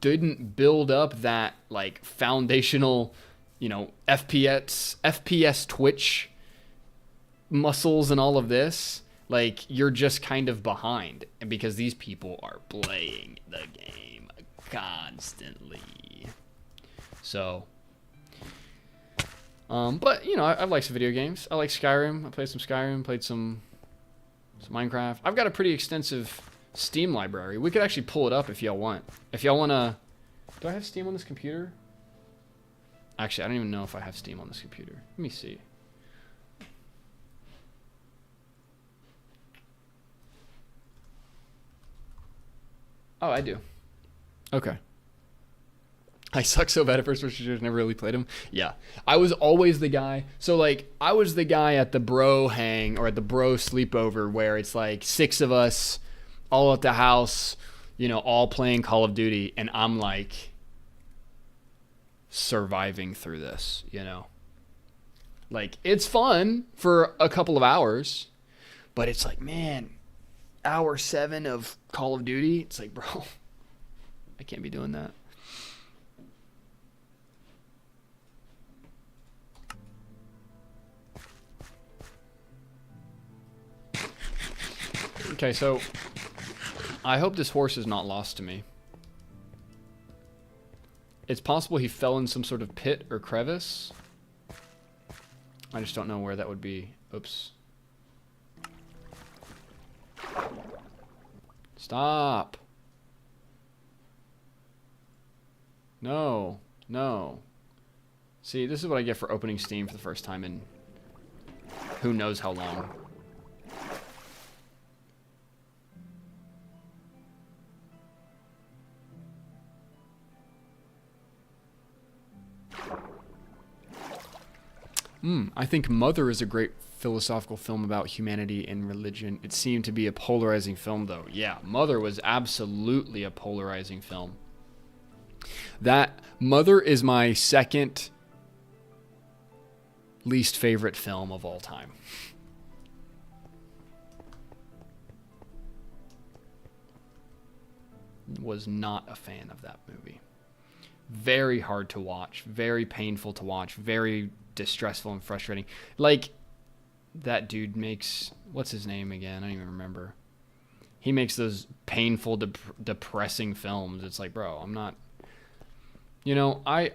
didn't build up that like foundational, FPS Twitch muscles and all of this, like, you're just kind of behind, and because these people are playing the game constantly. So, but I like some video games. I like Skyrim. I played some Skyrim. Played some Minecraft. I've got a pretty extensive Steam library. We could actually pull it up if y'all want. If y'all wanna, do I have Steam on this computer? Actually, I don't even know if I have Steam on this computer. Let me see. Oh, I do. Okay. I suck so bad at first-person shooters, never really played them. Yeah. I was always the guy. So, like, I was the guy at the bro hang or at the bro sleepover where it's like 6 of us all at the house, all playing Call of Duty, and I'm like surviving through this, Like, it's fun for a couple of hours, but it's like, man, hour 7 of Call of Duty, it's like, bro, I can't be doing that. Okay, so I hope this horse is not lost to me. It's possible he fell in some sort of pit or crevice. I just don't know where that would be. Oops. Stop. No. See, this is what I get for opening Steam for the first time in who knows how long. I think Mother is a great philosophical film about humanity and religion. It seemed to be a polarizing film, though. Yeah, Mother was absolutely a polarizing film. That Mother is my second least favorite film of all time. Was not a fan of that movie. Very hard to watch, very painful to watch, very distressful and frustrating. Like, that dude makes, what's his name again? I don't even remember. He makes those painful, depressing films. It's like, bro, I'm not, I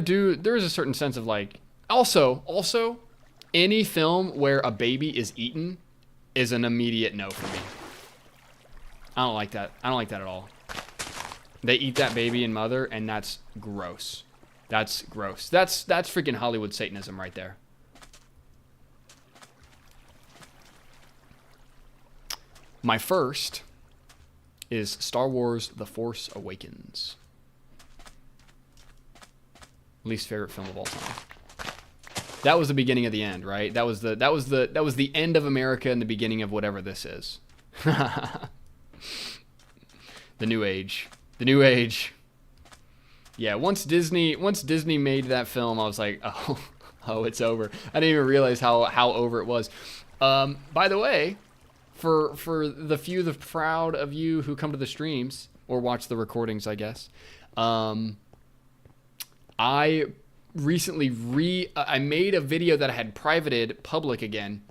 do, there is a certain sense of like, also, any film where a baby is eaten is an immediate no for me. I don't like that. I don't like that at all. They eat that baby in Mother, and that's gross. That's gross. That's freaking Hollywood Satanism right there. My first is Star Wars: The Force Awakens. Least favorite film of all time. That was the beginning of the end, right? That was the end of America and the beginning of whatever this is. The New Age. The New Age. Yeah, once Disney made that film, I was like, oh, it's over. I didn't even realize how over it was. By the way, for the proud of you who come to the streams or watch the recordings, I guess, I recently I made a video that I had privated public again,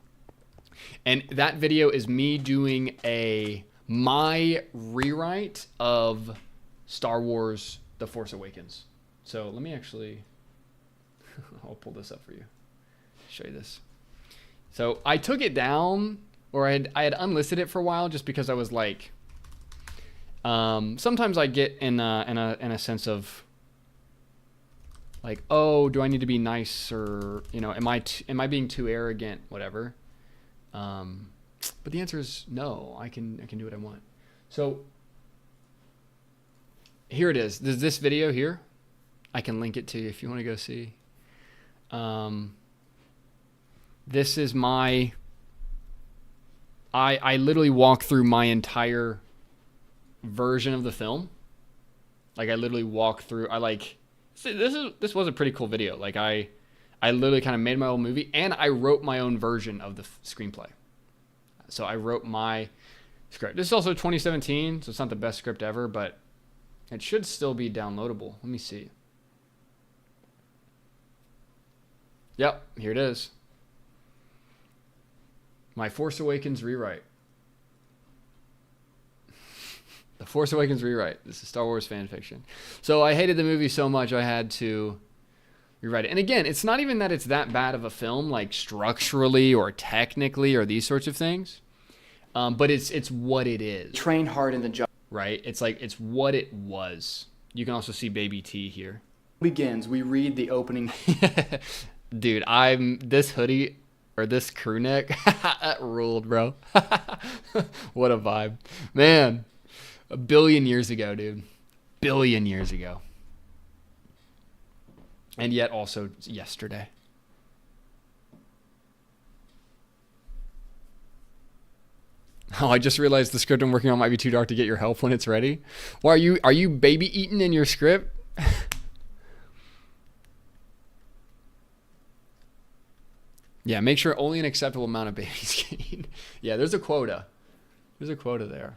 and that video is me doing a my rewrite of Star Wars The Force Awakens. So let me actually, I'll pull this up for you, show you this. So I took it down, or I had unlisted it for a while just because I was like, sometimes I get in a sense of like, oh, do I need to be nice, or, you know, am I being too arrogant, whatever. But the answer is no. I can do what I want. So here it is. There's this video here. I can link it to you if you want to go see. This is my. I literally walk through my entire version of the film. Like I literally walk through. This was a pretty cool video. Like I literally kind of made my own movie, and I wrote my own version of the screenplay. So I wrote my script. This is also 2017, so it's not the best script ever, but it should still be downloadable. Let me see. Yep, here it is. My Force Awakens rewrite. The Force Awakens rewrite. This is Star Wars fan fiction. So I hated the movie so much I had to rewrite it. And again, it's not even that it's that bad of a film, like structurally or technically or these sorts of things. But it's what it is. Train hard in the job. Right? It's like, it's what it was. You can also see Baby T here. Begins. We read the opening. Dude, this hoodie or this crew neck, that ruled, bro. What a vibe. Man, a billion years ago, dude. Billion years ago. And yet also yesterday. Oh, I just realized the script I'm working on might be too dark to get your help when it's ready. Well, are you baby eating in your script? Yeah, make sure only an acceptable amount of babies get eaten. Yeah, there's a quota. There's a quota there.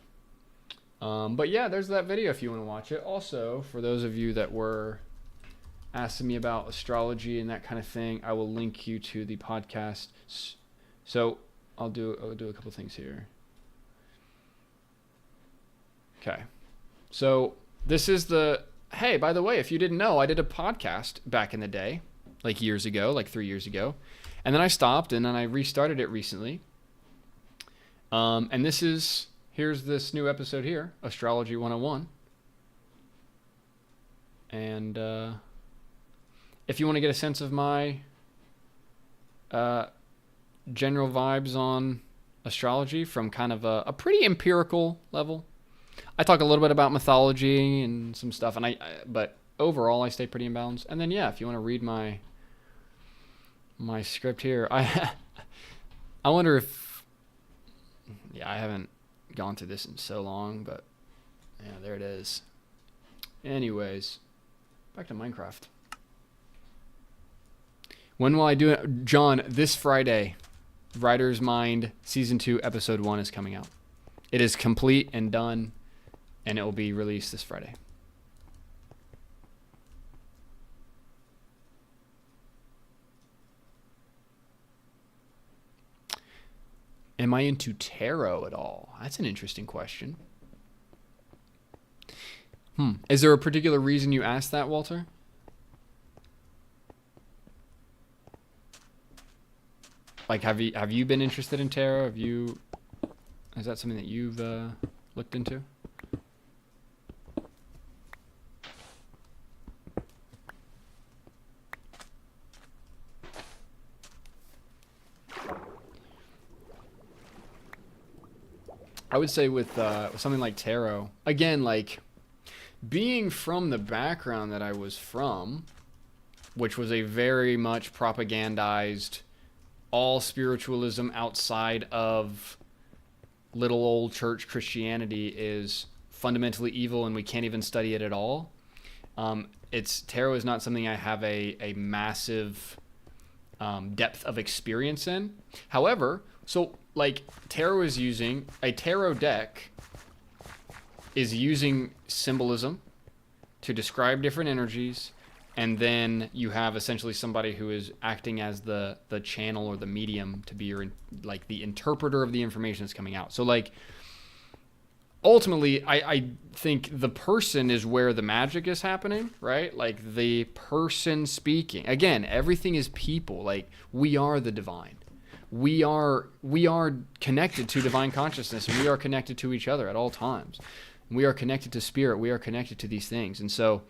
But yeah, there's that video if you want to watch it. Also, for those of you that were asking me about astrology and that kind of thing, I will link you to the podcast. So I'll do a couple things here. Okay. So this is hey, by the way, if you didn't know, I did a podcast back in the day, like years ago, like 3 years ago. And then I stopped, and then I restarted it recently. And here's this new episode here, Astrology 101. And if you want to get a sense of my general vibes on astrology from kind of a pretty empirical level, I talk a little bit about mythology and some stuff, but overall I stay pretty in balance. And then yeah, if you want to read my script here, I wonder if, yeah, I haven't gone through this in so long, but yeah, there it is. Anyways, back to Minecraft. When will I do it? John, this Friday, Writer's Mind Season 2, Episode 1 is coming out. It is complete and done, and it will be released this Friday. Am I into tarot at all? That's an interesting question. Is there a particular reason you asked that, Walter? Like, have you been interested in tarot? Is that something that you've looked into? I would say with something like tarot, again, like being from the background that I was from, which was a very much propagandized, all spiritualism outside of little old church Christianity is fundamentally evil and we can't even study it at all. Tarot is not something I have a massive depth of experience in. However, so like a tarot deck is using symbolism to describe different energies, and then you have essentially somebody who is acting as the channel or the medium to be the interpreter of the information that's coming out. So like ultimately, I think the person is where the magic is happening, right? Like the person speaking. Again, everything is people. Like we are the divine. We are connected to divine consciousness, and we are connected to each other at all times. We are connected to spirit. We are connected to these things. And so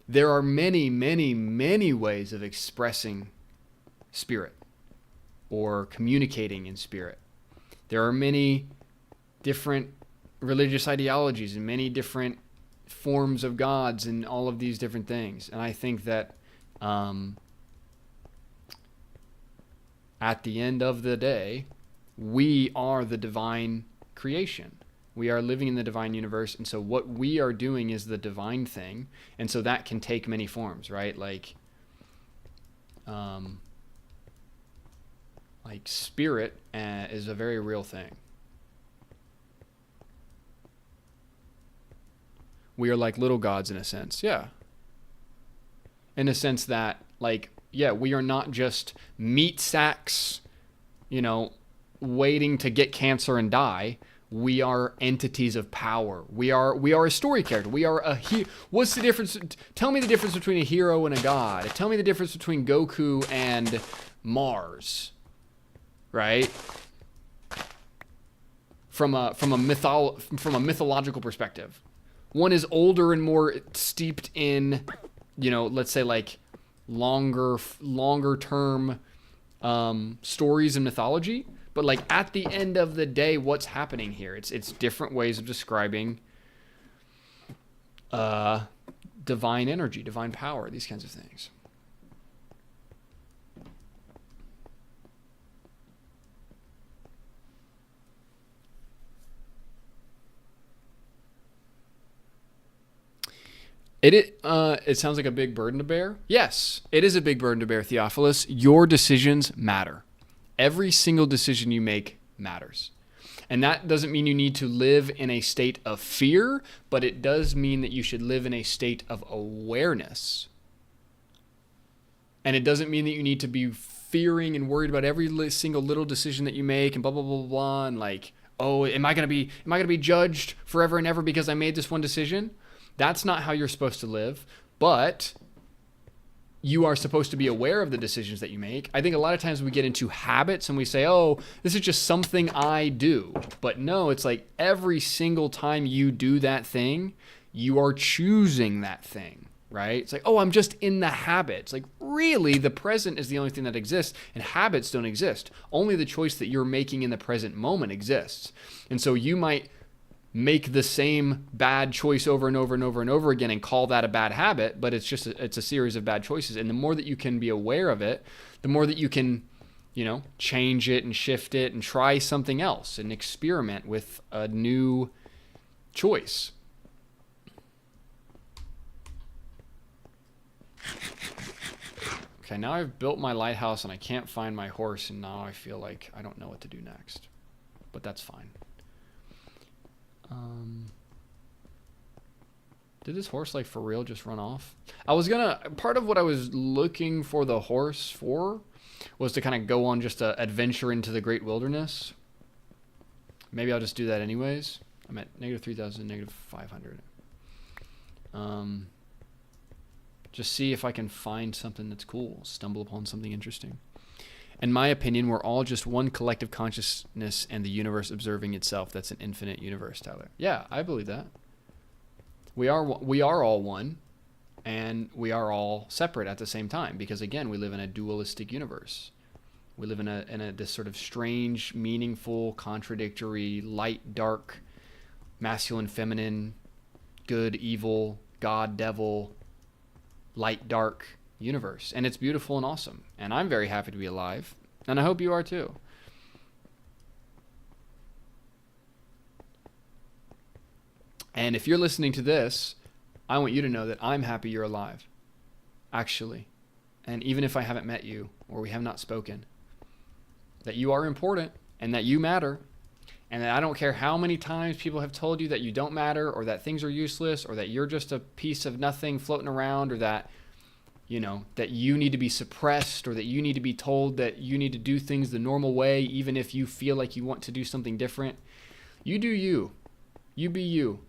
there are many, many, many ways of expressing spirit or communicating in spirit. There are many different religious ideologies and many different forms of gods and all of these different things. And I think that at the end of the day, we are the divine creation. We are living in the divine universe. And so what we are doing is the divine thing. And so that can take many forms, right? Like spirit is a very real thing. We are like little gods in a sense. Yeah. In a sense that, like, yeah, we are not just meat sacks, waiting to get cancer and die. We are entities of power. We are a story character. We are what's the difference? Tell me the difference between a hero and a god. Tell me the difference between Goku and Mars. Right? From a mythological perspective. One is older and more steeped in, let's say like longer term stories and mythology. But like at the end of the day, what's happening here? It's different ways of describing divine energy, divine power, these kinds of things. It sounds like a big burden to bear. Yes, it is a big burden to bear, Theophilus. Your decisions matter. Every single decision you make matters. And that doesn't mean you need to live in a state of fear, but it does mean that you should live in a state of awareness. And it doesn't mean that you need to be fearing and worried about every single little decision that you make and blah, blah, blah, blah, and like, oh, am I going to be judged forever and ever because I made this one decision? That's not how you're supposed to live, but you are supposed to be aware of the decisions that you make. I think a lot of times we get into habits and we say, oh, this is just something I do. But no, it's like every single time you do that thing, you are choosing that thing, right? It's like, oh, I'm just in the habit. It's like, really, the present is the only thing that exists, and habits don't exist. Only the choice that you're making in the present moment exists. And so you might make the same bad choice over and over and over and over again and call that a bad habit, but it's just it's a series of bad choices. And the more that you can be aware of it, the more that you can, change it and shift it and try something else and experiment with a new choice. Okay, now I've built my lighthouse and I can't find my horse, and now I feel like I don't know what to do next. But that's fine. Did this horse like for real just run off? Part of what I was looking for the horse for was to kind of go on just an adventure into the great wilderness. Maybe I'll just do that anyways. I'm at -3,000, -500. Just see if I can find something that's cool, stumble upon something interesting. In my opinion, we're all just one collective consciousness and the universe observing itself. That's an infinite universe, Tyler. Yeah, I believe that. We are all one, and we are all separate at the same time, because again, we live in a dualistic universe. We live in this sort of strange, meaningful, contradictory, light, dark, masculine, feminine, good, evil, God, devil, light, dark universe. And it's beautiful and awesome. And I'm very happy to be alive. And I hope you are too. And if you're listening to this, I want you to know that I'm happy you're alive. Actually. And even if I haven't met you or we have not spoken, that you are important and that you matter. And that I don't care how many times people have told you that you don't matter, or that things are useless, or that you're just a piece of nothing floating around, or that that you need to be suppressed, or that you need to be told that you need to do things the normal way, even if you feel like you want to do something different. You do you. You be you.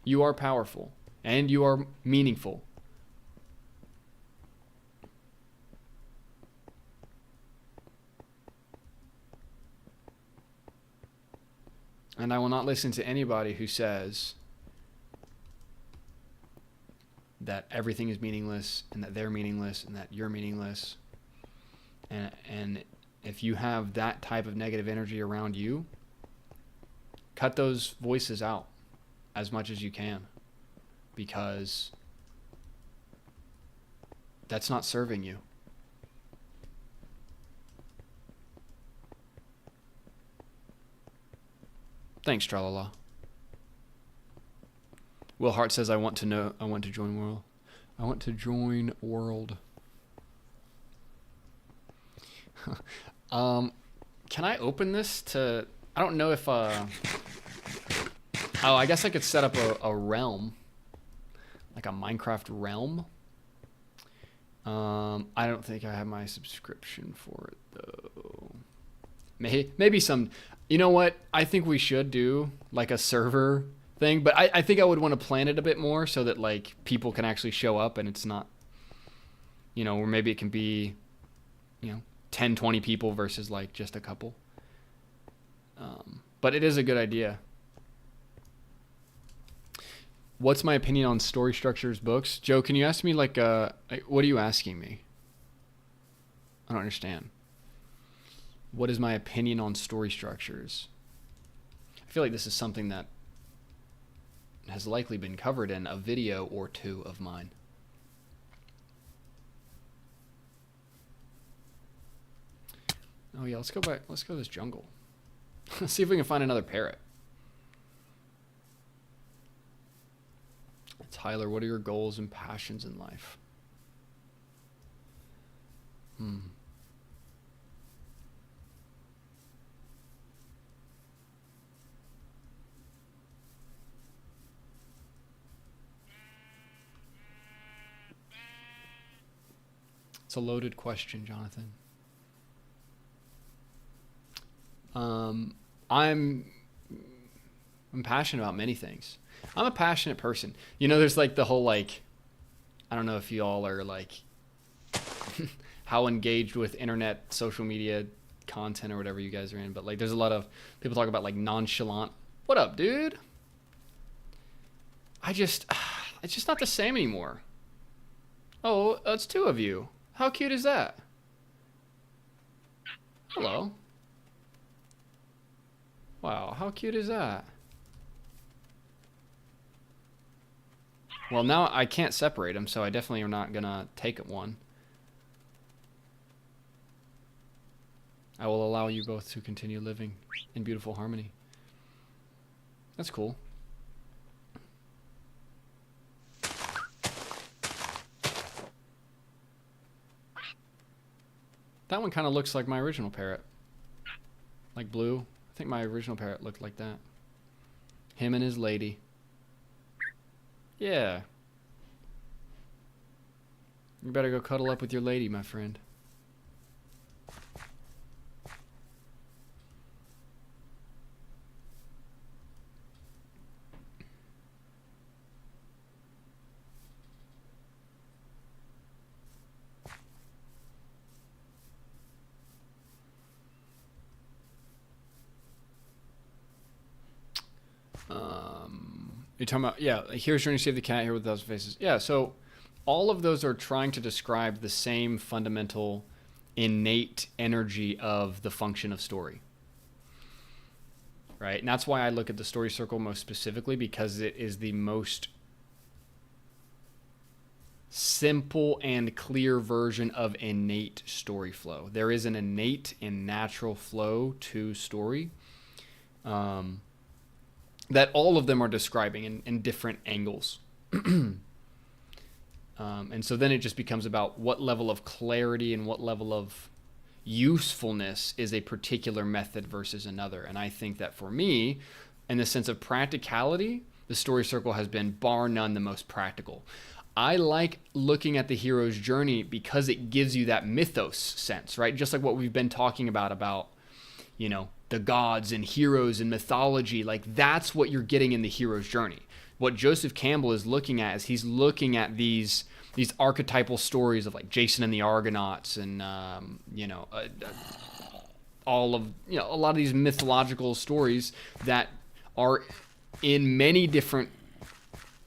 You are powerful and you are meaningful. And I will not listen to anybody who says that everything is meaningless and that they're meaningless and that you're meaningless. And if you have that type of negative energy around you, cut those voices out as much as you can, because that's not serving you. Thanks, Tralala. Will Hart says, I want to join world. I want to join world. Can I open this to, I don't know if, oh, I guess I could set up a realm, like a Minecraft realm. I don't think I have my subscription for it though. Maybe some, you know what? I think we should do like a server thing, but I think I would want to plan it a bit more so that like people can actually show up and it's not, you know, or maybe it can be, you know, 10, 20 people versus like just a couple. But it is a good idea. What's my opinion on story structures books? Joe, can you ask me like, what are you asking me? I don't understand. What is my opinion on story structures? I feel like this is something that has likely been covered in a video or two of mine. Oh yeah, let's go back. Let's go to this jungle. Let's see if we can find another parrot. Tyler, what are your goals and passions in life? It's a loaded question, Jonathan. I'm passionate about many things. I'm a passionate person. You know, there's like the whole like, I don't know if you all are like how engaged with internet, social media content or whatever you guys are in, but like there's a lot of people talk about like nonchalant. What up, dude? It's just not the same anymore. Oh, it's two of you. How cute is that? Hello. Wow, how cute is that? Well, now I can't separate them, so I definitely am not gonna take one. I will allow you both to continue living in beautiful harmony. That's cool. That one kind of looks like my original parrot. Like blue. I think my original parrot looked like that. Him and his lady. Yeah. You better go cuddle up with your lady, my friend. You're talking about, yeah, like here's Journey to Save the Cat, here with 1,000 Faces. Yeah, so all of those are trying to describe the same fundamental innate energy of the function of story. Right? And that's why I look at the story circle most specifically, because it is the most simple and clear version of innate story flow. There is an innate and natural flow to story. That all of them are describing in different angles. And so then it just becomes about what level of clarity and what level of usefulness is a particular method versus another. And I think that for me, in the sense of practicality, the story circle has been bar none the most practical. I like looking at the hero's journey because it gives you that mythos sense, right? Just like what we've been talking about, you know, the gods and heroes and mythology. Like that's what you're getting in the hero's journey. What Joseph Campbell is looking at is he's looking at these archetypal stories of like Jason and the Argonauts and, all of, you know, a lot of these mythological stories that are in many different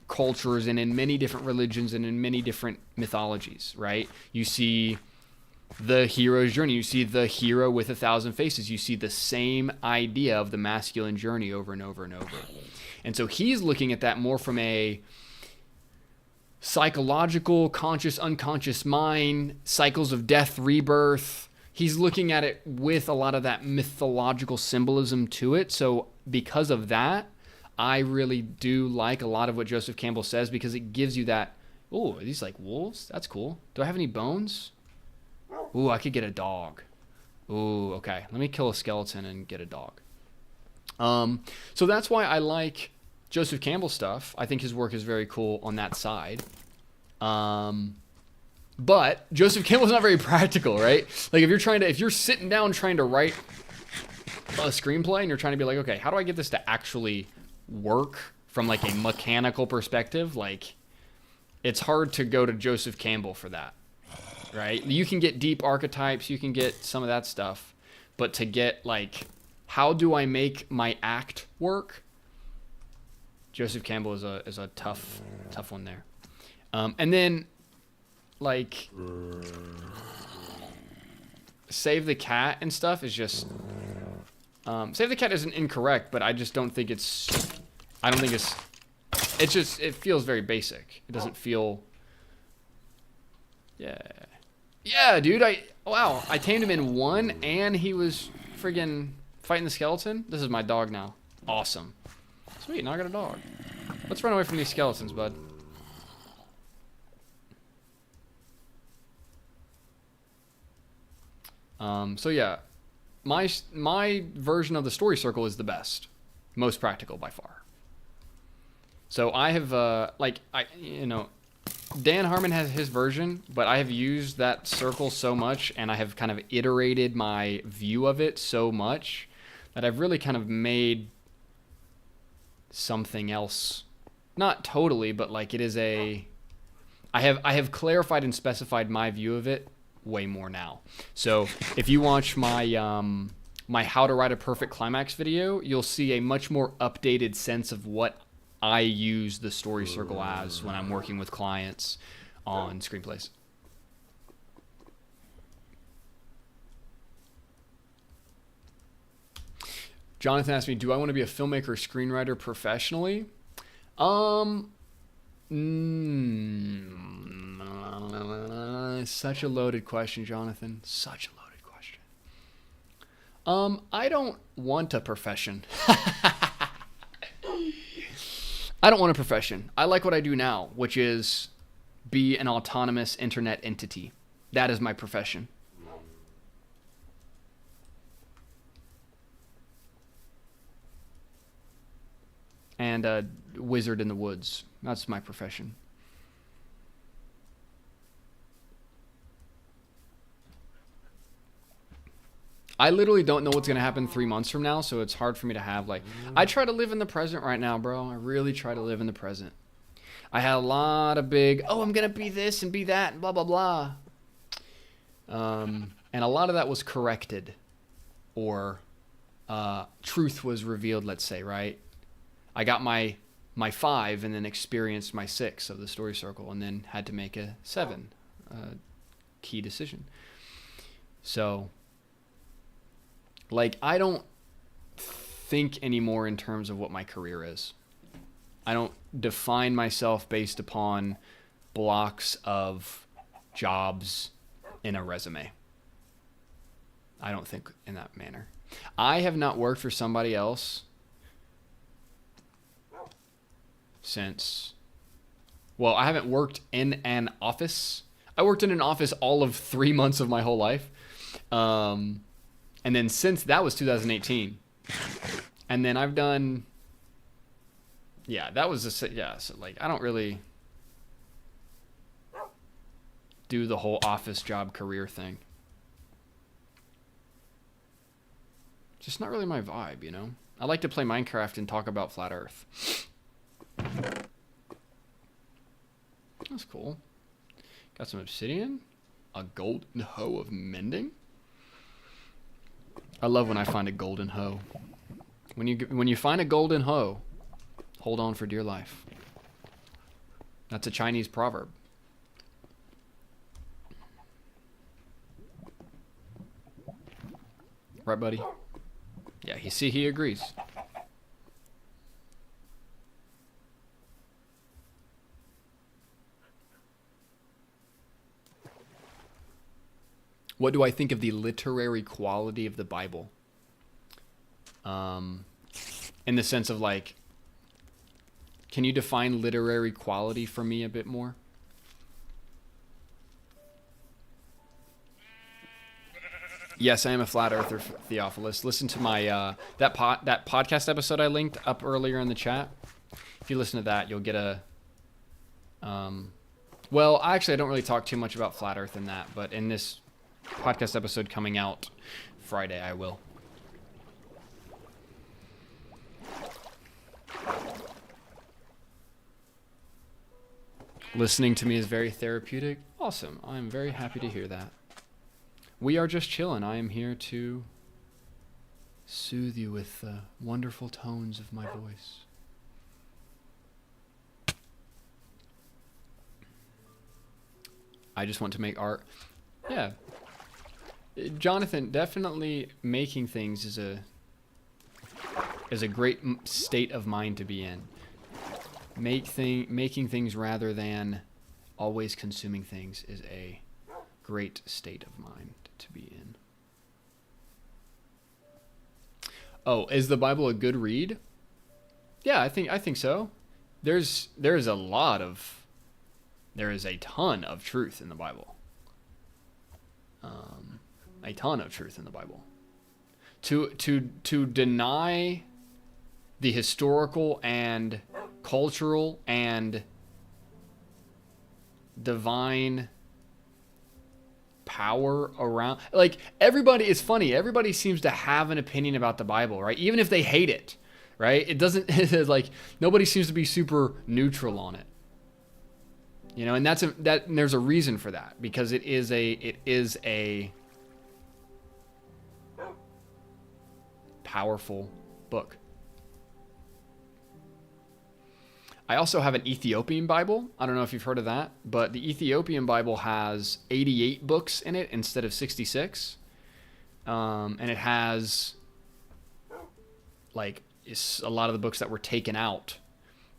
cultures and in many different religions and in many different mythologies, right? You see the hero's journey. You see the hero with 1,000 faces. You see the same idea of the masculine journey over and over and over. And so he's looking at that more from a psychological, conscious, unconscious mind, cycles of death, rebirth. He's looking at it with a lot of that mythological symbolism to it. So because of that, I really do like a lot of what Joseph Campbell says because it gives you that, oh, are these like wolves? That's cool. Do I have any bones? Ooh, I could get a dog. Ooh, okay. Let me kill a skeleton and get a dog. So that's why I like Joseph Campbell stuff. I think his work is very cool on that side. But Joseph Campbell's not very practical, right? Like if you're sitting down trying to write a screenplay and you're trying to be like, okay, how do I get this to actually work from like a mechanical perspective? Like it's hard to go to Joseph Campbell for that, right? You can get deep archetypes, you can get some of that stuff, but to get like, how do I make my act work? Joseph Campbell is a tough one there. And then like Save the Cat and stuff is just Save the Cat isn't incorrect, but I just don't think it feels very basic. It doesn't feel, yeah, dude, I tamed him in 1 and he was friggin' fighting the skeleton. This is my dog now. Awesome. Sweet, now I got a dog. Let's run away from these skeletons, bud. So yeah, my version of the story circle is the best, most practical by far. So I have Dan Harmon has his version, but I have used that circle so much and I have kind of iterated my view of it so much that I've really kind of made something else. Not totally, but like it is I have clarified and specified my view of it way more now. So if you watch my my How to Write a Perfect Climax video, you'll see a much more updated sense of what I use the story circle as when I'm working with clients on screenplays. Jonathan asked me, do I want to be a filmmaker or screenwriter professionally? Such a loaded question, Jonathan. Such a loaded question. I don't want a profession. I don't want a profession. I like what I do now, which is be an autonomous internet entity. That is my profession. And a wizard in the woods. That's my profession. I literally don't know what's going to happen 3 months from now, so it's hard for me to have like... I try to live in the present right now, bro. I really try to live in the present. I had a lot of big, I'm going to be this and be that and blah, blah, blah. And a lot of that was corrected or truth was revealed, let's say, right? I got my 5 and then experienced my 6 of the story circle and then had to make a 7 key decision. So... like, I don't think anymore in terms of what my career is. I don't define myself based upon blocks of jobs in a resume. I don't think in that manner. I have not worked for somebody else since... well, I haven't worked in an office. I worked in an office all of 3 months of my whole life. And then since that was 2018. And then I've done, that was so like, I don't really, do the whole office job career thing. Just not really my vibe, you know? I like to play Minecraft and talk about flat Earth. That's cool. Got some obsidian. A golden hoe of mending. I love when I find a golden hoe. When you find a golden hoe, hold on for dear life. That's a Chinese proverb. Right, buddy? Yeah, he agrees. What do I think of the literary quality of the Bible? In the sense of like, can you define literary quality for me a bit more? Yes, I am a flat earther, Theophilus. Listen to my that podcast episode I linked up earlier in the chat. If you listen to that, you'll get a well, actually I don't really talk too much about flat earth in that, but in this podcast episode coming out Friday, I will. Listening to me is very therapeutic. Awesome. I'm very happy to hear that. We are just chilling. I am here to soothe you with the wonderful tones of my voice. I just want to make art. Yeah. Jonathan, definitely making things is a great state of mind to be in. Making things rather than always consuming things is a great state of mind to be in. Oh, is the Bible a good read? Yeah, I think so. There is a ton of truth in the Bible. A ton of truth in the Bible. To deny the historical and cultural and divine power around, like, everybody, it's funny, everybody seems to have an opinion about the Bible, right? Even if they hate it, right? It doesn't, it's like nobody seems to be super neutral on it, you know. And and there's a reason for that, because it is a powerful book. I also have an Ethiopian Bible. I don't know if you've heard of that, but the Ethiopian Bible has 88 books in it instead of 66. And it has a lot of the books that were taken out.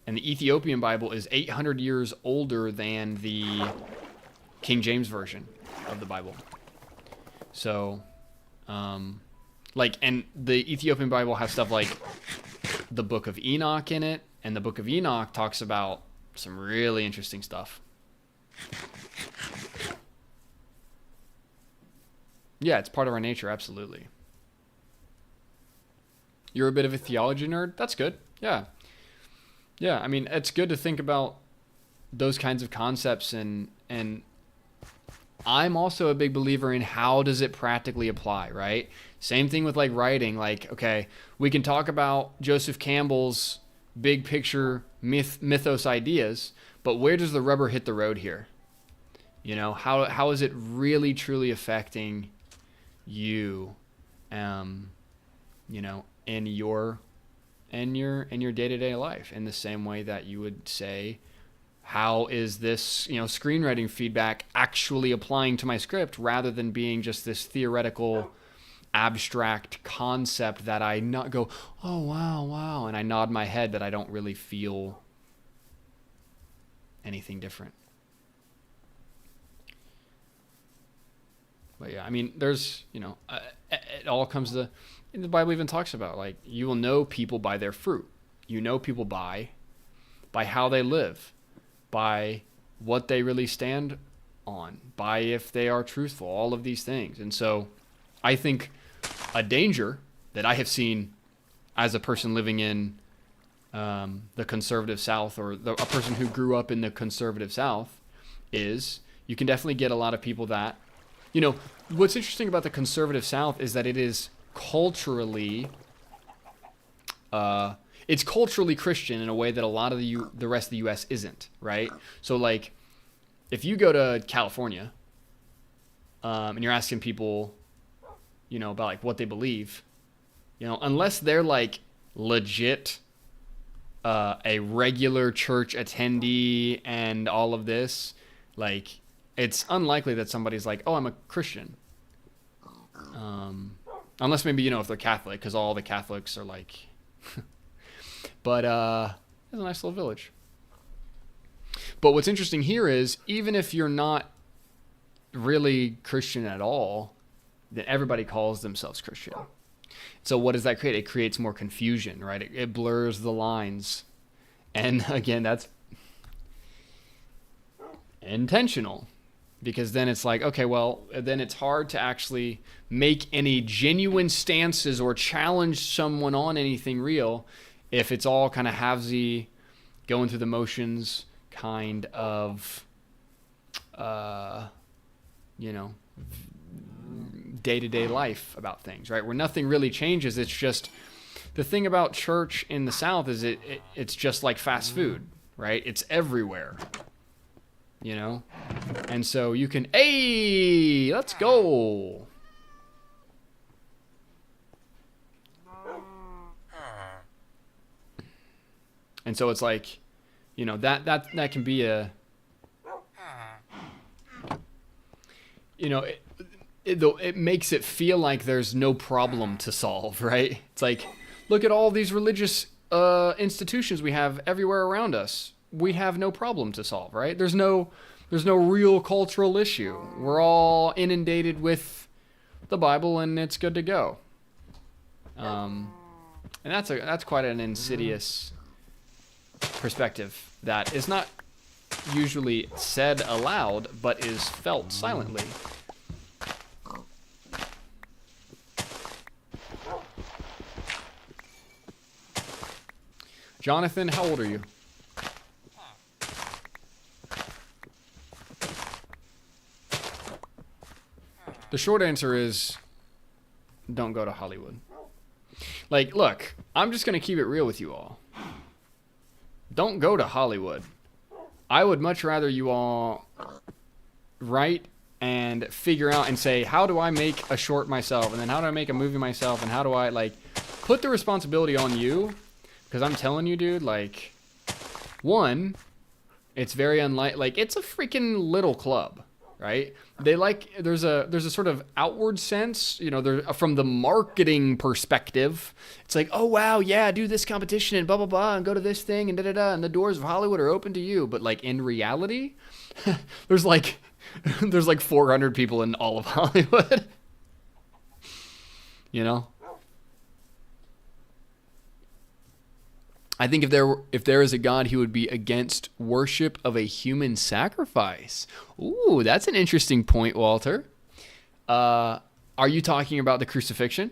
And the Ethiopian Bible is 800 years older than the King James Version of the Bible. So, and the Ethiopian Bible has stuff like the Book of Enoch in it. And the Book of Enoch talks about some really interesting stuff. Yeah, it's part of our nature, absolutely. You're a bit of a theology nerd? That's good. Yeah. Yeah, I mean, it's good to think about those kinds of concepts, and I'm also a big believer in how does it practically apply, right? Same thing with like writing. Like, okay, we can talk about Joseph Campbell's big picture mythos ideas, but where does the rubber hit the road here? You know, how is it really truly affecting you, you know, in your day-to-day life, in the same way that you would say, how is this, you know, screenwriting feedback actually applying to my script, rather than being just this theoretical abstract concept that I not go, oh wow, and I nod my head, but I don't really feel anything different. But yeah, I mean, there's, you know, it all comes to, the Bible even talks about, like, you will know people by their fruit. You know people by how they live, by what they really stand on, by if they are truthful, all of these things. And so I think a danger that I have seen as a person living in the conservative South, or a person who grew up in the conservative South, is You can definitely get a lot of people that, you know, what's interesting about the conservative South is that it is culturally, it's culturally Christian in a way that a lot of the rest of the U.S. isn't, right? So, like, if you go to California, and you're asking people, you know, about, like, what they believe, you know, unless they're, like, legit a regular church attendee and all of this, like, it's unlikely that somebody's like, oh, I'm a Christian. Unless maybe, you know, if they're Catholic, because all the Catholics are like... But it's a nice little village. But what's interesting here is, even if you're not really Christian at all, then everybody calls themselves Christian. So what does that create? It creates more confusion, right? It blurs the lines. And again, that's intentional. Because then it's like, okay, well, then it's hard to actually make any genuine stances or challenge someone on anything real if it's all kind of halvesy, going through the motions kind of, you know, day-to-day life about things, right? Where nothing really changes. It's just, the thing about church in the South is it's just like fast food, right? It's everywhere, you know? And so you can, hey, let's go. And so it's like, you know, that can be a, you know, it makes it feel like there's no problem to solve, right? It's like, look at all these religious institutions we have everywhere around us. We have no problem to solve, right? There's no real cultural issue. We're all inundated with the Bible, and it's good to go. And that's quite an insidious perspective that is not usually said aloud, but is felt silently. Jonathan, how old are you? The short answer is, don't go to Hollywood. Like, look, I'm just going to keep it real with you all. Don't go to Hollywood. I would much rather you all write and figure out and say, how do I make a short myself? And then how do I make a movie myself? And how do I, like, put the responsibility on you? Because I'm telling you, dude, like, one, it's very unlike, like, it's a freaking little club, right? They like, there's a sort of outward sense, you know, from the marketing perspective, it's like, oh wow, yeah, do this competition and blah blah blah and go to this thing and da da da, and the doors of Hollywood are open to you. But like in reality, there's like 400 people in all of Hollywood. You know? I think if there is a God, he would be against worship of a human sacrifice. Ooh, that's an interesting point, Walter. Are you talking about the crucifixion?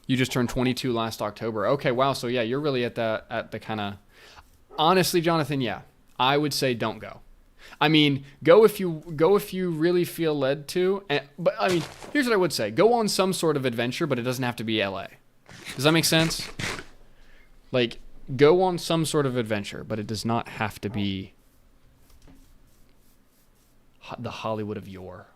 You just turned 22 last October. Okay, wow. So yeah, you're really at the kind of, honestly, Jonathan, yeah, I would say don't go. I mean, go if you really feel led to. But I mean, here's what I would say: go on some sort of adventure, but it doesn't have to be LA. Does that make sense? Like, go on some sort of adventure, but it does not have to be the Hollywood of yore.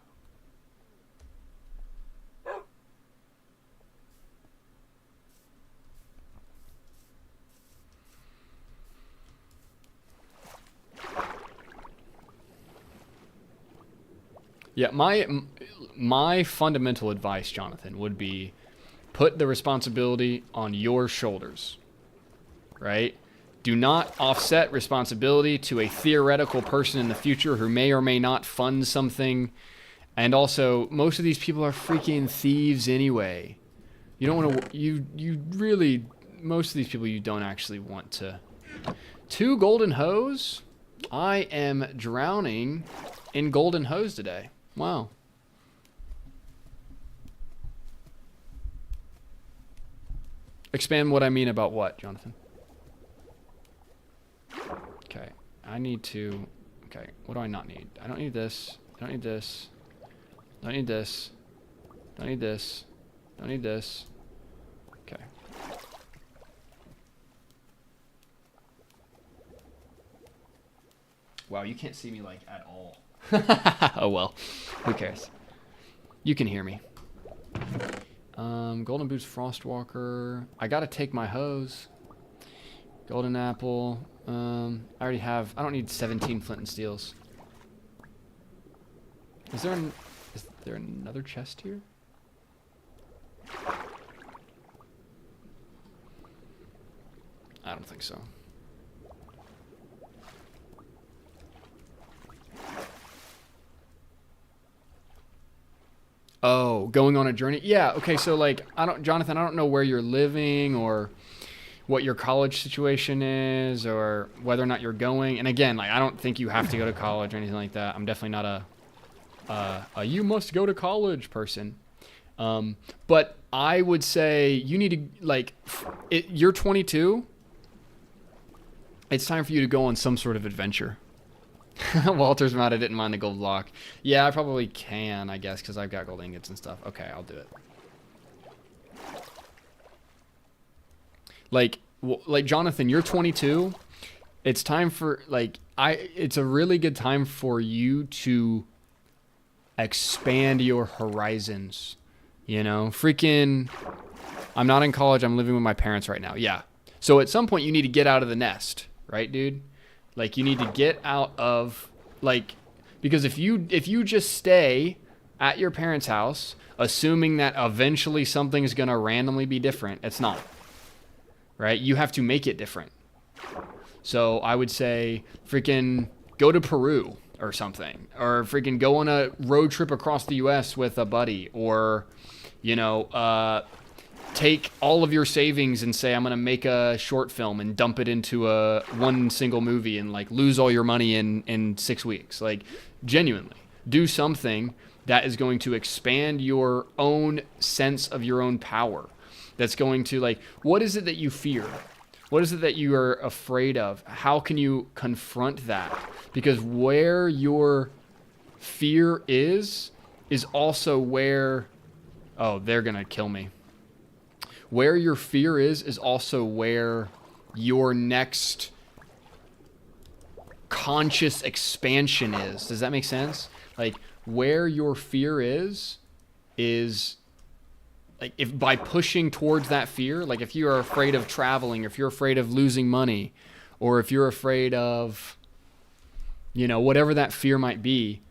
Yeah, my fundamental advice, Jonathan, would be put the responsibility on your shoulders, right? Do not offset responsibility to a theoretical person in the future who may or may not fund something. And also, most of these people are freaking thieves anyway. You don't want to, you really, most of these people you don't actually want to. 2 golden hoes? I am drowning in golden hose today. Wow. Expand what I mean about what, Jonathan? Okay. I need to... Okay. What do I not need? I don't need this. I don't need this. Don't need this. Don't need this. Don't need this. Okay. Wow, you can't see me like at all. Oh well. Who cares? You can hear me. Golden Boots Frostwalker. I gotta take my hose. Golden Apple. I already have... I don't need 17 Flint and Steels. Is there another chest here? I don't think so. Oh, going on a journey? Yeah, okay, so like, Jonathan, I don't know where you're living or what your college situation is or whether or not you're going. And again, like, I don't think you have to go to college or anything like that. I'm definitely not a you must go to college person. But I would say you need to, like, you're 22. It's time for you to go on some sort of adventure. Walter's mad I didn't mind the gold block. Yeah, I probably can, I guess, because I've got gold ingots and stuff. Okay, I'll do it. Like Jonathan, you're 22. It's time for, like, it's a really good time for you to expand your horizons. You know, freaking, I'm not in college. I'm living with my parents right now. Yeah. So at some point you need to get out of the nest, right, dude? Like, you need to get out of, like, because if you just stay at your parents' house, assuming that eventually something's going to randomly be different, it's not, right? You have to make it different. So I would say freaking go to Peru or something, or freaking go on a road trip across the U.S. with a buddy, or, you know, take all of your savings and say, I'm going to make a short film and dump it into one single movie and like lose all your money in 6 weeks. Like, genuinely do something that is going to expand your own sense of your own power. That's going to, like, what is it that you fear? What is it that you are afraid of? How can you confront that? Because where your fear is also where, oh, they're going to kill me. Where your fear is also where your next conscious expansion is. Does that make sense? Like, where your fear is like, if by pushing towards that fear, like if you are afraid of traveling, if you're afraid of losing money, or if you're afraid of, you know, whatever that fear might be,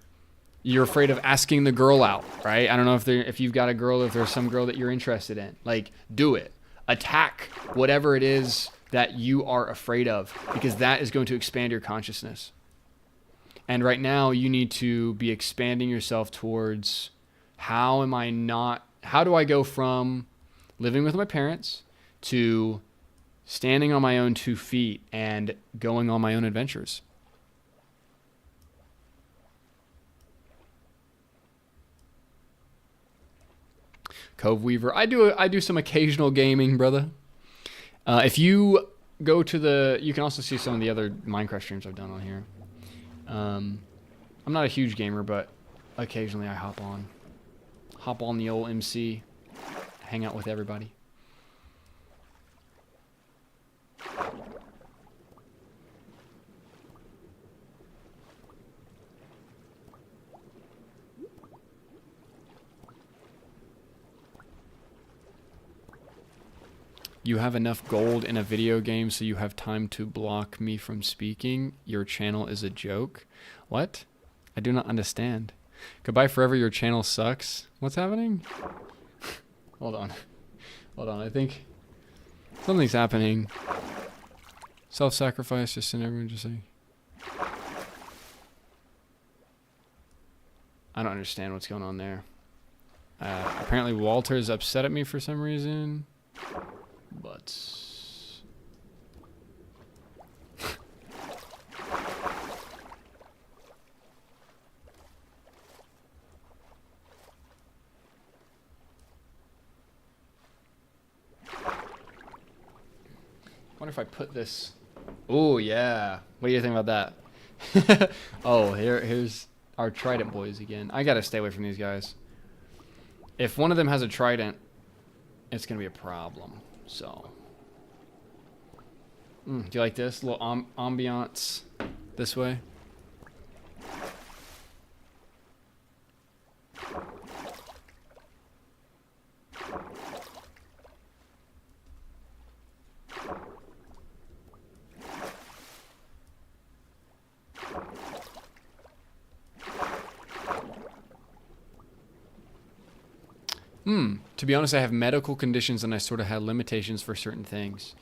you're afraid of asking the girl out, right? I don't know if you've got a girl, if there's some girl that you're interested in, like, do it. Attack whatever it is that you are afraid of, because that is going to expand your consciousness. And right now you need to be expanding yourself towards how do I go from living with my parents to standing on my own 2 feet and going on my own adventures? Cove Weaver. I do some occasional gaming, brother. If you go to you can also see some of the other Minecraft streams I've done on here. I'm not a huge gamer, but occasionally I hop on the old MC, hang out with everybody. You have enough gold in a video game so you have time to block me from speaking. Your channel is a joke. What? I do not understand. Goodbye forever, your channel sucks. What's happening? Hold on. I think something's happening. Self-sacrifice, just in everyone just saying. I don't understand what's going on there. Apparently Walter is upset at me for some reason. But wonder if I put this. Oh yeah. What do you think about that? Oh, here's our trident boys again. I gotta stay away from these guys. If one of them has a trident, it's gonna be a problem. So, do you like this little ambiance this way? To be honest, I have medical conditions and I sort of had limitations for certain things.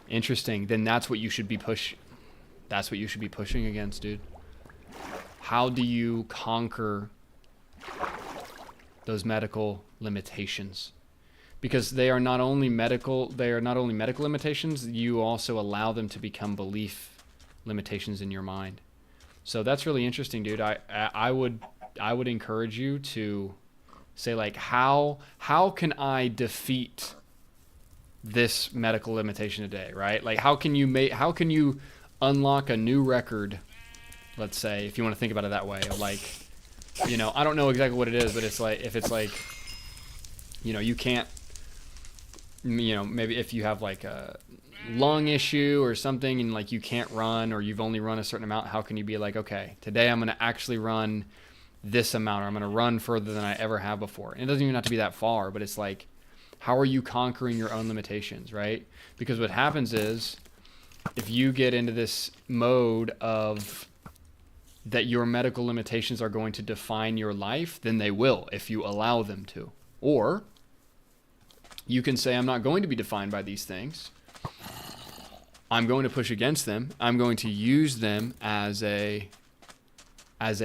Interesting. Then that's what you should be That's what you should be pushing against, dude. How do you conquer those medical limitations? Because they are not only medical limitations, you also allow them to become belief limitations in your mind. So that's really interesting, dude. I would encourage you to say, like, how can I defeat this medical limitation today, right? Like, how can you unlock a new record, let's say, if you want to think about it that way, of like, you know, I don't know exactly what it is, but it's like, if it's like, you know, you can't, you know, maybe if you have like a lung issue or something and like you can't run, or you've only run a certain amount, how can you be like, okay, today I'm going to actually run this amount, or I'm going to run further than I ever have before. And it doesn't even have to be that far, but it's like, how are you conquering your own limitations, right? Because what happens is, if you get into this mode of that your medical limitations are going to define your life, then they will, if you allow them to. Or you can say, I'm not going to be defined by these things. I'm going to push against them. I'm going to use them as a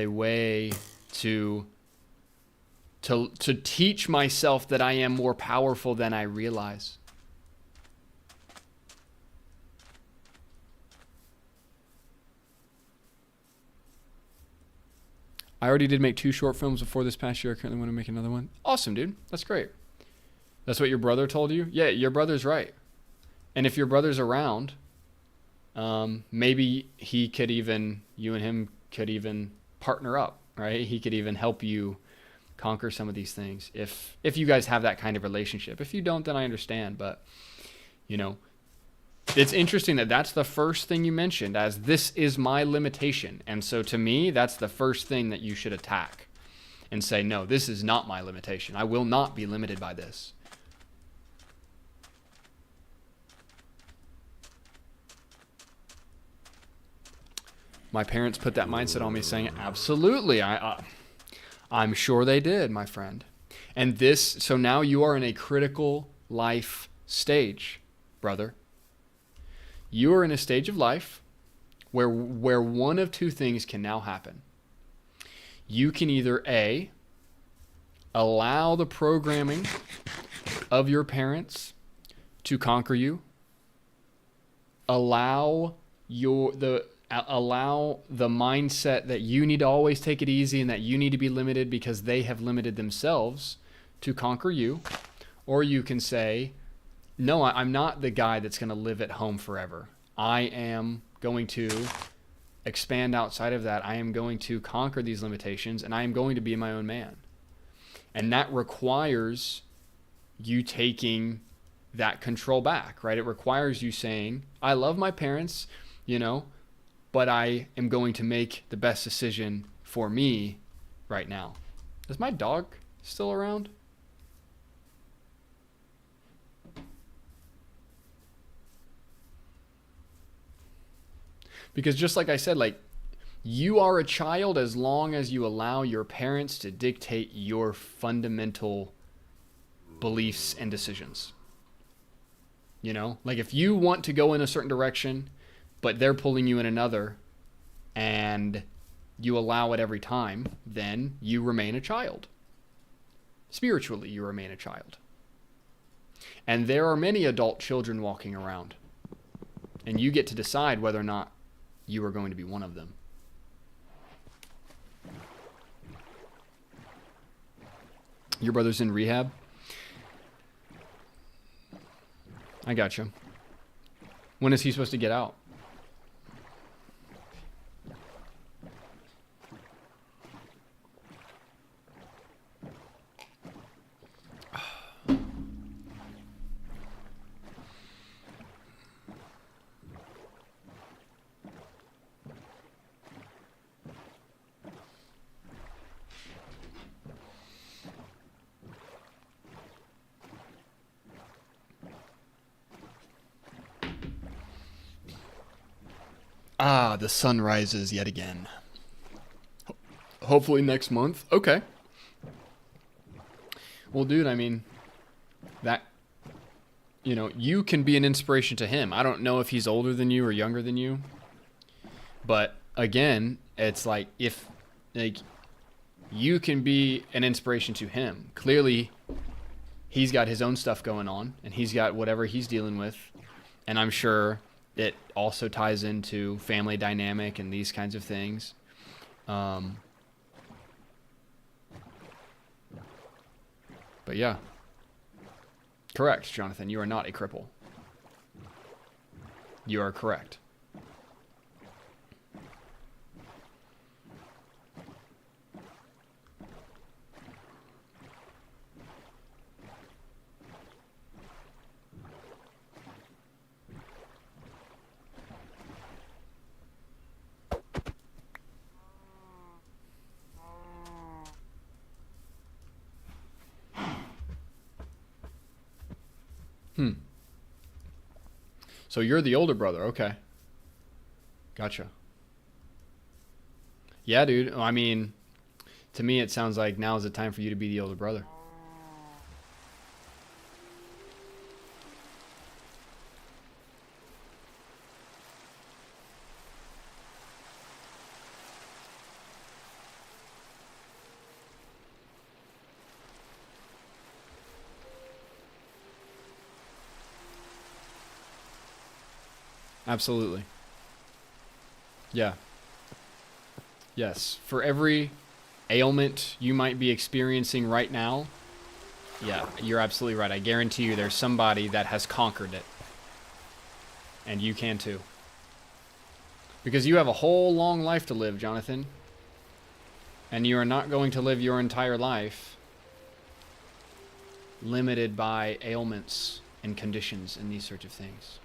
way to teach myself that I am more powerful than I realize. I already did make 2 short films before this past year. I currently want to make another one. Awesome, dude. That's great. That's what your brother told you? Yeah, your brother's right. And if your brother's around, maybe he could even, you and him could even partner up, right? He could even help you conquer some of these things if you guys have that kind of relationship. If you don't, then I understand. But, you know, it's interesting that that's the first thing you mentioned, as this is my limitation. And so to me, that's the first thing that you should attack and say, no, this is not my limitation. I will not be limited by this. My parents put that mindset on me, saying, absolutely. I'm sure they did, my friend. And so now you are in a critical life stage, brother. You are in a stage of life where one of 2 things can now happen. You can either A, allow the programming of your parents to conquer you, allow the mindset that you need to always take it easy and that you need to be limited because they have limited themselves to conquer you. Or you can say, no, I'm not the guy that's going to live at home forever. I am going to expand outside of that. I am going to conquer these limitations, and I am going to be my own man. And that requires you taking that control back, right? It requires you saying, I love my parents, you know, but I am going to make the best decision for me right now. Is my dog still around? Because just like I said, like, you are a child as long as you allow your parents to dictate your fundamental beliefs and decisions. You know, like if you want to go in a certain direction, but they're pulling you in another, and you allow it every time, then you remain a child. Spiritually, you remain a child. And there are many adult children walking around, and you get to decide whether or not you are going to be one of them. Your brother's in rehab? I got you. When is he supposed to get out? Ah, the sun rises yet again. Hopefully next month. Okay. Well, dude, I mean, that, you can be an inspiration to him. I don't know if he's older than you or younger than you. But again, it's like you can be an inspiration to him. Clearly, he's got his own stuff going on, and he's got whatever he's dealing with. And I'm sure it also ties into family dynamic and these kinds of things. But yeah. Correct, Jonathan. You are not a cripple. You are correct. So you're the older brother, okay. Gotcha. Yeah, dude. I mean, to me it sounds like now is the time for you to be the older brother. Absolutely. Yeah. Yes. For every ailment you might be experiencing right now, yeah, you're absolutely right. I guarantee you there's somebody that has conquered it. And you can too. Because you have a whole long life to live, Jonathan. And you are not going to live your entire life limited by ailments and conditions and these sorts of things.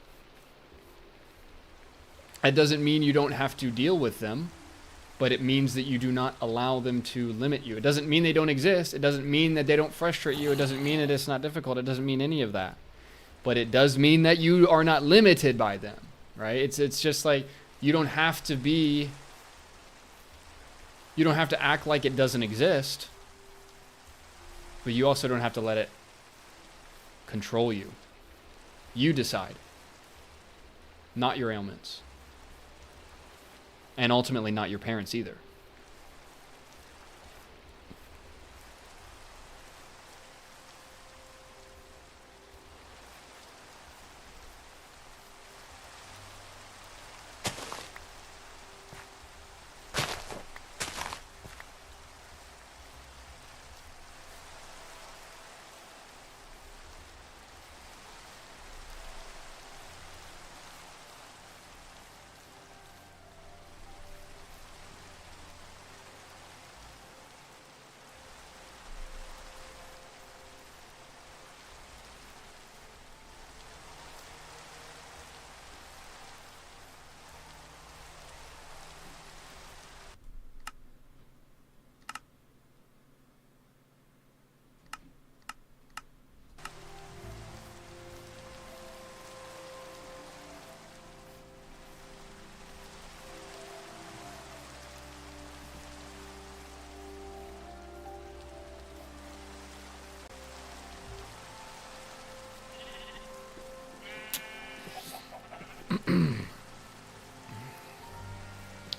That doesn't mean you don't have to deal with them, but it means that you do not allow them to limit you. It doesn't mean they don't exist. It doesn't mean that they don't frustrate you. It doesn't mean that it's not difficult. It doesn't mean any of that. But it does mean that you are not limited by them, right? It's just like you don't have to act like it doesn't exist, but you also don't have to let it control you. You decide, not your ailments. And ultimately not your parents either.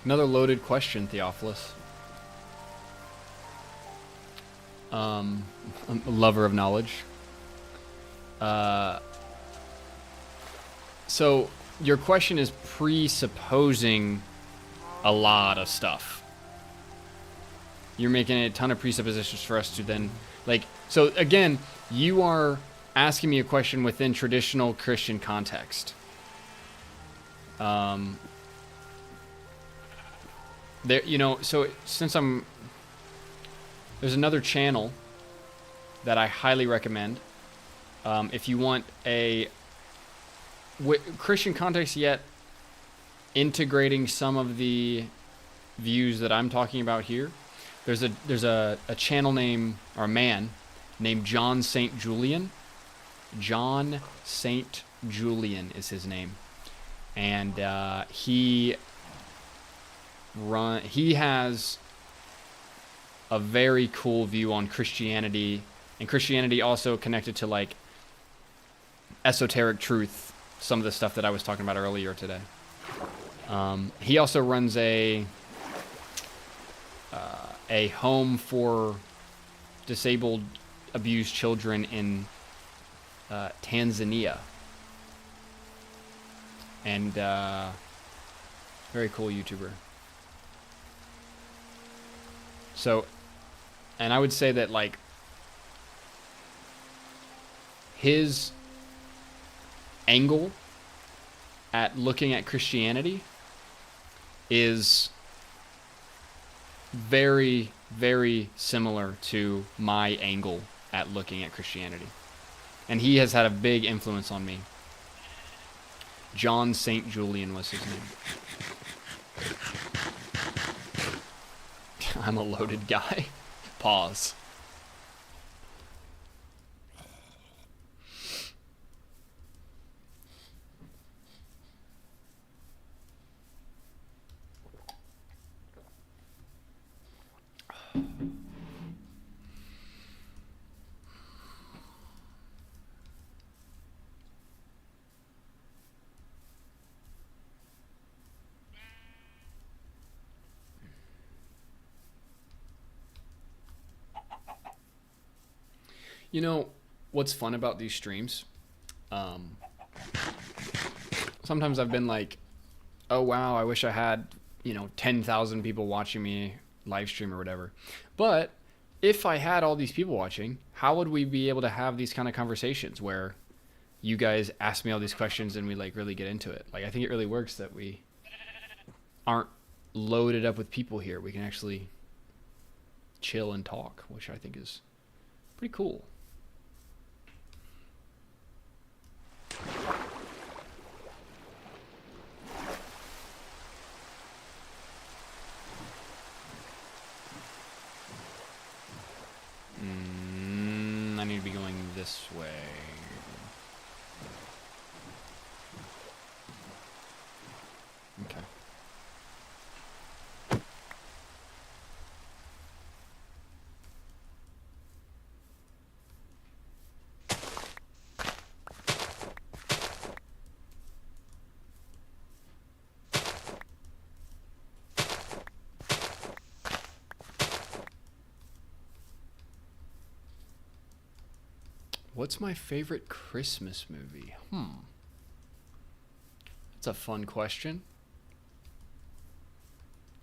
Another loaded question, Theophilus. I'm a lover of knowledge. So your question is presupposing a lot of stuff. You're making a ton of presuppositions for us to then, so again, you are asking me a question within traditional Christian context. There, so since there's another channel that I highly recommend. If you want a Christian context, yet integrating some of the views that I'm talking about here, there's a channel name, or a man named John St. Julian. John St. Julian is his name, and he has a very cool view on Christianity, and Christianity also connected to like esoteric truth, some of the stuff that I was talking about earlier today. He also runs a home for disabled, abused children in Tanzania, and very cool YouTuber. So, and I would say that like his angle at looking at Christianity is very, very similar to my angle at looking at Christianity. And he has had a big influence on me. John St. Julian was his name. I'm a loaded guy. Pause. You know, what's fun about these streams? Sometimes I've been like, oh wow, I wish I had, 10,000 people watching me live stream or whatever. But if I had all these people watching, how would we be able to have these kind of conversations where you guys ask me all these questions and we like really get into it? Like, I think it really works that we aren't loaded up with people here. We can actually chill and talk, which I think is pretty cool. I need to be going this way. Okay. What's my favorite Christmas movie? That's a fun question.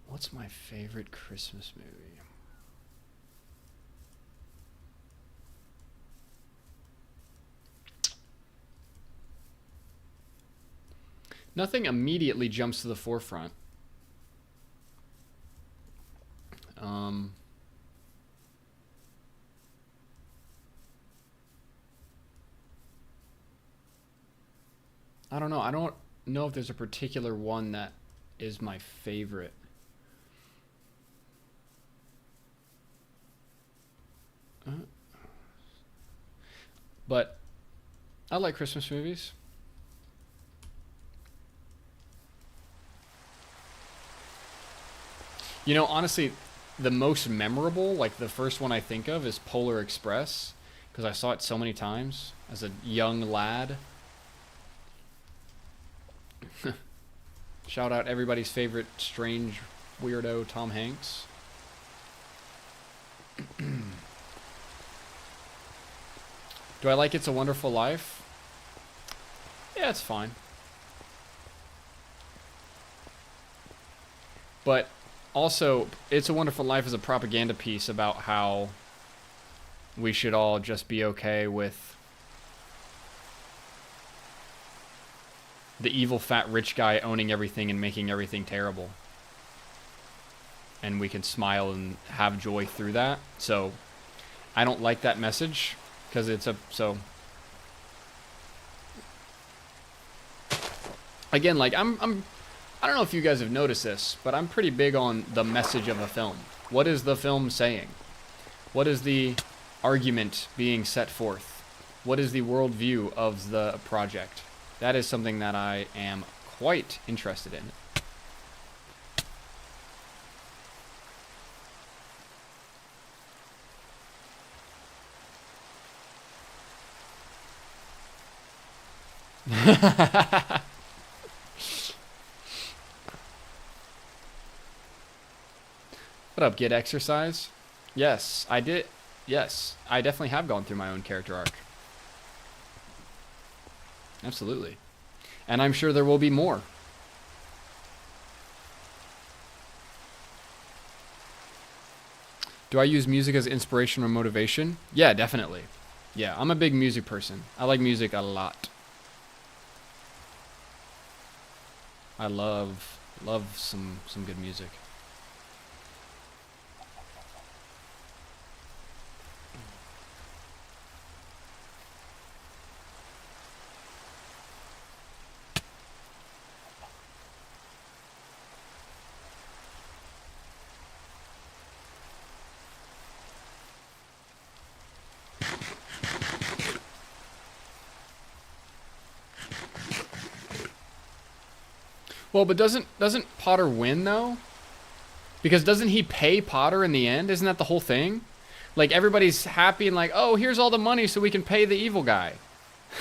What's my favorite Christmas movie? Nothing immediately jumps to the forefront. I don't know. I don't know if there's a particular one that is my favorite. But I like Christmas movies. Honestly, the most memorable, like the first one I think of, is Polar Express, because I saw it so many times as a young lad. Shout out everybody's favorite strange weirdo, Tom Hanks. Do I like It's a Wonderful Life? Yeah, it's fine. But also, It's a Wonderful Life is a propaganda piece about how we should all just be okay with the evil fat rich guy owning everything and making everything terrible. And we can smile and have joy through that. So I don't like that message because it's again, like I don't know if you guys have noticed this, but I'm pretty big on the message of a film. What is the film saying? What is the argument being set forth? What is the worldview of the project? That is something that I am quite interested in. What up, get exercise? Yes, I did. Yes, I definitely have gone through my own character arc. Absolutely. And I'm sure there will be more. Do I use music as inspiration or motivation? Yeah, definitely. Yeah, I'm a big music person. I like music a lot. I love some good music. Well, but doesn't Potter win though? Because doesn't he pay Potter in the end? Isn't that the whole thing? Like everybody's happy and like, oh, here's all the money so we can pay the evil guy.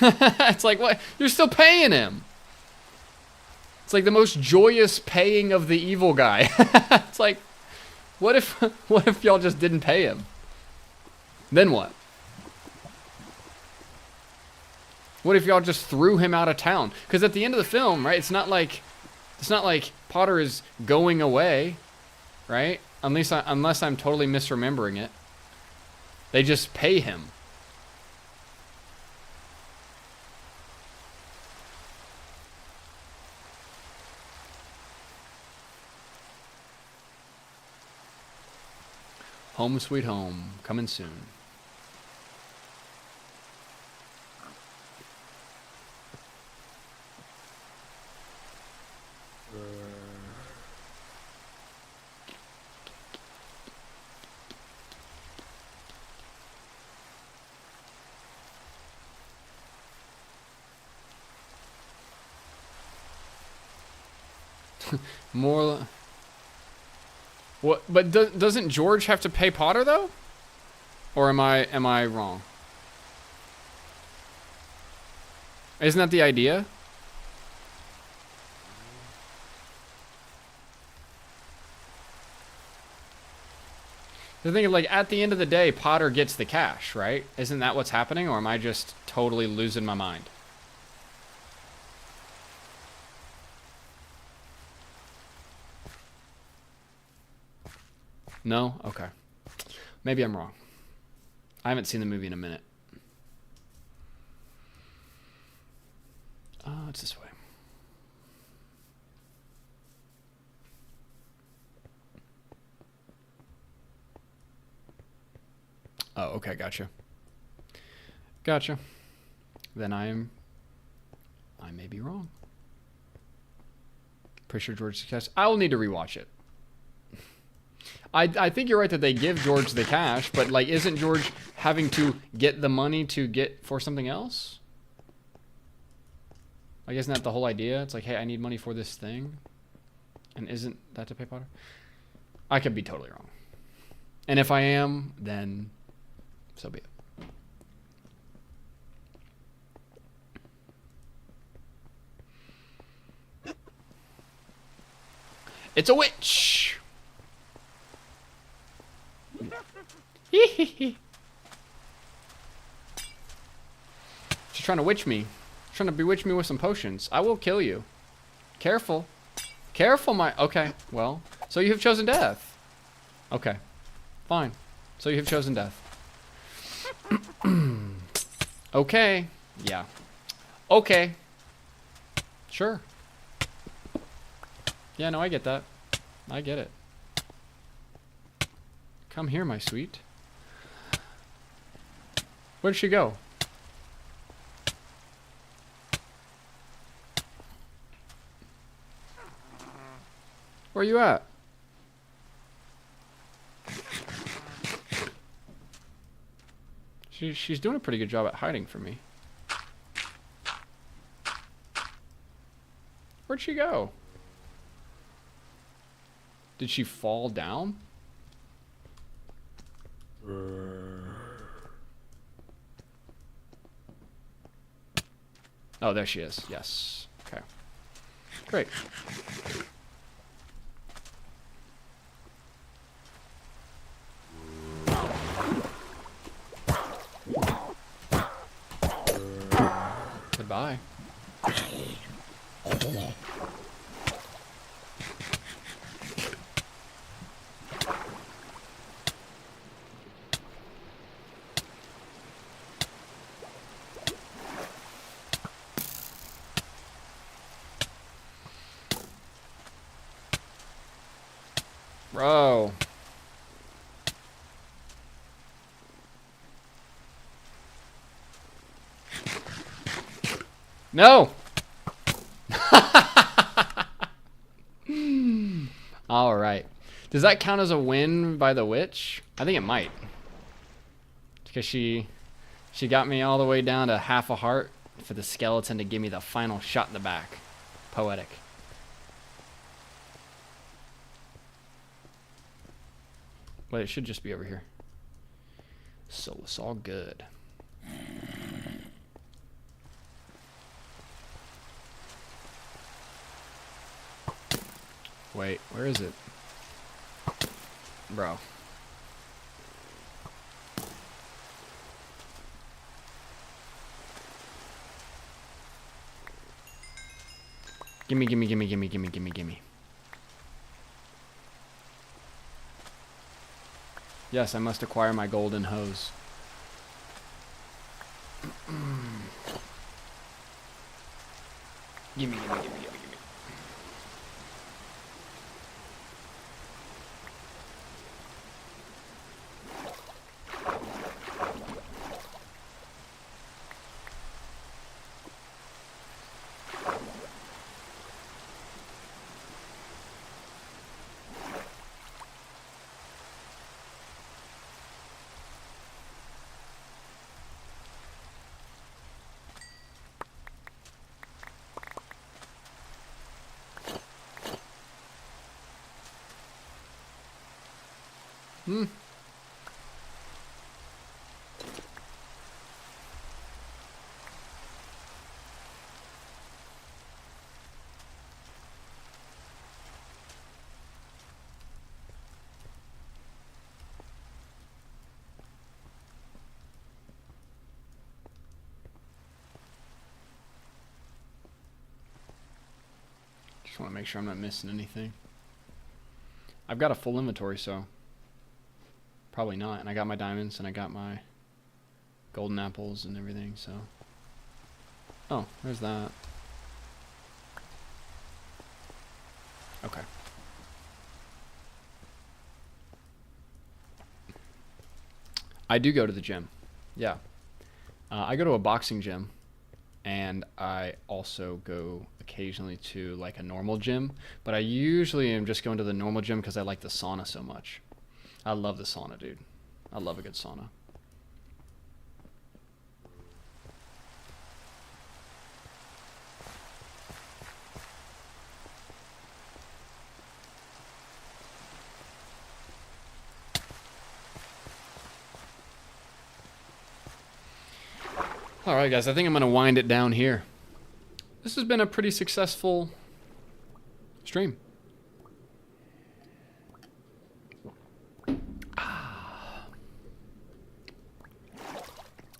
It's like, what? You're still paying him. It's like the most joyous paying of the evil guy. It's like, what if y'all just didn't pay him? Then what? What if y'all just threw him out of town? Because at the end of the film, right, it's not like Potter is going away, right? Unless I'm totally misremembering it. They just pay him. Home Sweet Home, coming soon. More. What? But doesn't George have to pay Potter though? Or am I wrong? Isn't that the idea? The thing is, like, at the end of the day, Potter gets the cash, right? Isn't that what's happening, or am I just totally losing my mind? No? Okay. Maybe I'm wrong. I haven't seen the movie in a minute. It's this way. Oh, okay, gotcha. Gotcha. Then I may be wrong. Pretty sure George's the cash. I will need to rewatch it. I think you're right that they give George the cash, but like, isn't George having to get the money to get for something else? Like, isn't that the whole idea? It's like, hey, I need money for this thing. And isn't that to pay Potter? I could be totally wrong. And if I am, then so be it. It's a witch! She's trying to witch me. She's trying to bewitch me with some potions. I will kill you. Careful. Careful, my... Okay, well. So you have chosen death. Okay. Fine. So you have chosen death. Okay. Yeah. Okay. Sure. Yeah, no, I get that. I get it. Come here, my sweet. Where'd she go? Where you at? She's doing a pretty good job at hiding from me. Where'd she go? Did she fall down? Oh, there she is. Yes. Okay. Great. Goodbye. Bro. No. All right. Does that count as a win by the witch? I think it might. Because she got me all the way down to half a heart for the skeleton to give me the final shot in the back. Poetic. But it should just be over here. So it's all good. Wait, where is it? Bro. Gimme, gimme, gimme, gimme, gimme, gimme, gimme. Yes, I must acquire my golden hose. Gimme, gimme, gimme, gimme, gimme. Hmm. Just want to make sure I'm not missing anything. I've got a full inventory, so probably not. And I got my diamonds, and I got my golden apples and everything, so. Oh, there's that. Okay. I do go to the gym. Yeah. I go to a boxing gym, and I also go occasionally to like a normal gym, but I usually am just going to the normal gym because I like the sauna so much. I love the sauna, dude. I love a good sauna. All right, guys, I think I'm going to wind it down here. This has been a pretty successful stream.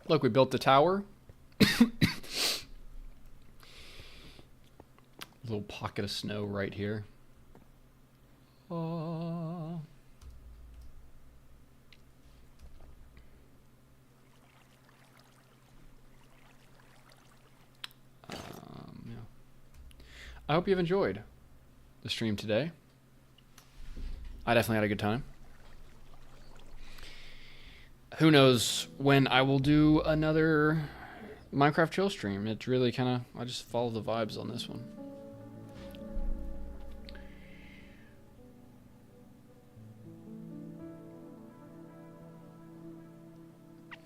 Look, we built the tower. Little pocket of snow right here. Yeah. I hope you've enjoyed the stream today. I definitely had a good time. Who knows when I will do another Minecraft chill stream. It's really kind of, I just follow the vibes on this one.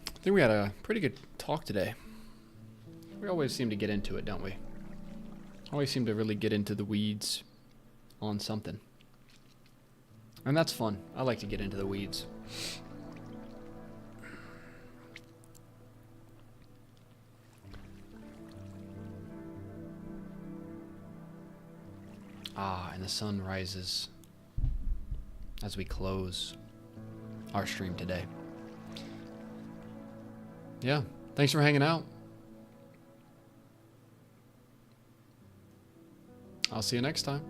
I think we had a pretty good talk today. We always seem to get into it, don't we? Always seem to really get into the weeds on something. And that's fun. I like to get into the weeds. And the sun rises as we close our stream today. Yeah, thanks for hanging out. I'll see you next time.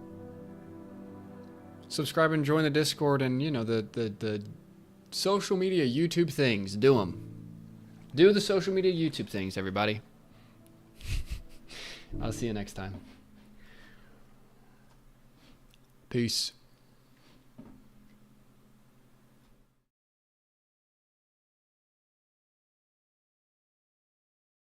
Subscribe and join the Discord and, you know, the social media YouTube things. Do them. Do the social media YouTube things, everybody. I'll see you next time. Peace.